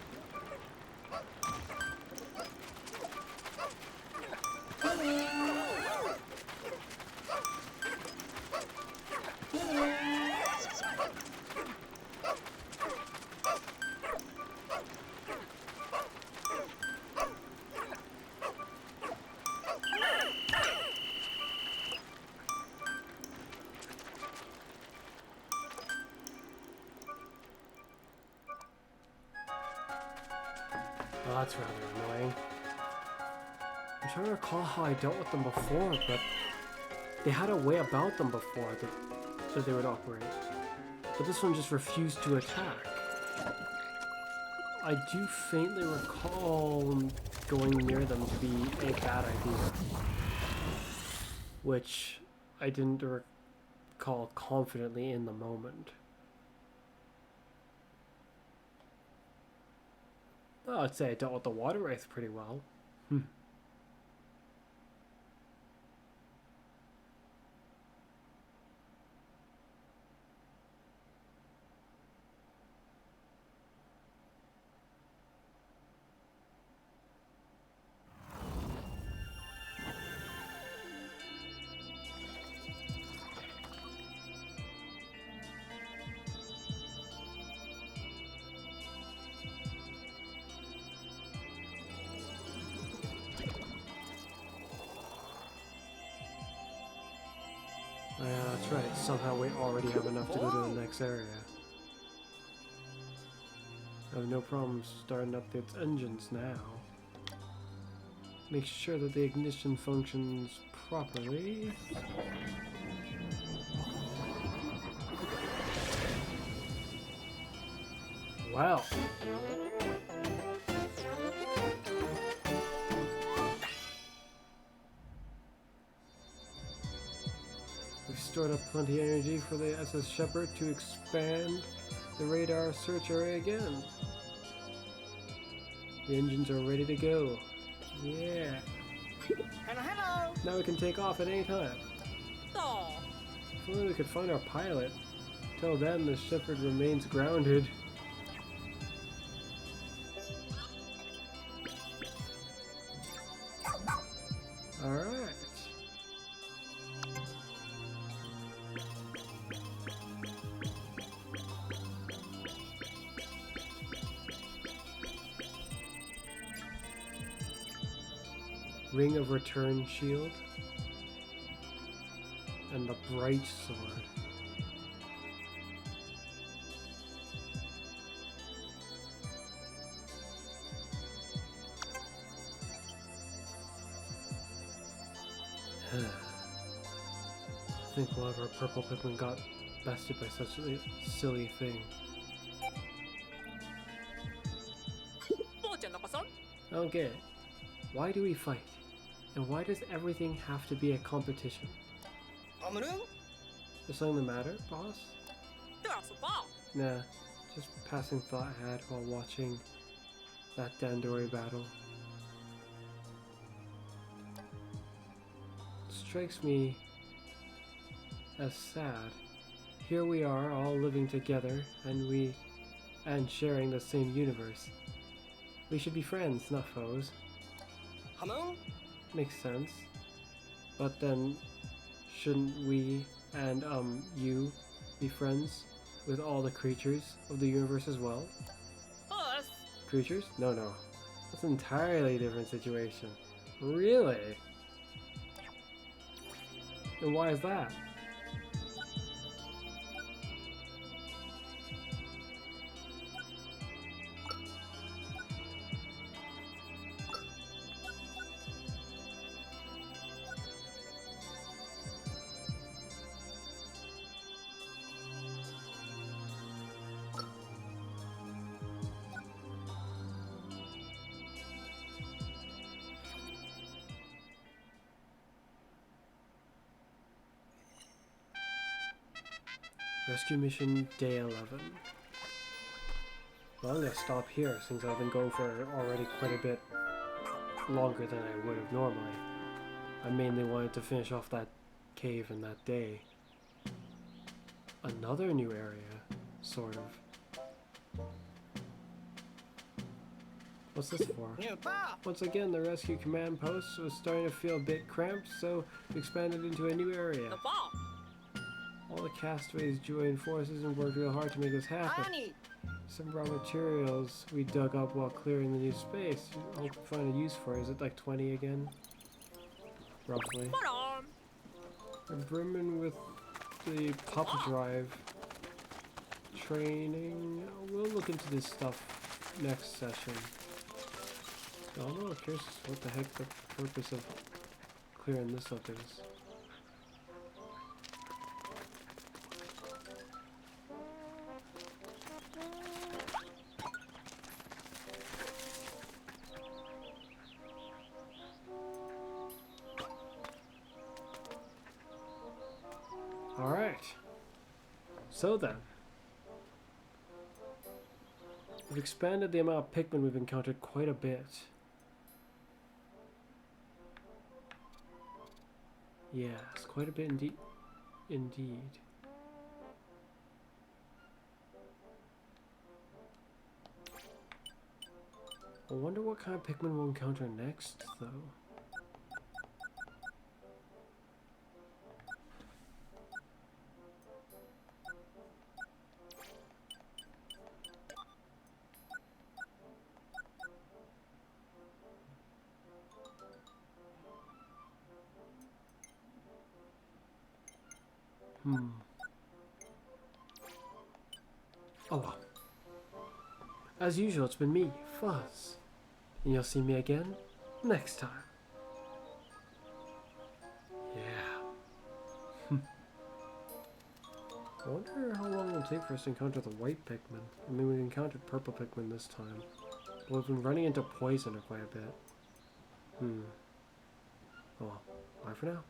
Oh, that's rather annoying. I'm trying to recall how I dealt with them before, but they had a way about them before that they would operate. But this one just refused to attack. I do faintly recall going near them to be a bad idea. Which I didn't recall confidently in the moment. Oh, I'd say I dealt with the water wraith pretty well. Yeah, that's right. Somehow we already have enough to go to the next area. I have no problem starting up its engines now. Make sure that the ignition functions properly. Wow. We've stored up plenty of energy for the SS Shepherd to expand the radar search area again. The engines are ready to go. Yeah. Hello, hello. Now we can take off at any time. Aw. If only we could find our pilot. Till then, the Shepherd remains grounded. Alright. Ring of Return Shield. and the bright sword. I think one of our purple Pikmin got bested by such a silly thing. 父ちゃんの子孫 I don't get it. Why do we fight? And why does everything have to be a competition? アムルン Is something the matter, boss? で遊ぼう Nah, just passing thought I had while watching that Dandori battle. Strikes me as sad. Here we are, all living together, and sharing the same universe. We should be friends, not foes. ハムン Makes sense. But then, shouldn't we and you be friends with all the creatures of the universe as well? Fuzz Creatures? No, no. That's an entirely different situation. Really? And why is that? Rescue mission day 11. Well, I'm gonna stop here since I've been going for already quite a bit longer than I would have normally. I mainly wanted to finish off that cave in that day. Another new area, sort of. What's this for? ニューパ Once again, the rescue command post was starting to feel a bit cramped, so we expanded into a new area. のボ All the castaways joined forces and worked real hard to make this ー happen. 何 Some raw materials we dug up while clearing the new space. I hope to find a use for it. Is it like 20 again? Roughly. ボロン I'm brimming with the pup drive training. We'll look into this stuff next session. I don't know, I'm curious what the heck the purpose of clearing this up is. Alright. So then. We've expanded the amount of Pikmin we've encountered quite a bit. Yes, quite a bit indeed. I wonder what kind of Pikmin we'll encounter next, though. Oh well. As usual, it's been me, Fuzz. And you'll see me again next time. Yeah. I wonder how long it'll take for us to encounter the white Pikmin. I mean, we encountered purple Pikmin this time. But we've been running into poison quite a bit. Oh well. Bye for now.